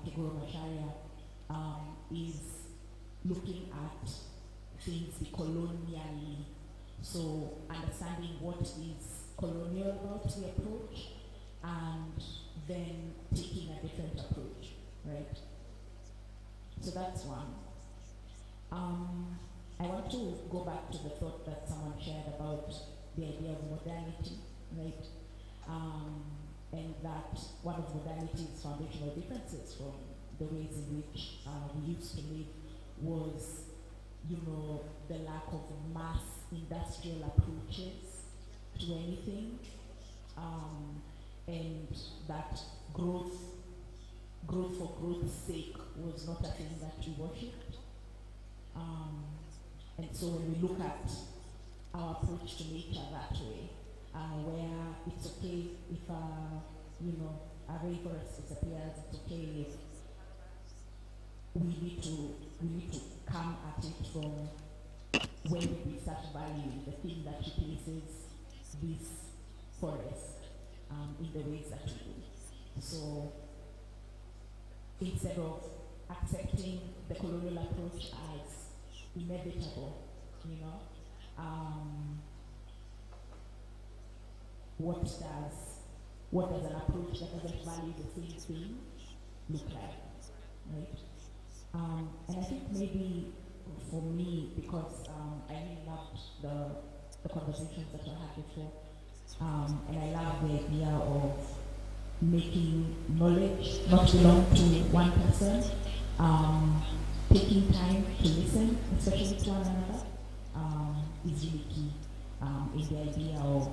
Kigoro Macharia, is looking at things decolonially. So understanding what is colonial about the approach and then taking a different approach, right? So that's one. I want to go back to the thought that someone shared about the idea of modernity, right? And that one of modernity's foundational differences from the ways in which we used to live was, you know, the lack of mass industrial approaches to anything, and that growth for growth's sake was not a thing that we worshipped. And so when we look at our approach to nature that way, where it's okay if you know, a rainforest disappears, it's okay if we need to come at it from where we start valuing the thing that replaces this forest in the ways that we do. So instead of accepting the colonial approach as inevitable, you know, what does an approach that doesn't value the same thing look like, right? And I think maybe for me, because I really loved the conversations that I had before, and I love the idea of making knowledge not belong to one person, taking time to listen, especially to one another, is really key in the idea of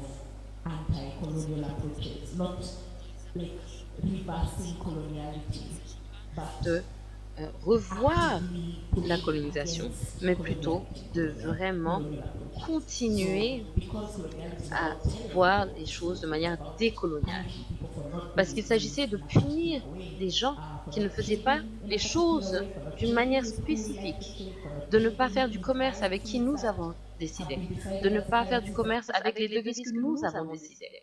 anti-colonial approaches, not like reversing coloniality, but revoir la colonisation, mais plutôt de vraiment continuer à voir les choses de manière décoloniale. parce qu'il s'agissait de punir des gens qui ne faisaient pas les choses d'une manière spécifique, de ne pas faire du commerce avec qui nous avons décidé, de ne pas faire du commerce avec les devises que nous avons décidé.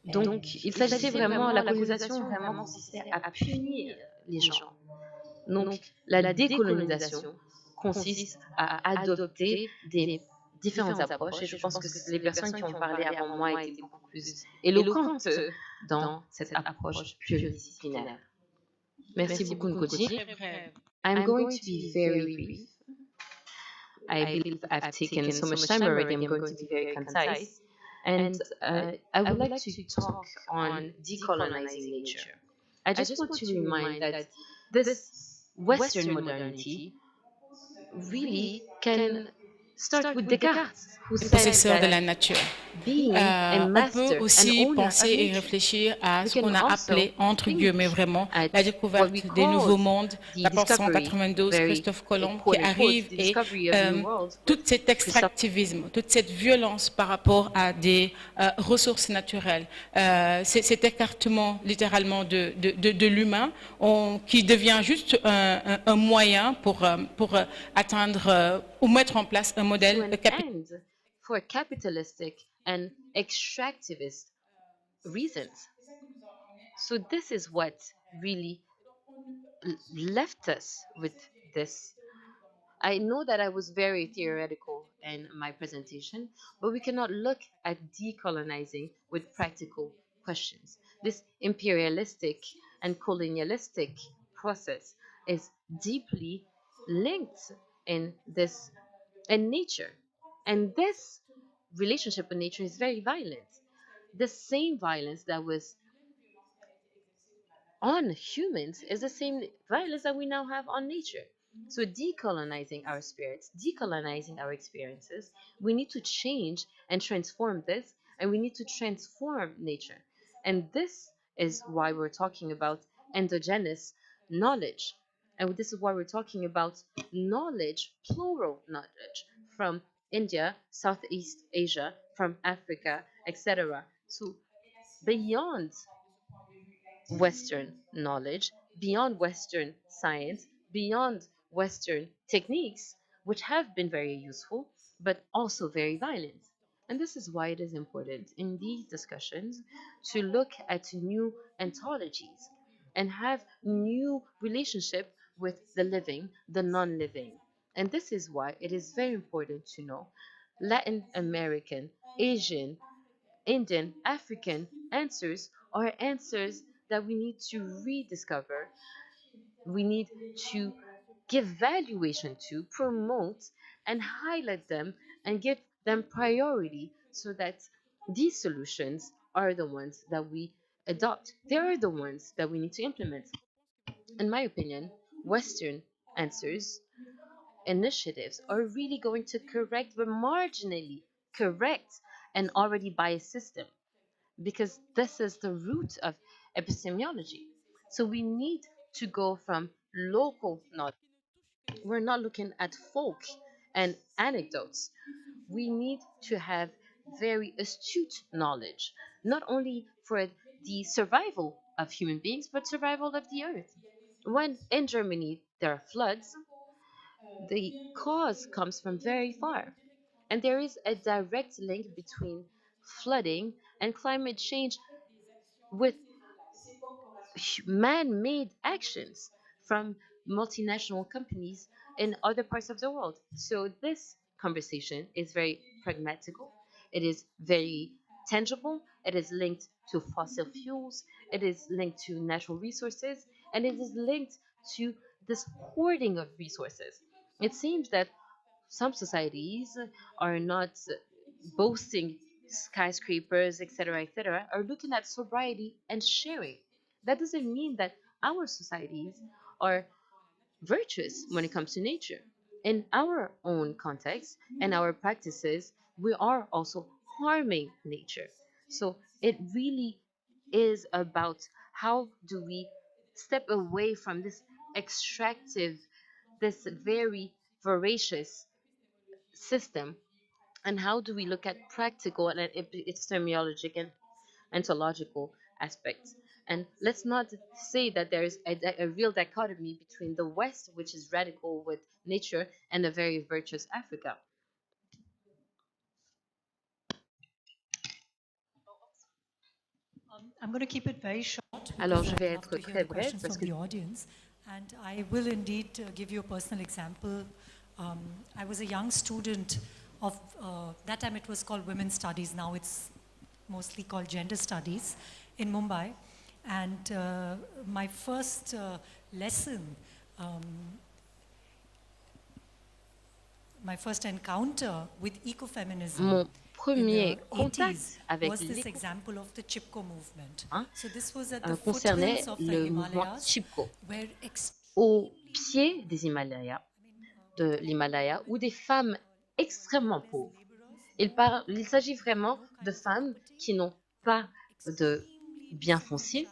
Donc, il s'agissait vraiment, la colonisation vraiment consistait à punir les gens. Donc, la décolonisation consiste à adopter des différentes approches, et je pense que les personnes qui ont parlé avant moi étaient beaucoup plus éloquentes dans cette approche pluridisciplinaire. Merci beaucoup, Nkoji. I'm going to be very brief. I believe I've taken so much time already. I'm going to be very concise. And I would like to talk on decolonizing nature. I just want to remind that this Western modernity really can start with Descartes, who said Possesseur de la that nature. being a On peut master and aussi owner of penser et nature. réfléchir à We ce qu'on can a also appelé, entre guillemets vraiment, at la what we découverte des nouveaux call mondes, the la discovery, 1492, very Christophe Colomb qui quote unquote, arrive the et discovery of new worlds tout with cet Christophe. extractivisme, toute cette violence par rapport à des ressources naturelles, cet écartement littéralement de l'humain qui devient juste un moyen pour atteindre ou mettre en place un To modèle an end for capitalistic and extractivist reasons. So this is what really left us with this. I know that I was very theoretical in my presentation, but we cannot look at decolonizing with practical questions. This imperialistic and colonialistic process is deeply linked in nature. And this relationship with nature is very violent. The same violence that was on humans is the same violence that we now have on nature. So, decolonizing our spirits, decolonizing our experiences, we need to change and transform this, and we need to transform nature. And this is why we're talking about endogenous knowledge. And this is why we're talking about knowledge, plural knowledge, from India, Southeast Asia, from Africa, etc. So, beyond Western knowledge, beyond Western science, beyond Western techniques, which have been very useful, but also very violent. And this is why it is important in these discussions to look at new ontologies and have new relationship with the living, the non-living. And this is why it is very important to know Latin American, Asian, Indian, African answers are answers that we need to rediscover. We need to give valuation to, promote, and highlight them and give them priority so that these solutions are the ones that we adopt. They are the ones that we need to implement. In my opinion, Western answers, initiatives are really going to correct, but marginally correct, an already biased system, because this is the root of epistemology. So we need to go from local knowledge. We're not looking at folk and anecdotes. We need to have very astute knowledge, not only for the survival of human beings, but survival of the earth. When in Germany there are floods, the cause comes from very far. And there is a direct link between flooding and climate change with man made actions from multinational companies in other parts of the world. So, this conversation is very pragmatical, it is very tangible, it is linked to fossil fuels, it is linked to natural resources, and it is linked to this hoarding of resources. It seems that some societies are not boasting skyscrapers, etc., are looking at sobriety and sharing. That doesn't mean that our societies are virtuous when it comes to nature. In our own context and our practices, we are also harming nature. So it really is about how do we step away from this extractive, this very voracious system, and how do we look at practical and epistemologic and ontological aspects. And let's not say that there is a real dichotomy between the West, which is radical with nature, and a very virtuous Africa. I'm going to keep it very short Alors, because je I'd vais love être to hear très the brève questions parce from que the audience. And I will indeed give you a personal example. I was a young student of, that time it was called Women's Studies, now it's mostly called Gender Studies in Mumbai. And my first lesson, my first encounter with ecofeminism mon in the premier 80s contact avec was this l'éco example of the Chipko movement. hein, So this was at the concernait foothills of the le mouvement Himalayas, Chipko where au pied des Himalayas, de l'Himalaya, où des femmes extrêmement pauvres. Il s'agit vraiment de femmes qui n'ont pas de biens fonciers,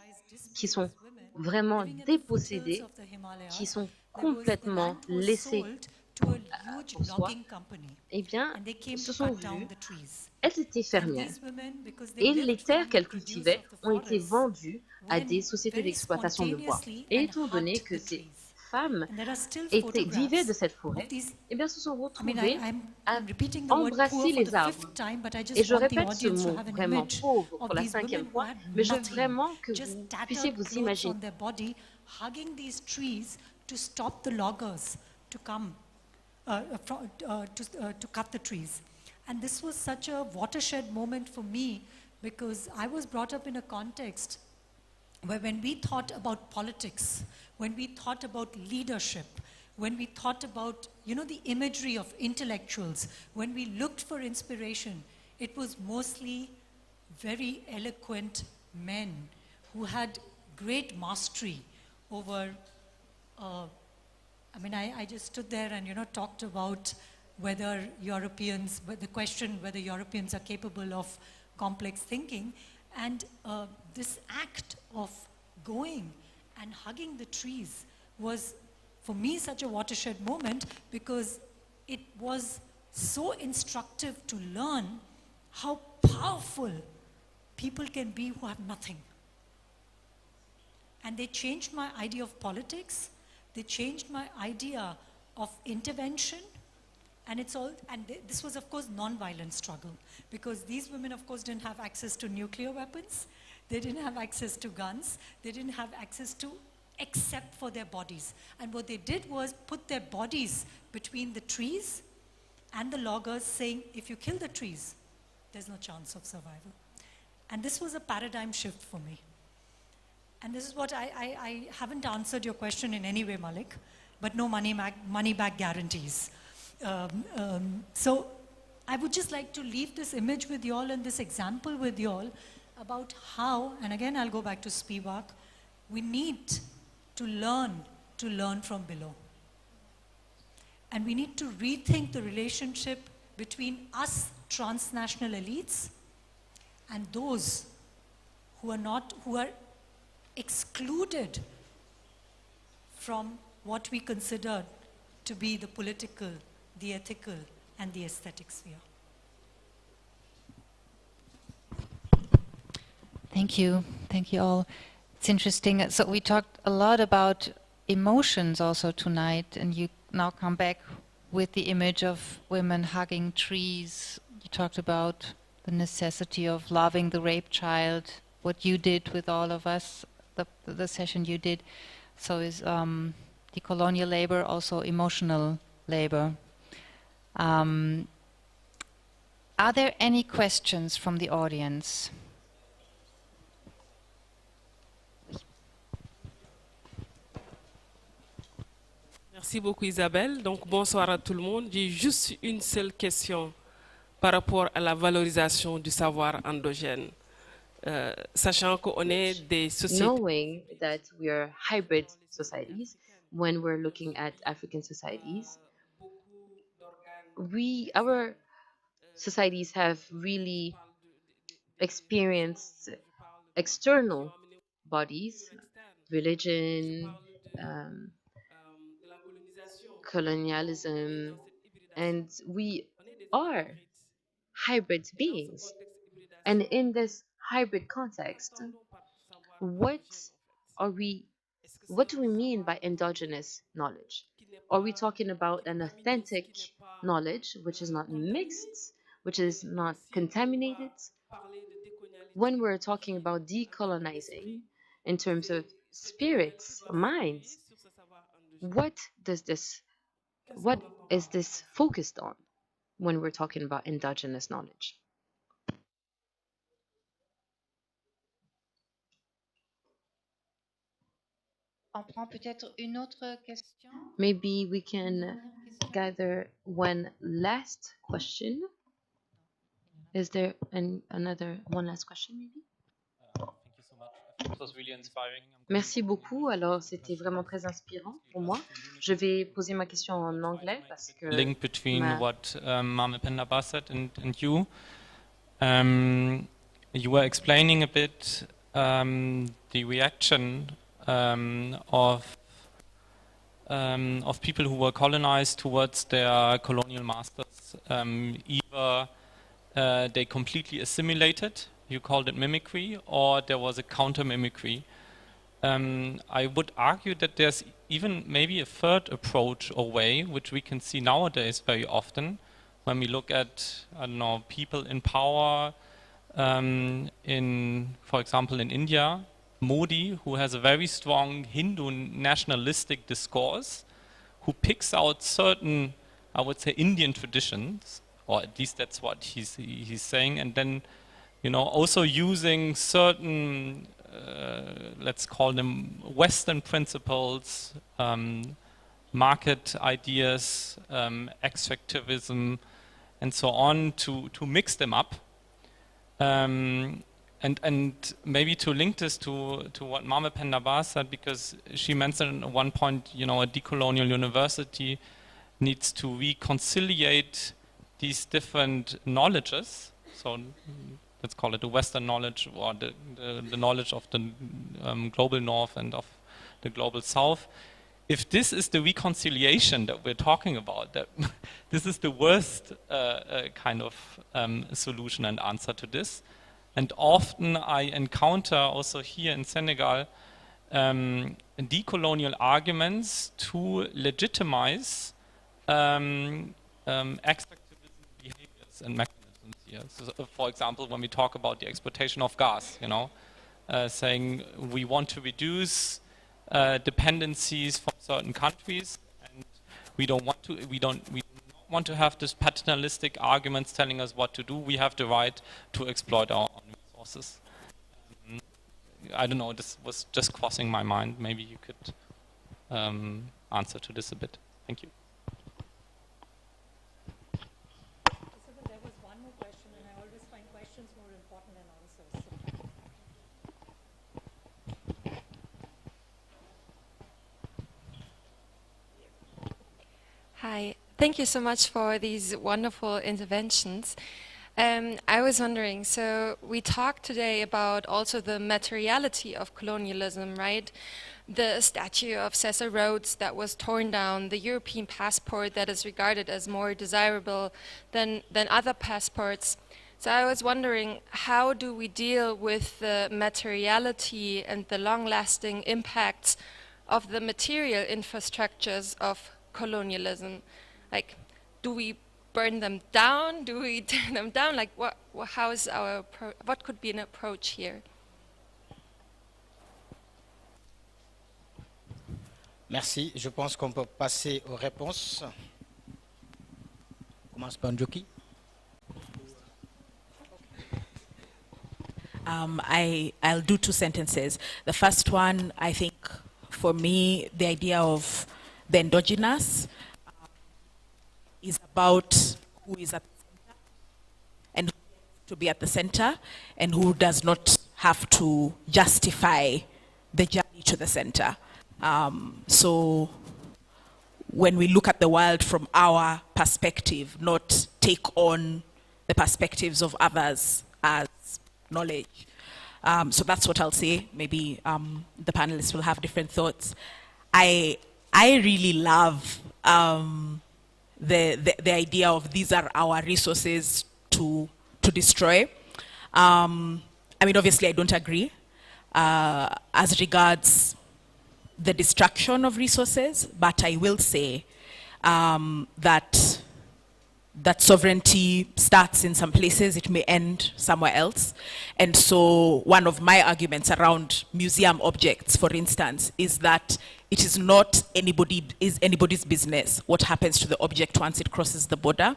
qui sont vraiment living at the foothills dépossédées, of the qui Himalayas, sont the land complètement was laissées sold to a huge pour soi, logging company, eh bien, and they came se to sont cut down vues, the trees. elles étaient And fermières. these women, because they Et les lived terres from the qu'elles produce cultivaient of the ont été forests, vendues à des went sociétés very d'exploitation de bois. spontaneously Et and étant donné hugged que the ces trees. femmes And there are still vivaient de photographs cette of forêt, these. eh bien, se sont I mean, retrouvées à I'm repeating the word poor embrasser for the les arbres. fifth time, but I Et just je want the répète ce audience to mot, have an vraiment image pauvre, pour of la these women 5e who fois, had mais je veux nothing, vraiment que just vous puissiez tattered vous clothes imaginer. on their body, hugging these trees to stop the loggers to come to cut the trees. And this was such a watershed moment for me because I was brought up in a context where when we thought about politics, when we thought about leadership, when we thought about, the imagery of intellectuals, when we looked for inspiration, it was mostly very eloquent men who had great mastery over I just stood there and, talked about whether Europeans, the question whether Europeans are capable of complex thinking. And this act of going and hugging the trees was, for me, such a watershed moment because it was so instructive to learn how powerful people can be who have nothing. And they changed my idea of politics. They changed my idea of intervention. And this was, of course, non-violent struggle because these women, of course, didn't have access to nuclear weapons. They didn't have access to guns. They didn't have access to except for their bodies. And what they did was put their bodies between the trees and the loggers saying, if you kill the trees, there's no chance of survival. And this was a paradigm shift for me. And this is what I haven't answered your question in any way, Malik, but no money back guarantees. So I would just like to leave this image with you all and this example with you all about how, and again I'll go back to Spivak, we need to learn from below. And we need to rethink the relationship between us transnational elites and those who are excluded from what we consider to be the political, the ethical, and the aesthetic sphere. Thank you. Thank you all. It's interesting. So we talked a lot about emotions also tonight, and you now come back with the image of women hugging trees. You talked about the necessity of loving the raped child, what you did with all of us, the session you did. So is decolonial labor also emotional labor? Are there any questions from the audience? Merci beaucoup Isabelle. Donc bonsoir à tout le monde. J'ai juste une seule question par rapport à la valorisation du savoir endogène. Sachant qu'on est des sociétés. Knowing that we are hybrid societies, when we're looking at African societies, our societies have really experienced external bodies, religion, colonialism, and we are hybrid beings. And in this hybrid context, what are we, what do we mean by endogenous knowledge? Are we talking about an authentic knowledge, which is not mixed, which is not contaminated? When we're talking about decolonizing in terms of spirits, minds, what is this focused on when we're talking about endogenous knowledge? On prend peut-être une autre question. Maybe we can gather one last question. Is there one last question, maybe? Thank you so much. I think it was really inspiring. Merci beaucoup. Alors, c'était vraiment très inspirant pour moi. Je vais poser ma question en anglais parce que Link between what Mame Pendaba said and you. You were explaining a bit the reaction of people who were colonized towards their colonial masters. Either they completely assimilated, you called it mimicry, or there was a counter mimicry. I would argue that there's even maybe a third approach or way, which we can see nowadays very often, when we look at, I don't know, people in power, for example, in India, Modi, who has a very strong Hindu nationalistic discourse, who picks out certain, I would say, Indian traditions, or at least that's what he's saying, and then, you know, also using certain, let's call them Western principles, market ideas, extractivism, and so on, to mix them up. And maybe to link this to what Mame Pendaba said, because she mentioned at one point, you know, a decolonial university needs to reconciliate these different knowledges. So let's call it the Western knowledge, or the knowledge of the global North and of the global South. If this is the reconciliation that we're talking about, that this is the worst kind of solution and answer to this. And often I encounter also here in Senegal decolonial arguments to legitimize extractivism behaviors and mechanisms here. So, for example, when we talk about the exploitation of gas, you know, saying we want to reduce dependencies from certain countries, and we don't want to have this paternalistic arguments telling us what to do. We have the right to exploit our own resources. I don't know, this was just crossing my mind. Maybe you could answer to this a bit. Thank you. There was one more question, and I always find questions more important than answers. Hi, thank you so much for these wonderful interventions. I was wondering, so we talked today about also the materiality of colonialism, right? The statue of Cecil Rhodes that was torn down, the European passport that is regarded as more desirable than other passports. So I was wondering, how do we deal with the materiality and the long-lasting impacts of the material infrastructures of colonialism? Like, do we burn them down? Do we tear them down? Like, what could be an approach here? Merci. Je pense qu'on peut passer aux réponses. On commence par Njoki. I'll do two sentences. The first one, I think, for me, the idea of the endogenous is about who is at the center and who to be at the center, and who does not have to justify the journey to the center. So when we look at the world from our perspective, not take on the perspectives of others as knowledge. So that's what I'll say. Maybe the panelists will have different thoughts. I really love the idea of these are our resources to destroy. I mean, obviously I don't agree, as regards the destruction of resources, but I will say that sovereignty starts in some places, it may end somewhere else. And so one of my arguments around museum objects, for instance, is that it is not anybody's business what happens to the object once it crosses the border.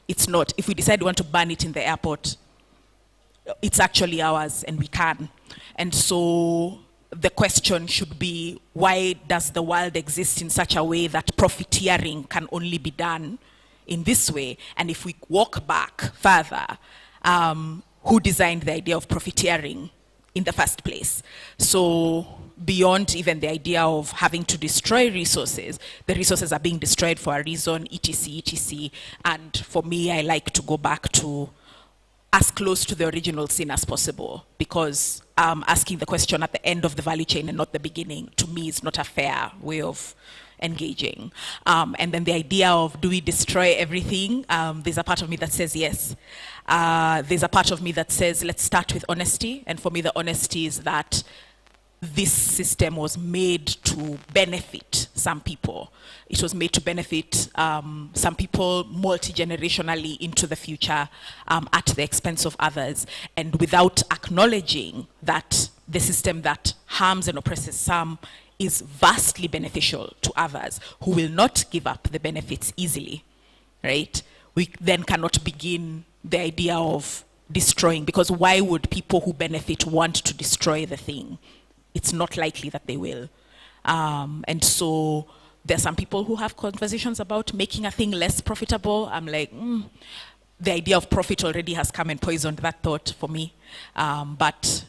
It's not. If we decide we want to ban it in the airport, it's actually ours and we can. And so the question should be, why does the world exist in such a way that profiteering can only be done in this way? And if we walk back further, who designed the idea of profiteering in the first place? So beyond even the idea of having to destroy resources, the resources are being destroyed for a reason, etc., etc. And for me, I like to go back to as close to the original sin as possible, because asking the question at the end of the value chain and not the beginning, to me, is not a fair way of engaging. And then the idea of, do we destroy everything? There's a part of me that says yes. There's a part of me that says, let's start with honesty. And for me, the honesty is that this system was made to benefit some people. It was made to benefit some people multi-generationally into the future at the expense of others. And without acknowledging that the system that harms and oppresses some is vastly beneficial to others who will not give up the benefits easily, right? We then cannot begin the idea of destroying, because why would people who benefit want to destroy the thing? It's not likely that they will. And so there are some people who have conversations about making a thing less profitable. I'm like, the idea of profit already has come and poisoned that thought for me. But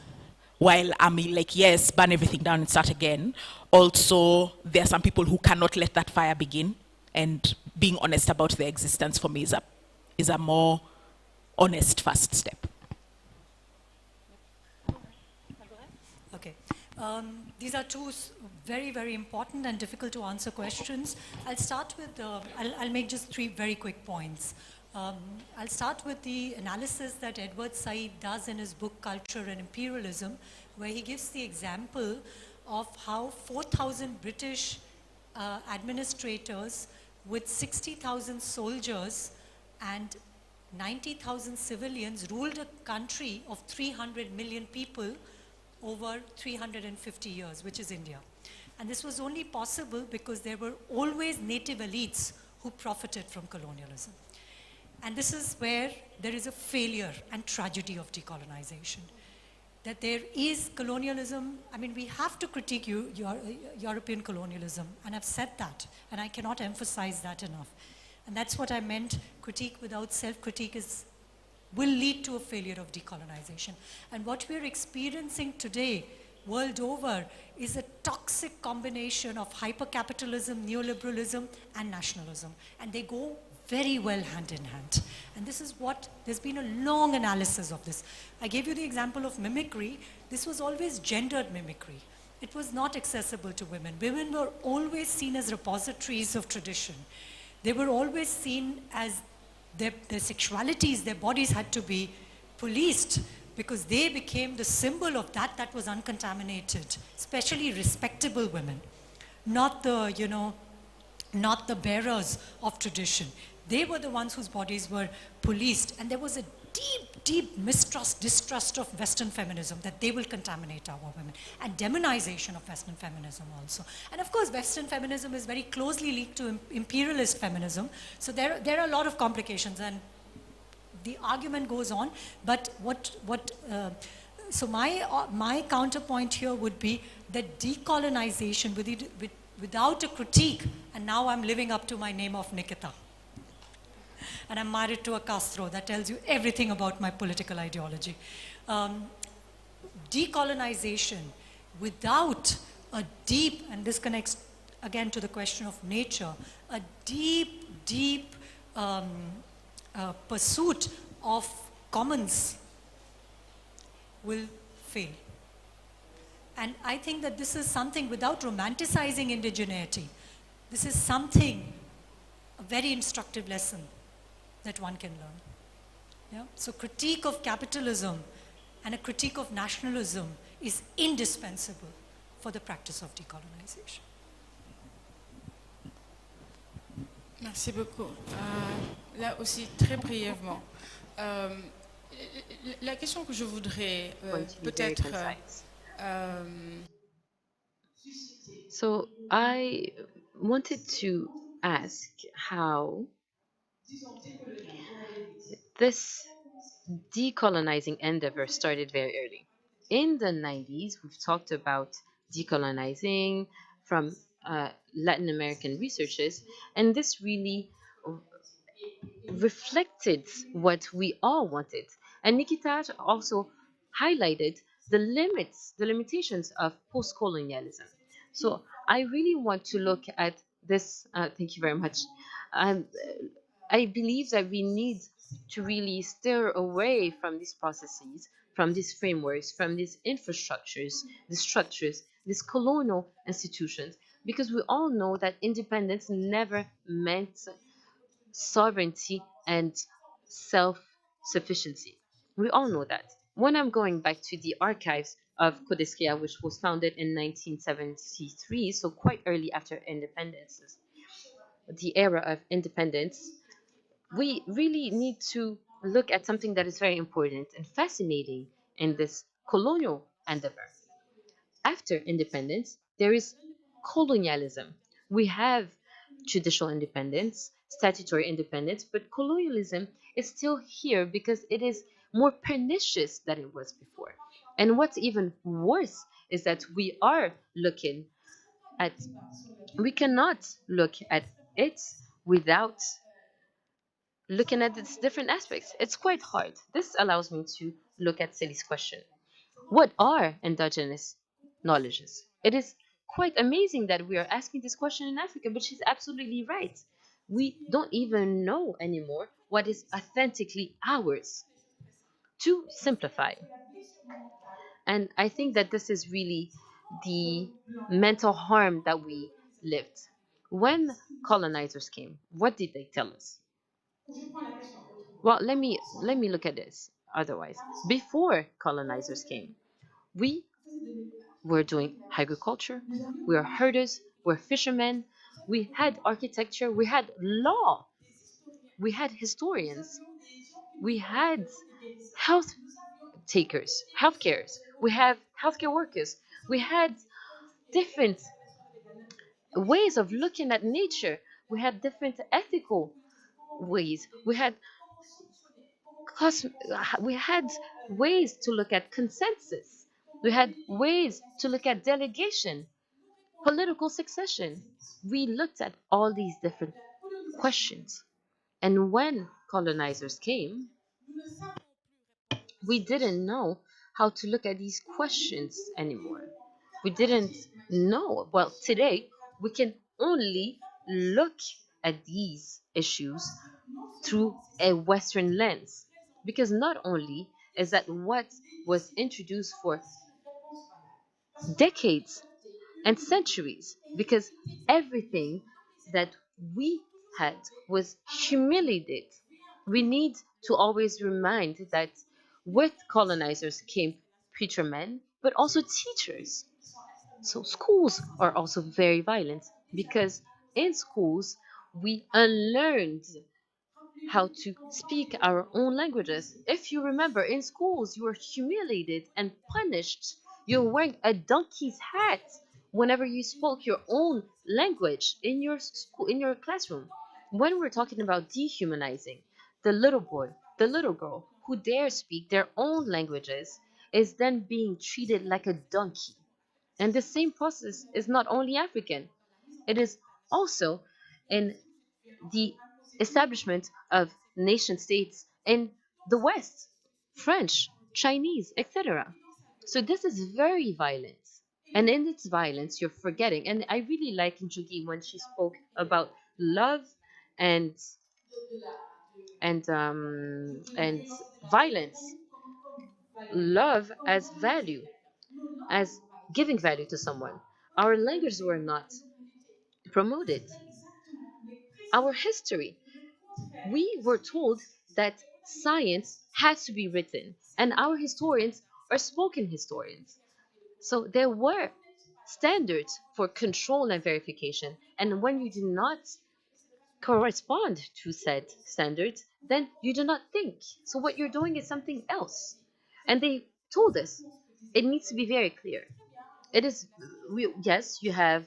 while I'm like, yes, burn everything down and start again, also there are some people who cannot let that fire begin. And being honest about their existence for me is a more honest first step. Okay. These are two very, very important and difficult to answer questions. I'll start with, I'll make just 3 very quick points. I'll start with the analysis that Edward Said does in his book Culture and Imperialism, where he gives the example of how 4,000 British administrators with 60,000 soldiers and 90,000 civilians ruled a country of 300 million people over 350 years, which is India. And this was only possible because there were always native elites who profited from colonialism. And this is where there is a failure and tragedy of decolonization. That there is colonialism, I mean, we have to critique European colonialism, and I've said that, and I cannot emphasize that enough. And that's what I meant, critique without self-critique will lead to a failure of decolonization. And what we're experiencing today, world over, is a toxic combination of hyper-capitalism, neoliberalism, and nationalism. And they go very well hand in hand. And this is what, there's been a long analysis of this. I gave you the example of mimicry. This was always gendered mimicry. It was not accessible to women. Women were always seen as repositories of tradition. They were always seen as their sexualities, their bodies had to be policed because they became the symbol of that was uncontaminated, especially respectable women, not the, not the bearers of tradition. They were the ones whose bodies were policed, and there was a deep, deep mistrust, distrust of Western feminism, that they will contaminate our women, and demonization of Western feminism also. And of course, Western feminism is very closely linked to imperialist feminism, so there are a lot of complications, and the argument goes on, but so my counterpoint here would be that decolonization without a critique, and now I'm living up to my name of Nikita. And I'm married to a Castro. That tells you everything about my political ideology. Decolonization without a deep, and this connects again to the question of nature, a deep, deep pursuit of commons will fail. And I think that this is something, without romanticizing indigeneity, this is something, a very instructive lesson that one can learn. Yeah? So critique of capitalism and a critique of nationalism is indispensable for the practice of decolonization. Merci beaucoup. Là aussi, très brièvement, la question que je voudrais peut-être So I wanted to ask how this decolonizing endeavor started very early. In the 90s, we've talked about decolonizing from Latin American researchers, and this really reflected what we all wanted. And Nikita also highlighted the limits, the limitations of post colonialism. So I really want to look at this. Thank you very much. I believe that we need to really steer away from these processes, from these frameworks, from these infrastructures, these structures, these colonial institutions, because we all know that independence never meant sovereignty and self-sufficiency. We all know that. When I'm going back to the archives of Codesquia, which was founded in 1973, so quite early after independence, the era of independence, we really need to look at something that is very important and fascinating in this colonial endeavor. After independence, there is colonialism. We have judicial independence, statutory independence, but colonialism is still here because it is more pernicious than it was before. And what's even worse is that we cannot look at it without looking at its different aspects. It's quite hard. This allows me to look at Sally's question. What are indigenous knowledges? It is quite amazing that we are asking this question in Africa, but she's absolutely right. We don't even know anymore what is authentically ours. To simplify, and I think that this is really the mental harm that we lived. When colonizers came, what did they tell us? Well, let me look at this otherwise. Before colonizers came, we were doing agriculture, we were herders, we were fishermen, we had architecture, we had law, we had historians, we had health takers, healthcares, we have healthcare workers, we had different ways of looking at nature, we had different ethical ways, we had ways to look at consensus, we had ways to look at delegation, political succession. We looked at all these different questions. And when colonizers came, we didn't know how to look at these questions anymore. We didn't know. Well, today, we can only look at these issues through a Western lens. Because not only is that what was introduced for decades and centuries, because everything that we had was humiliated. We need to always remind that with colonizers came preacher men, but also teachers. So schools are also very violent because in schools we unlearned how to speak our own languages. If you remember, in schools you were humiliated and punished. You were wearing a donkey's hat whenever you spoke your own language in your school, in your classroom. When we're talking about dehumanizing, the little boy, the little girl who dare speak their own languages is then being treated like a donkey. And the same process is not only African, it is also in the establishment of nation states in the West, French, Chinese, etc. So this is very violent. And in its violence, you're forgetting. And I really like Njugi when she spoke about love and and violence. Love as value, as giving value to someone. Our languages were not promoted. Our history, we were told that science has to be written, and our historians or spoken historians. So there were standards for control and verification. And when you do not correspond to said standards, then you do not think. So what you're doing is something else. And they told us it needs to be very clear. It is, yes, you have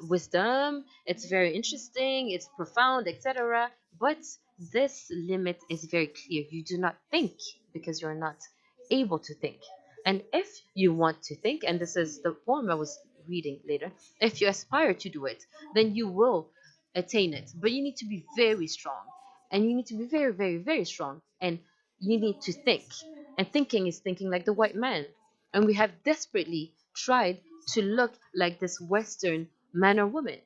wisdom, it's very interesting, it's profound, etc. But this limit is very clear. You do not think because you're not able to think. And if you want to think, and this is the poem I was reading later, if you aspire to do it, then you will attain it. But you need to be very strong. And you need to be very, very, very strong. And you need to think. And thinking is thinking like the white man. And we have desperately tried to look like this Western man or woman.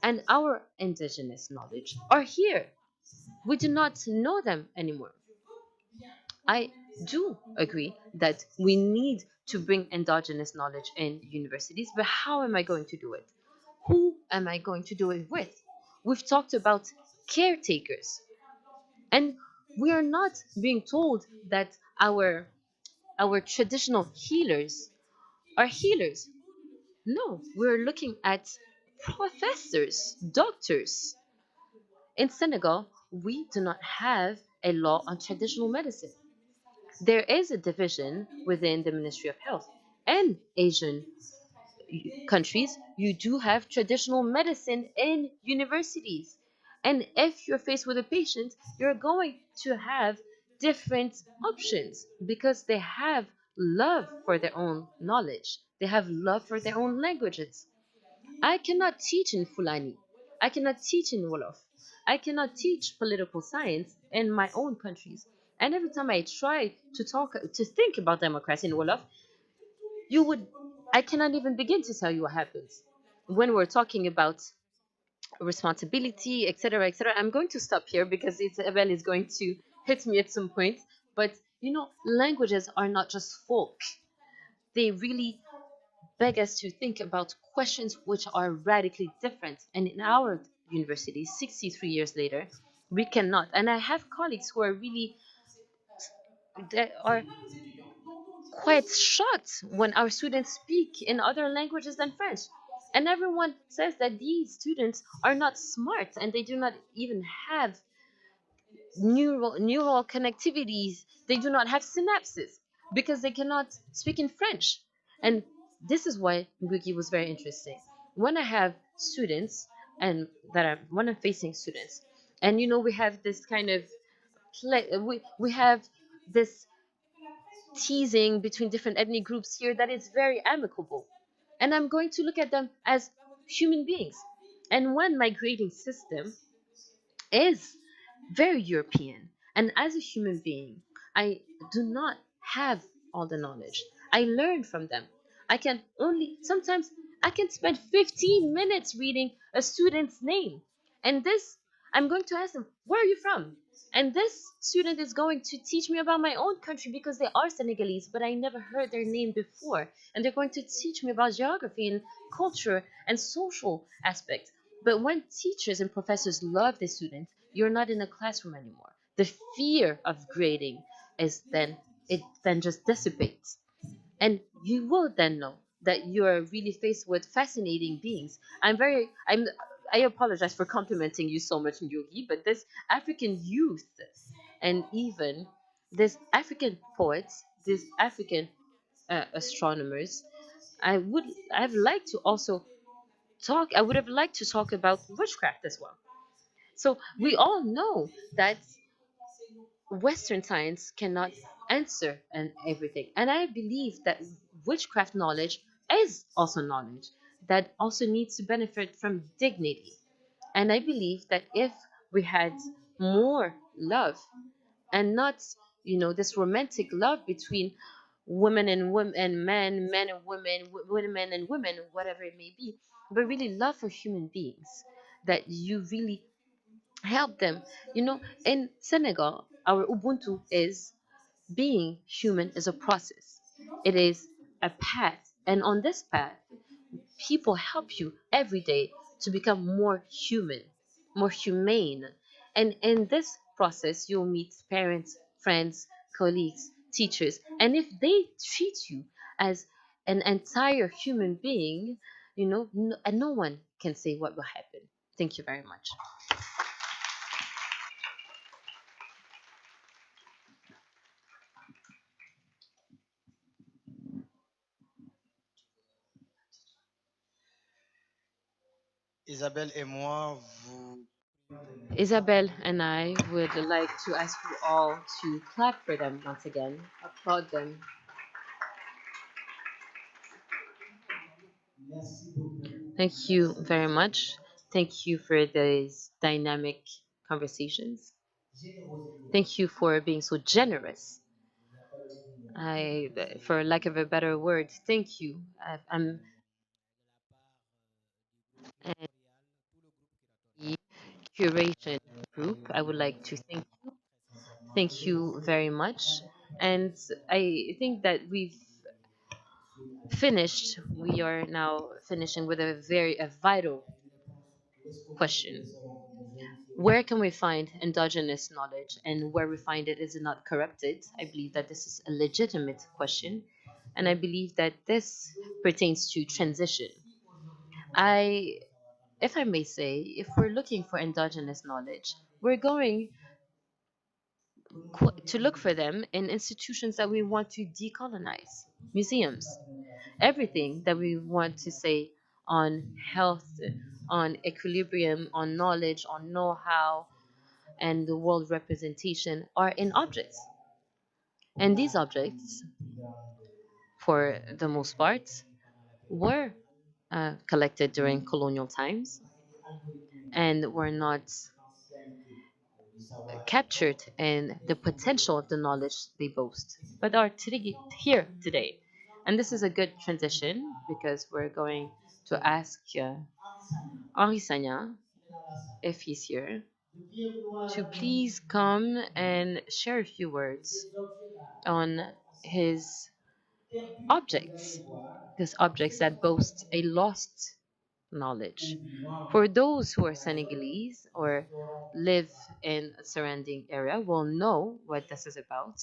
And our indigenous knowledge are here. We do not know them anymore. I do agree that we need to bring endogenous knowledge in universities, but how am I going to do it? Who am I going to do it with? We've talked about caretakers, and we are not being told that our traditional healers are healers. No, we're looking at professors, doctors. In Senegal, we do not have a law on traditional medicine. There is a division within the Ministry of Health. And Asian countries, you do have traditional medicine in universities. And if you're faced with a patient, you're going to have different options because they have love for their own knowledge. They have love for their own languages. I cannot teach in Fulani. I cannot teach in Wolof. I cannot teach political science in my own countries. And every time I try to think about democracy in Wolof, I cannot even begin to tell you what happens. When we're talking about responsibility, etc., etc., I'm going to stop here because Isabel is going to hit me at some point. But, languages are not just folk. They really beg us to think about questions which are radically different. And in our university, 63 years later, we cannot. And I have colleagues who are really that are quite shocked when our students speak in other languages than French. And everyone says that these students are not smart and they do not even have neural connectivities. They do not have synapses because they cannot speak in French. And this is why Ngugi was very interesting. When I have students and when I'm facing students, and we have this kind of we have this teasing between different ethnic groups here that is very amicable. And I'm going to look at them as human beings. And one migrating system is very European. And as a human being, I do not have all the knowledge. I learn from them. Sometimes I can spend 15 minutes reading a student's name. And I'm going to ask them, where are you from? And this student is going to teach me about my own country because they are Senegalese, but I never heard their name before. And they're going to teach me about geography and culture and social aspects. But when teachers and professors love the students, you're not in a classroom anymore. The fear of grading it then just dissipates. And you will then know that you're really faced with fascinating beings. I apologize for complimenting you so much, Yogi, but this African youth and even this African poets, these African astronomers, I've liked to also I would have liked to talk about witchcraft as well. So we all know that Western science cannot answer and everything. And I believe that witchcraft knowledge is also knowledge that also needs to benefit from dignity. And I believe that if we had more love and not, this romantic love between women and women and men and women, women and women, whatever it may be, but really love for human beings, that you really help them. In Senegal, our Ubuntu is being human is a process. It is a path. And on this path, people help you every day to become more human, more humane. And in this process, you'll meet parents, friends, colleagues, teachers. And if they treat you as an entire human being, and no one can say what will happen. Thank you very much. Isabelle et moi, vous... Isabel and I would like to ask you all to clap for them once again, applaud them. Thank you very much. Thank you for these dynamic conversations. Thank you for being so generous. For lack of a better word, thank you. I'm and the curation group. I would like to thank you. Thank you very much. And I think that we've finished. We are now finishing with a vital question. Where can we find endogenous knowledge, and where we find it is it not corrupted? I believe that this is a legitimate question, and I believe that this pertains to transition. If I may say, if we're looking for endogenous knowledge, we're going to look for them in institutions that we want to decolonize, museums, everything that we want to say on health, on equilibrium, on knowledge, on know-how, and the world representation are in objects. And these objects, for the most part, were collected during colonial times and were not captured in the potential of the knowledge they boast, but are here today. And this is a good transition because we're going to ask Henri Sagna, if he's here, to please come and share a few words on his objects, these objects that boast a lost knowledge. For those who are Senegalese or live in a surrounding area will know what this is about.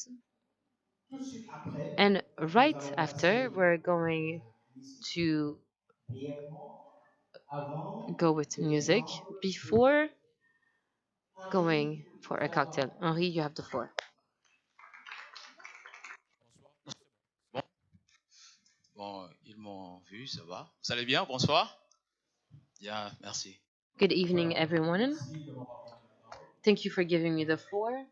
And right after, we're going to go with music before going for a cocktail. Henri, you have the floor. Bon, ils m'ont vu, ça va. Vous allez bien? Bonsoir. Bien, merci. Good evening, everyone. Thank you for giving me the floor.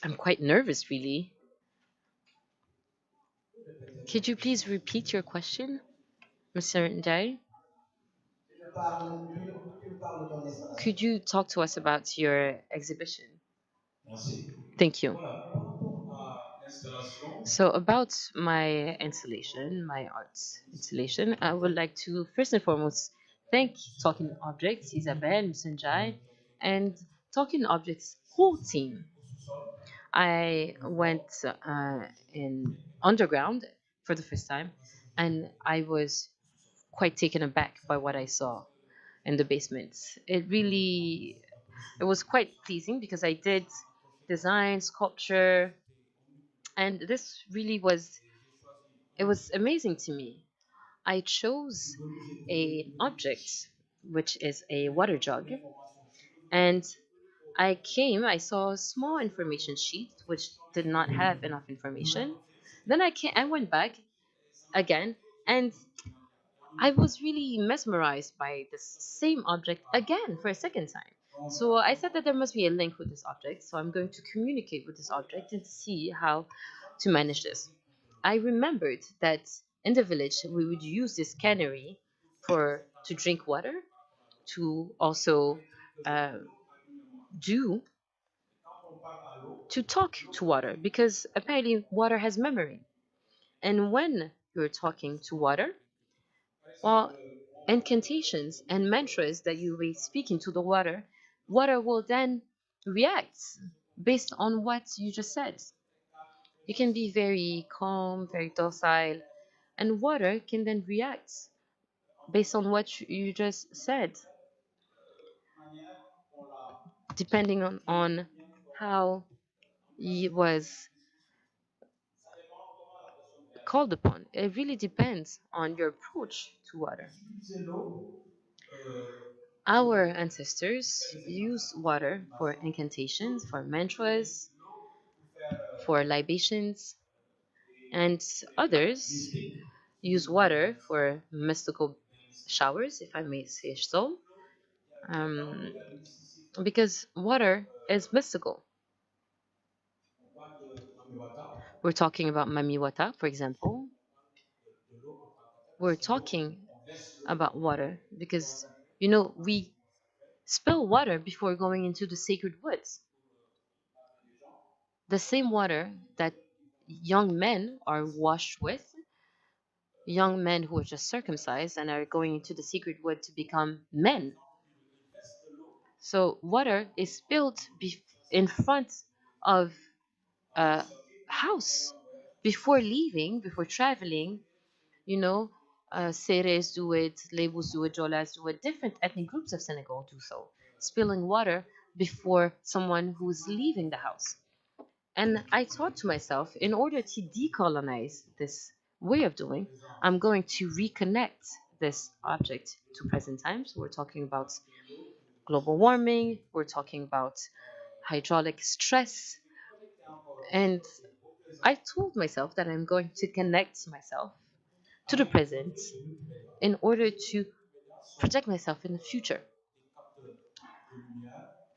I'm quite nervous, really. Could you please repeat your question, Mr. Ndai? Could you talk to us about your exhibition? Thank you. So about my installation, my art installation, I would like to first and foremost thank Talking Objects, Isabelle, Mr. Njai, and Talking Objects whole team. I went in underground for the first time, and I was quite taken aback by what I saw in the basement. It was quite pleasing because I did design, sculpture, and this really was amazing to me. I chose an object, which is a water jug, and I saw a small information sheet which did not have enough information. Then I went back again, and I was really mesmerized by this same object again for a second time. So I said that there must be a link with this object, so I'm going to communicate with this object and see how to manage this. I remembered that in the village we would use this cannery to drink water, to also uh, do to talk to water, because apparently water has memory. And when you're talking to water, well, incantations and mantras that you will speak into the water, water will then react based on what you just said. You can be very calm, very docile, and water can then react based on what you just said, depending on how it was called upon. It really depends on your approach to water. Our ancestors used water for incantations, for mantras, for libations, and others use water for mystical showers, if I may say so, um, because water is mystical. We're talking about Mamiwata, for example. We're talking about water because, we spill water before going into the sacred woods. The same water that young men are washed with, young men who are just circumcised and are going into the sacred wood to become men. So water is spilled in front of a house before leaving, before traveling. Seres do it, Lebus do it, Jolas do it, different ethnic groups of Senegal do so, spilling water before someone who's leaving the house. And I thought to myself, in order to decolonize this way of doing, I'm going to reconnect this object to present times. We're talking about global warming, we're talking about hydraulic stress. And I told myself that I'm going to connect myself to the present in order to project myself in the future.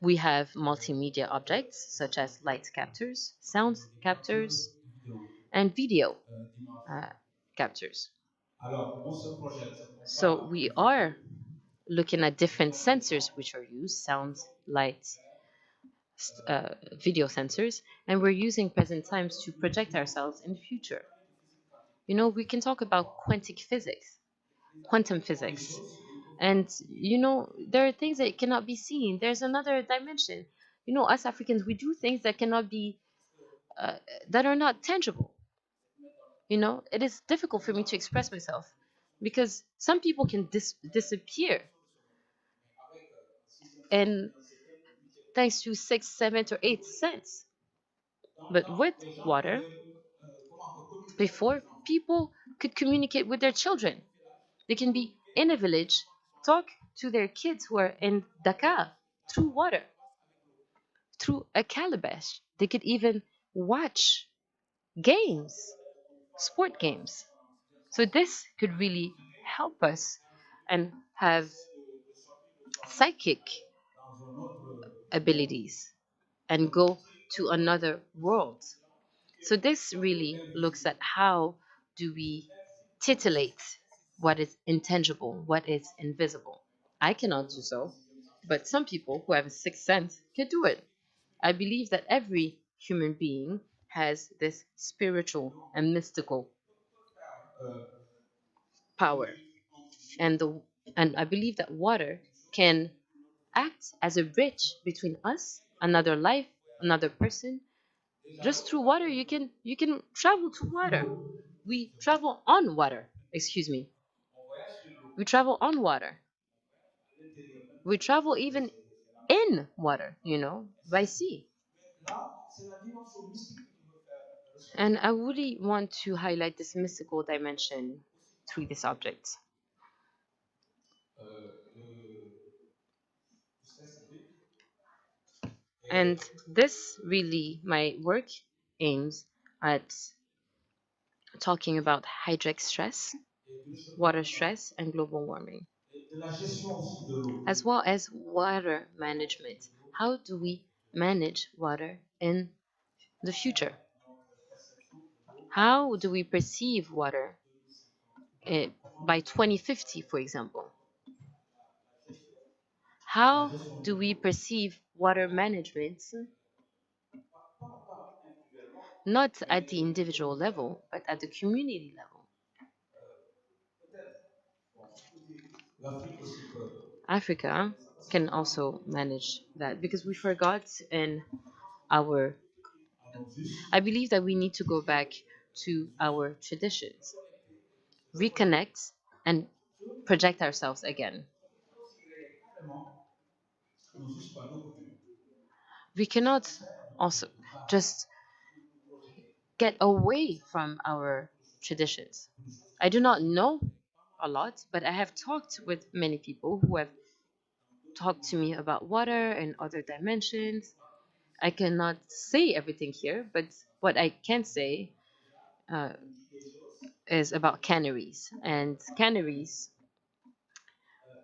We have multimedia objects such as light captors, sound captors, and video captures. So we are looking at different sensors which are used, sound, light, video sensors, and we're using present times to project ourselves in the future. We can talk about quantum physics, and there are things that cannot be seen. There's another dimension. Us Africans, we do things that cannot be, that are not tangible. It is difficult for me to express myself because some people can disappear, and thanks to sixth, seventh, or eighth sense. But with water, before, people could communicate with their children. They can be in a village, talk to their kids who are in Dakar through water, through a calabash. They could even watch games, sport games. So this could really help us and have psychic abilities and go to another world. So this really looks at how do we titillate what is intangible, what is invisible. I cannot do so, but some people who have a sixth sense can do it. I believe that every human being has this spiritual and mystical power. And I believe that water can act as a bridge between us, another life, another person. Just through water, you can travel to water. We travel on water. Excuse me. We travel on water. We travel even in water, by sea. And I really want to highlight this mystical dimension through this object. And this really, my work aims at talking about hydric stress, water stress, and global warming, as well as water management. How do we manage water in the future? How do we perceive water by 2050, for example? How do we perceive water management not at the individual level, but at the community level? Africa can also manage that because we forgot in our. I believe that we need to go back to our traditions, reconnect, and project ourselves again. We cannot also just get away from our traditions. I do not know a lot, but I have talked with many people who have talked to me about water and other dimensions. I cannot say everything here, but what I can say is about canaries. And canaries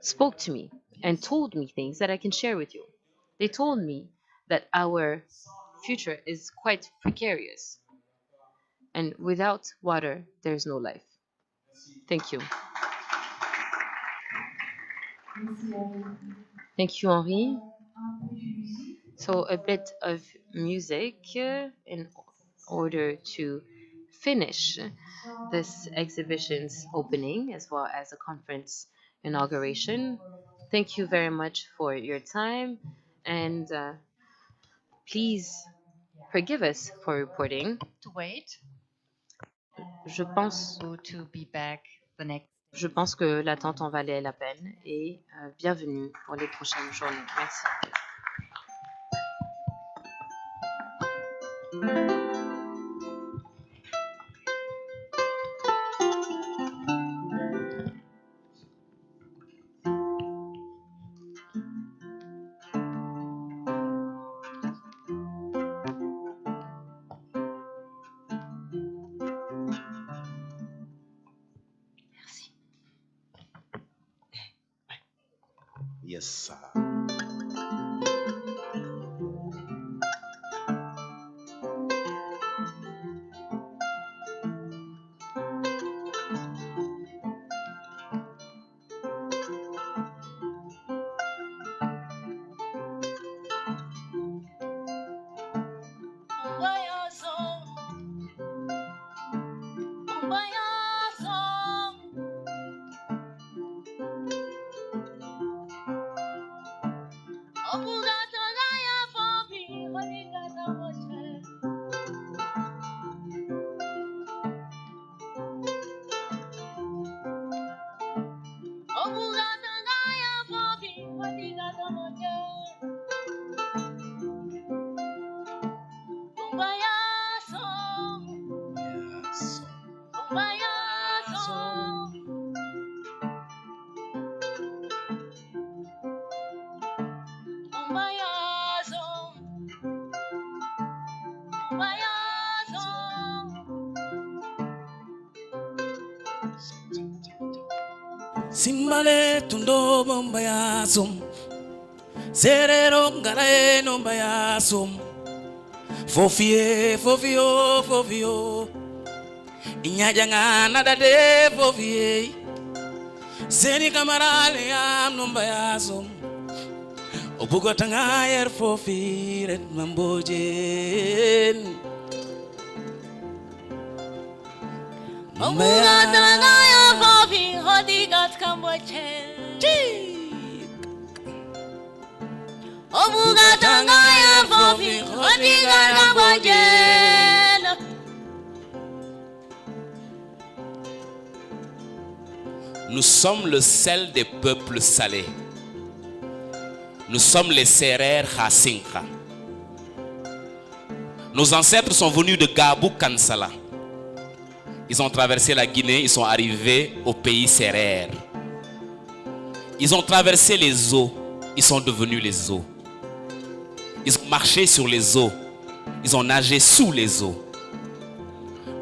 spoke to me and told me things that I can share with you. They told me that our future is quite precarious. And without water, there's no life. Thank you. Thank you, Henri. So a bit of music in order to finish this exhibition's opening as well as the conference inauguration. Thank you very much for your time, and please forgive us for reporting. To wait. Je pense, To be back the next. je pense que l'attente en valait la peine et bienvenue pour les prochaines journées. Merci. Yes, sir. Simbale tundo bombaya som Serero ngarae nombaya som Fofie, fofio, fofio Inyajanga nadade fofie Seni kamarale am nombaya som Obugotanga yer fofi ret mambojen Obugotanga yer fofi hodigat kambochen Obugotanga yer fofi hodigat kambochen. Nous sommes le sel des peuples salés. Nous sommes les Serer Hasinka. Nos ancêtres sont venus de Gabou Kansala. Ils ont traversé la Guinée, ils sont arrivés au pays Serer. Ils ont traversé les eaux, ils sont devenus les eaux. Ils ont marché sur les eaux, ils ont nagé sous les eaux.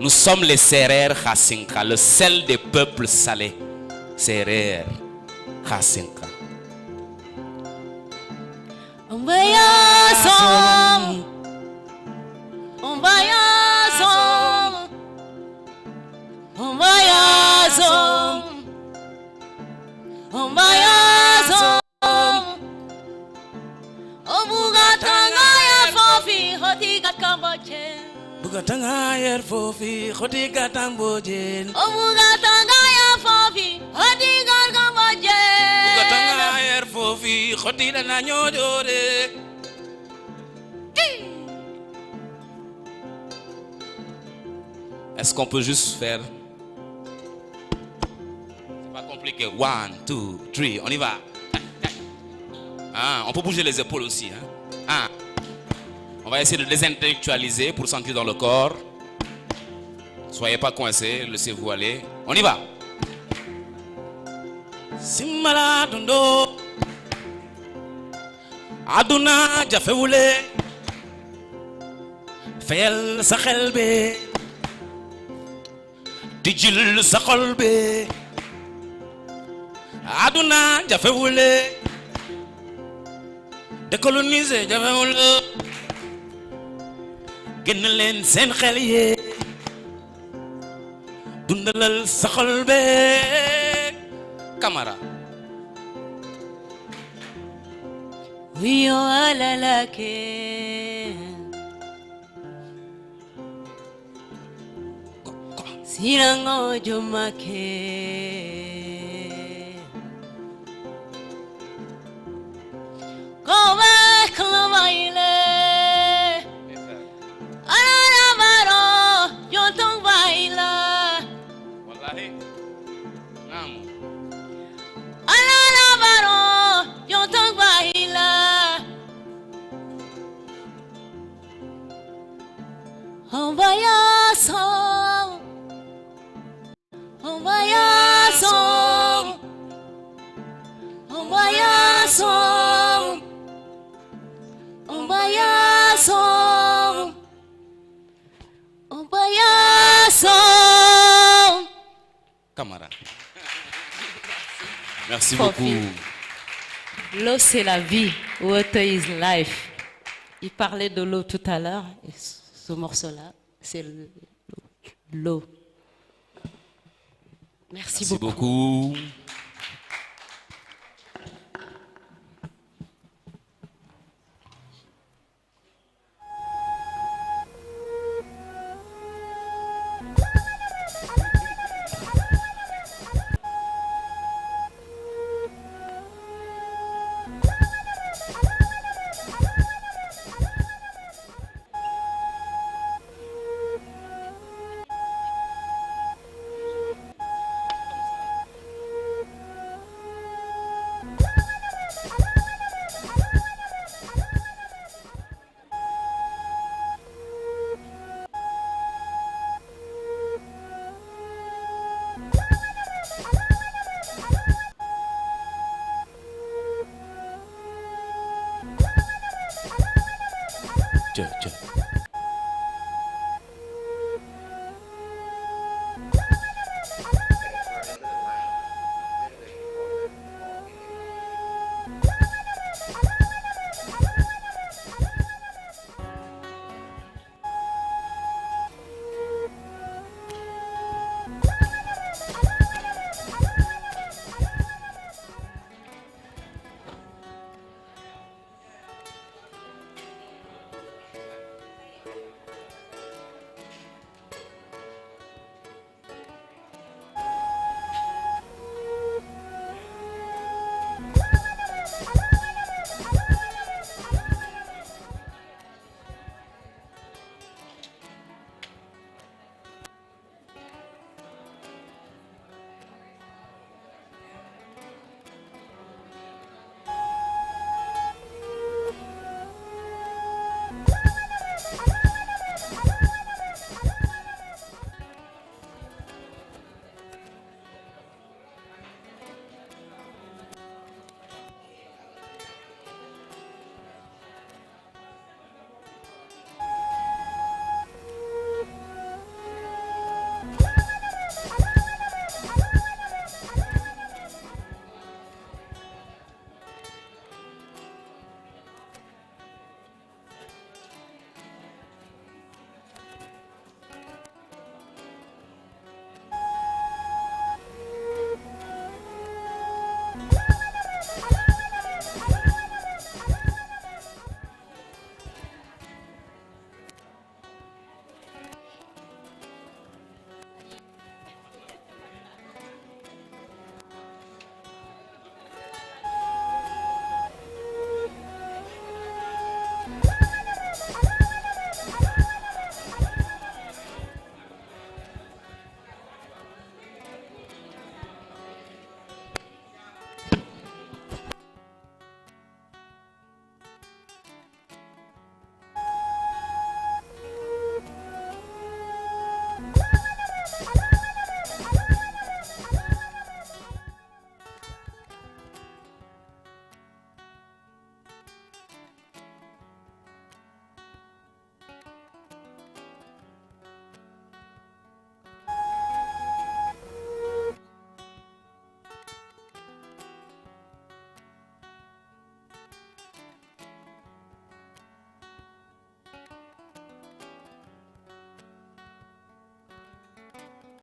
Nous sommes les Serer Hasinka, le sel des peuples salés. Serer Hasinka. Ombayasom, ombayasom, ombayasom, ombayasom. Obugatanga ya fofi hotigat kambochen. Bugatanga yer fofi hotigat kambochen. Obugatanga ya fofi hotigat kambochen. Bugatanga yer fofi hotigat na nyodore. Est-ce qu'on peut juste faire? C'est pas compliqué. Ok, 1, 2, 3, on y va. On peut bouger les épaules aussi. On va essayer de désintellectualiser pour sentir dans le corps. Soyez pas coincés, laissez-vous aller. On y va. Simala dondo Aduna jafewule Fayal sa xel be Tijil sa xol be Aduna jafewule Decoloniser jafewule Génn leen seen xel yi dundalal sa xol be Camara. Wiyo alalake Sirango jomake Kowe klovaile Alala baro Yontong baila Wallahi. Alala baro Yontong baila Ombayaso Ombayaso Ombayaso Ombayaso Ombayaso Camara. Merci Fofi. beaucoup. L'eau c'est la vie. Water is life. Il parlait de l'eau tout à l'heure. Et ce morceau-là, c'est l'eau. Merci beaucoup. Tiens.